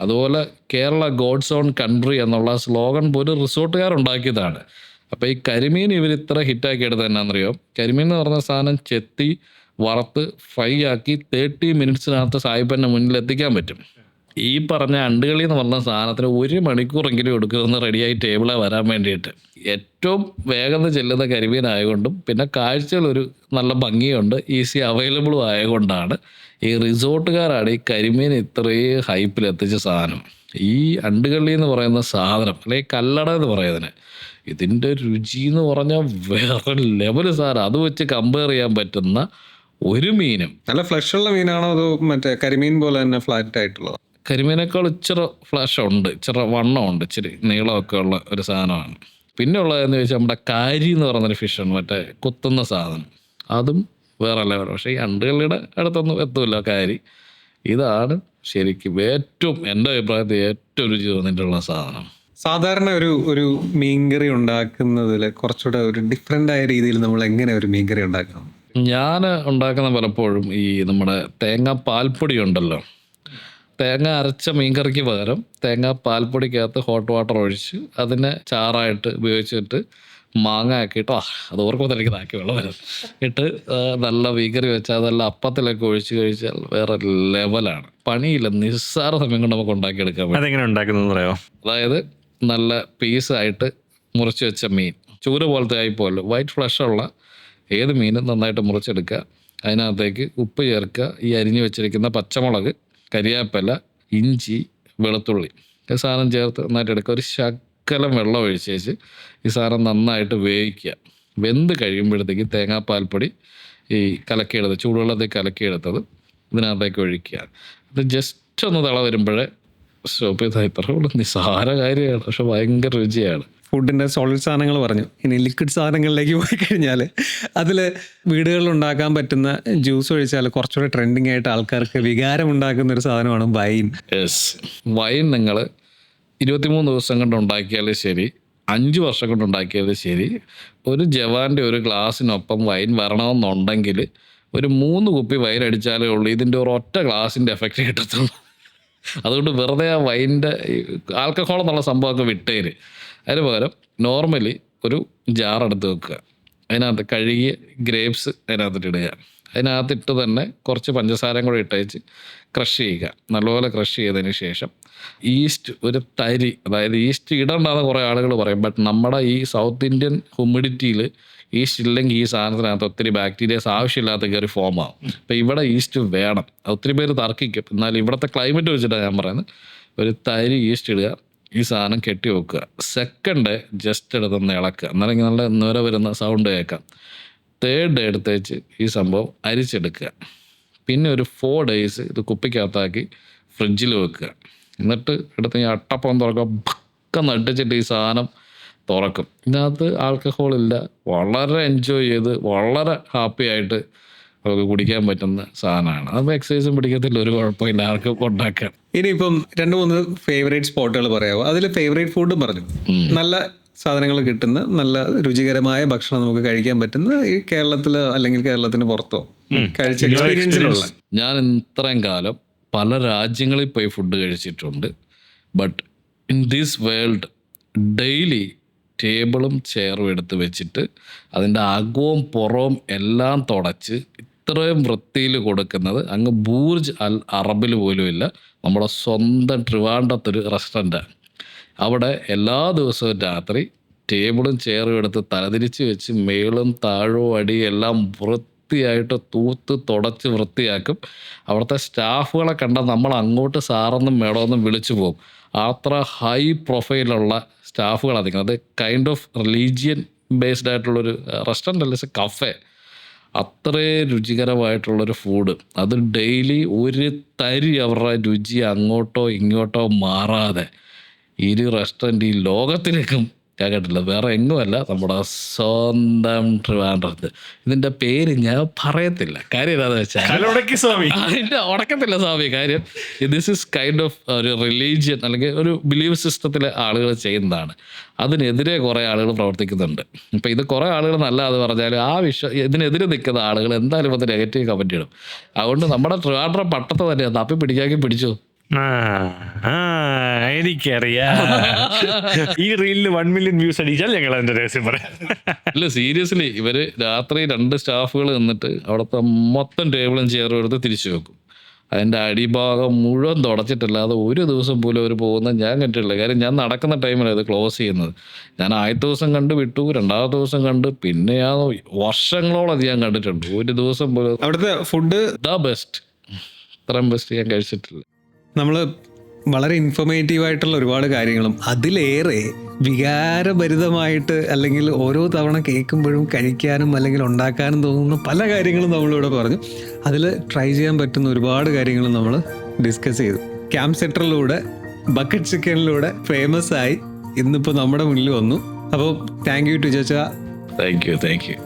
അതുപോലെ കേരള ഗോഡ്സ് ഓൺ കൺട്രി എന്നുള്ള സ്ലോഗൻ പോലും റിസോർട്ടുകാരുണ്ടാക്കിയതാണ്. അപ്പോൾ ഈ കരിമീൻ ഇവർ ഇത്ര ഹിറ്റാക്കി എടുത്തത് എന്നാണെന്നറിയോ? കരിമീൻ എന്ന് പറഞ്ഞ സാധനം ചെത്തി വറുത്ത് ഫ്രൈ ആക്കി 30 മിനിറ്റ്സിനകത്ത് സായിപ്പൻ്റെ മുന്നിൽ എത്തിക്കാൻ പറ്റും. ഈ പറഞ്ഞ അണ്ടുകളി എന്ന് പറഞ്ഞ സാധനത്തിന് 1 മണിക്കൂറെങ്കിലും എടുക്കുമെന്ന് റെഡിയായി ടേബിളെ വരാൻ വേണ്ടിയിട്ട്. ഏറ്റവും വേഗത ചെല്ലുന്ന കരിമീനായതുകൊണ്ടും പിന്നെ കാഴ്ചകളൊരു നല്ല ഭംഗിയുണ്ട്, ഈസി അവൈലബിളും ആയതുകൊണ്ടാണ് ഈ റിസോർട്ടുകാരാണ് ഈ കരിമീൻ ഇത്രയും ഹൈപ്പിൽ എത്തിച്ച സാധനം. ഈ അണ്ടുകളി എന്ന് പറയുന്ന സാധനം അല്ലെങ്കിൽ കല്ലട എന്ന് പറയുന്നതിന് ഇതിൻ്റെ രുചി എന്ന് പറഞ്ഞാൽ വേറെ ലെവൽ സാധനം. അത് വെച്ച് കമ്പയർ ചെയ്യാൻ പറ്റുന്ന ഒരു മീനും. നല്ല ഫ്ലഷ് ഉള്ള മീനാണോ അതോ മറ്റേ കരിമീൻ പോലെ തന്നെ ഫ്ലാറ്റ് ആയിട്ടുള്ളത്? കരിമീനേക്കാൾ ഇച്ചിരി ഫ്ലഷ് ഉണ്ട്, ഇച്ചിരി വണ്ണമുണ്ട്, ഇച്ചിരി നീളമൊക്കെ ഉള്ള ഒരു സാധനമാണ്. പിന്നെ ഉള്ളതെന്ന് ചോദിച്ചാൽ നമ്മുടെ കാരി എന്ന് പറയുന്നൊരു ഫിഷാണ്, മറ്റേ കുത്തുന്ന സാധനം. അതും വേറെ ലെവൽ. പക്ഷേ ഈ അണ്ടുകളുടെ അടുത്തൊന്നും എത്തൂല കാരി. ഇതാണ് ശരിക്കും ഏറ്റവും എൻ്റെ അഭിപ്രായത്തിൽ ഏറ്റവും രുചി തോന്നിയിട്ടുള്ള സാധനം. സാധാരണ ഒരു മീൻകറി ഉണ്ടാക്കുന്നതിൽ കുറച്ചുകൂടെ ഒരു ഡിഫറെൻ്റ് ആയ രീതിയിൽ നമ്മൾ എങ്ങനെ ഒരു മീൻകറി ഉണ്ടാക്കണം? ഞാൻ ഉണ്ടാക്കുന്ന പലപ്പോഴും ഈ നമ്മുടെ തേങ്ങാ പാൽപ്പൊടി ഉണ്ടല്ലോ, തേങ്ങ അരച്ച മീൻകറിക്ക് പകരം തേങ്ങാ പാൽപ്പൊടിക്കകത്ത് ഹോട്ട് വാട്ടർ ഒഴിച്ച് അതിനെ ചാറായിട്ട് ഉപയോഗിച്ചിട്ട് മാങ്ങ ആക്കിയിട്ട് അത് ഓർക്കുമ്പോൾ എനിക്ക് നാക്കി വെള്ളം വരും ഇട്ട് നല്ല മീൻകറി വെച്ചാൽ അതെല്ലാം അപ്പത്തിലൊക്കെ ഒഴിച്ച് കഴിച്ചാൽ വേറെ ലെവലാണ്. പണിയില്ല, നിസ്സാര സമയം കൊണ്ട് നമുക്ക് ഉണ്ടാക്കിയെടുക്കാൻ പറ്റും. അതെങ്ങനെ ഉണ്ടാക്കുന്നത് പറയാമോ? അതായത് നല്ല പീസായിട്ട് മുറിച്ച് വെച്ച മീൻ ചൂര പോലത്തെ ആയിപ്പോലും വൈറ്റ് ഫ്ലഷുള്ള ഏത് മീനും നന്നായിട്ട് മുറിച്ചെടുക്കുക. അതിനകത്തേക്ക് ഉപ്പ് ചേർക്കുക, ഈ അരിഞ്ഞു വെച്ചിരിക്കുന്ന പച്ചമുളക്, കരിയാപ്പില, ഇഞ്ചി, വെളുത്തുള്ളി ഈ സാധനം ചേർത്ത് നന്നായിട്ട് എടുക്കുക. ഒരു ശകലം വെള്ളം ഒഴിച്ചേച്ച് ഈ സാധനം നന്നായിട്ട് വേവിക്കുക. വെന്ത് കഴിയുമ്പോഴത്തേക്ക് തേങ്ങാപ്പാൽപ്പൊടി ഈ കലക്കിയെടുത്ത് ചൂടുവെള്ളത്തിൽ കലക്കിയെടുത്തത് ഇതിനകത്തേക്ക് ഒഴിക്കുക. അത് ജസ്റ്റ് ഒന്ന് തിള വരുമ്പോഴേ സ്റ്റോപ്പ് ചെയ്താൽ ഇത്രേ ഉള്ളൂ. നിസ്സാര കാര്യമാണ്, പക്ഷെ ഭയങ്കര രുചിയാണ്. ഫുഡിൻ്റെ സോളിഡ് സാധനങ്ങൾ പറഞ്ഞു. ഇനി ലിക്വിഡ് സാധനങ്ങളിലേക്ക് പോയി കഴിഞ്ഞാൽ അതിൽ വീടുകളിൽ ഉണ്ടാക്കാൻ പറ്റുന്ന ജ്യൂസ് ഒഴിച്ചാൽ കുറച്ചുകൂടെ ട്രെൻഡിങ് ആയിട്ട് ആൾക്കാർക്ക് വികാരം ഉണ്ടാക്കുന്ന ഒരു സാധനമാണ് വൈൻ. യെസ്, വൈൻ നിങ്ങൾ 23 ദിവസം കൊണ്ട് ഉണ്ടാക്കിയാലും ശരി, 5 വർഷം കൊണ്ട് ഉണ്ടാക്കിയാലും ശരി, ഒരു ജവാൻ്റെ ഒരു ഗ്ലാസ്സിനൊപ്പം വൈൻ വരണമെന്നുണ്ടെങ്കിൽ ഒരു 3 കുപ്പി വൈൻ അടിച്ചാലേ ഉള്ളൂ ഇതിൻ്റെ ഒരു ഒറ്റ ഗ്ലാസിൻ്റെ എഫക്റ്റ് കിട്ടത്തുള്ളൂ. അതുകൊണ്ട് വെറുതെ ആ വൈൻ്റെ ആൽക്കഹോൾ എന്നുള്ള സംഭവമൊക്കെ വിട്ടേര്. അതിന് പകരം നോർമലി ഒരു ജാറെടുത്ത് വെക്കുക, അതിനകത്ത് കഴുകിയ ഗ്രേപ്സ് അതിനകത്തിട്ട് ഇടുക, അതിനകത്തിട്ട് തന്നെ കുറച്ച് പഞ്ചസാരയും കൂടെ ഇട്ടേച്ച് ക്രഷ് ചെയ്യുക. നല്ലപോലെ ക്രഷ് ചെയ്തതിന് ശേഷം ഈസ്റ്റ് ഒരു തരി, അതായത് ഈസ്റ്റ് ഇടണ്ടെന്ന് കുറേ ആളുകൾ പറയും, ബട്ട് നമ്മുടെ ഈ സൗത്ത് ഇന്ത്യൻ ഹ്യൂമിഡിറ്റിയിൽ ഈസ്റ്റ് ഇല്ലെങ്കിൽ ഈ സാധനത്തിനകത്ത് ഒത്തിരി ബാക്ടീരിയസ് ആവശ്യമില്ലാത്ത കയറി ഫോം ആവും. അപ്പോൾ ഇവിടെ ഈസ്റ്റ് വേണം. ഒത്തിരി പേര് തർക്കിക്കും, എന്നാൽ ഇവിടുത്തെ ക്ലൈമറ്റ് വെച്ചിട്ടാണ് ഞാൻ പറയുന്നത്. ഒരു തരി ഈസ്റ്റ് ഇടുക, ഈ സാധനം കെട്ടി വെക്കുക, സെക്കൻഡ് ജസ്റ്റ് എടുത്തൊന്ന് ഇളക്കുക, എന്നാലും നല്ല നുര വരുന്ന സൗണ്ട് കേൾക്കാം. 3rd ഡേ എടുത്തേച്ച് ഈ സംഭവം അരിച്ചെടുക്കുക. പിന്നെ ഒരു 4 days ഇത് കുപ്പിക്കകത്താക്കി ഫ്രിഡ്ജിൽ വെക്കുക. എന്നിട്ട് എടുത്ത് ഈ അട്ടപ്പം തുറക്കുക, ഭക്കം നട്ടിച്ചിട്ട് ഈ സാധനം തുറക്കും. ഇതിനകത്ത് ആൽക്കഹോളില്ല, വളരെ എൻജോയ് ചെയ്ത് വളരെ ഹാപ്പി ആയിട്ട് നമുക്ക് കുടിക്കാൻ പറ്റുന്ന സാധനമാണ്. അപ്പോൾ എക്സസൈസും പിടിക്കത്തില്ല, ഒരു കുഴപ്പമില്ല, ആർക്കും ഉണ്ടാക്കാം. ഇനിയിപ്പം 2-3 ഫേവറേറ്റ് സ്പോട്ടുകൾ പറയാമോ? അതിൽ ഫേവറേറ്റ് ഫുഡും പറഞ്ഞു. നല്ല സാധനങ്ങൾ കിട്ടുന്ന നല്ല രുചികരമായ ഭക്ഷണം നമുക്ക് കഴിക്കാൻ പറ്റുന്ന ഈ കേരളത്തിൽ അല്ലെങ്കിൽ കേരളത്തിന് പുറത്തോ കഴിച്ച എക്സ്പീരിയൻസിലുള്ള. ഞാൻ ഇത്രയും കാലം പല രാജ്യങ്ങളിൽ പോയി ഫുഡ് കഴിച്ചിട്ടുണ്ട്. But in this world daily ടേബിളും ചെയറും എടുത്ത് വെച്ചിട്ട് അതിൻ്റെ അകവും പുറവും എല്ലാം തുടച്ച് ഇത്രയും വൃത്തിയിൽ കൊടുക്കുന്നത് അങ്ങ് ബൂർജ് അൽ അറബിൽ പോലും ഇല്ല, നമ്മുടെ സ്വന്തം ട്രിവാൻഡ്രത്തൊരു റെസ്റ്റോറൻറ്റാണ്. അവിടെ എല്ലാ ദിവസവും രാത്രി ടേബിളും ചെയറും എടുത്ത് തലതിരിച്ച് വെച്ച് മേളും താഴവും അടിയും എല്ലാം വൃത്തിയായിട്ട് തൂത്ത് തുടച്ച് വൃത്തിയാക്കും. അവിടുത്തെ സ്റ്റാഫുകളെ കണ്ടാൽ നമ്മൾ അങ്ങോട്ട് സാറെന്നും മേഡമെന്നും വിളിച്ചു പോകും. അത്ര ഹൈ പ്രൊഫൈലുള്ള സ്റ്റാഫുകളാണ് നിൽക്കുന്നത്. അത് കൈൻഡ് ഓഫ് റിലീജിയൻ ബേസ്ഡ് ആയിട്ടുള്ളൊരു റെസ്റ്റോറൻ്റ് അല്ല, കഫേ. അത്രയും രുചികരമായിട്ടുള്ളൊരു ഫുഡ്. അത് ഡെയിലി ഒരു തരി അവരുടെ രുചി അങ്ങോട്ടോ ഇങ്ങോട്ടോ മാറാതെ ഈ റെസ്റ്റോറൻറ്റ് ഈ ലോകത്തിലേക്കും ഞാൻ കേട്ടില്ല, വേറെ എങ്ങുമല്ല, നമ്മുടെ സ്വന്തം ട്രിവാൻഡ്രത്ത്. ഇതിൻ്റെ പേര് ഞാൻ പറയത്തില്ല, കാര്യം എന്താണെന്ന് വെച്ചാൽ അതിൻ്റെ ഉടക്കത്തില്ല സ്വാമി. കാര്യം ദിസ് ഇസ് കൈൻഡ് ഓഫ് ഒരു റിലീജിയൻ അല്ലെങ്കിൽ ഒരു ബിലീവ് സിസ്റ്റത്തിലെ ആളുകൾ ചെയ്യുന്നതാണ്. അതിനെതിരെ കുറേ ആളുകൾ പ്രവർത്തിക്കുന്നുണ്ട്. ഇപ്പം ഇത് കുറേ ആളുകൾ നല്ലത് പറഞ്ഞാലും ആ ഇതിനെതിരെ നിൽക്കുന്ന ആളുകൾ എന്തായാലും അത് നെഗറ്റീവ് കമൻറ്റ് ഇടും. അതുകൊണ്ട് നമ്മുടെ ട്രിവാൻഡ്രം പട്ടത്ത് തന്നെ തപ്പി പിടിക്കാക്കി പിടിച്ചു. എനിക്കറിയാം, ഈ റീലിൽ 1 million വ്യൂസ് അടിച്ചാൽ ഞങ്ങൾ അതിന്റെ രഹസ്യം പറയാം. ഇല്ല, സീരിയസ്ലി ഇവര് രാത്രി 2 സ്റ്റാഫുകൾ നിന്നിട്ട് അവിടുത്തെ മൊത്തം ടേബിളും ചെയറും എടുത്ത് തിരിച്ചു വെക്കും. അതിൻ്റെ അടിഭാഗം മുഴുവൻ തുടച്ചിട്ടില്ലാതെ ഒരു ദിവസം പോലും അവർ പോകുന്നത് ഞാൻ കണ്ടിട്ടില്ല. കാര്യം ഞാൻ നടക്കുന്ന ടൈമിലാണ് ഇത് ക്ലോസ് ചെയ്യുന്നത്. ഞാൻ ആദ്യത്തെ ദിവസം കണ്ട് വിട്ടു, 2ാമത്തെ ദിവസം കണ്ട്, പിന്നെ ഞാൻ വർഷങ്ങളോളം അത് ഞാൻ കണ്ടിട്ടുണ്ട്. ഒരു ദിവസം പോലും അവിടുത്തെ ഫുഡ് ദ ബെസ്റ്റ്, ഇത്രയും ബെസ്റ്റ് ഞാൻ കഴിച്ചിട്ടില്ല. നമ്മൾ വളരെ ഇൻഫോർമേറ്റീവ് ആയിട്ടുള്ള ഒരുപാട് കാര്യങ്ങളും അതിലേറെ വികാരഭരിതമായിട്ട് അല്ലെങ്കിൽ ഓരോ തവണ കേൾക്കുമ്പോഴും കഴിക്കാനും അല്ലെങ്കിൽ ഉണ്ടാക്കാനും തോന്നുന്ന പല കാര്യങ്ങളും നമ്മളിവിടെ പറഞ്ഞു. അതിൽ ട്രൈ ചെയ്യാൻ പറ്റുന്ന ഒരുപാട് കാര്യങ്ങളും നമ്മൾ ഡിസ്കസ് ചെയ്തു. ക്യാമ്പ് സെറ്ററിലൂടെ ബക്കറ്റ് ചിക്കനിലൂടെ ഫേമസ് ആയി ഇന്നിപ്പോൾ നമ്മുടെ മുന്നിൽ വന്നു. അപ്പോൾ താങ്ക് യു ടു ചേച്ചാ. Thank U.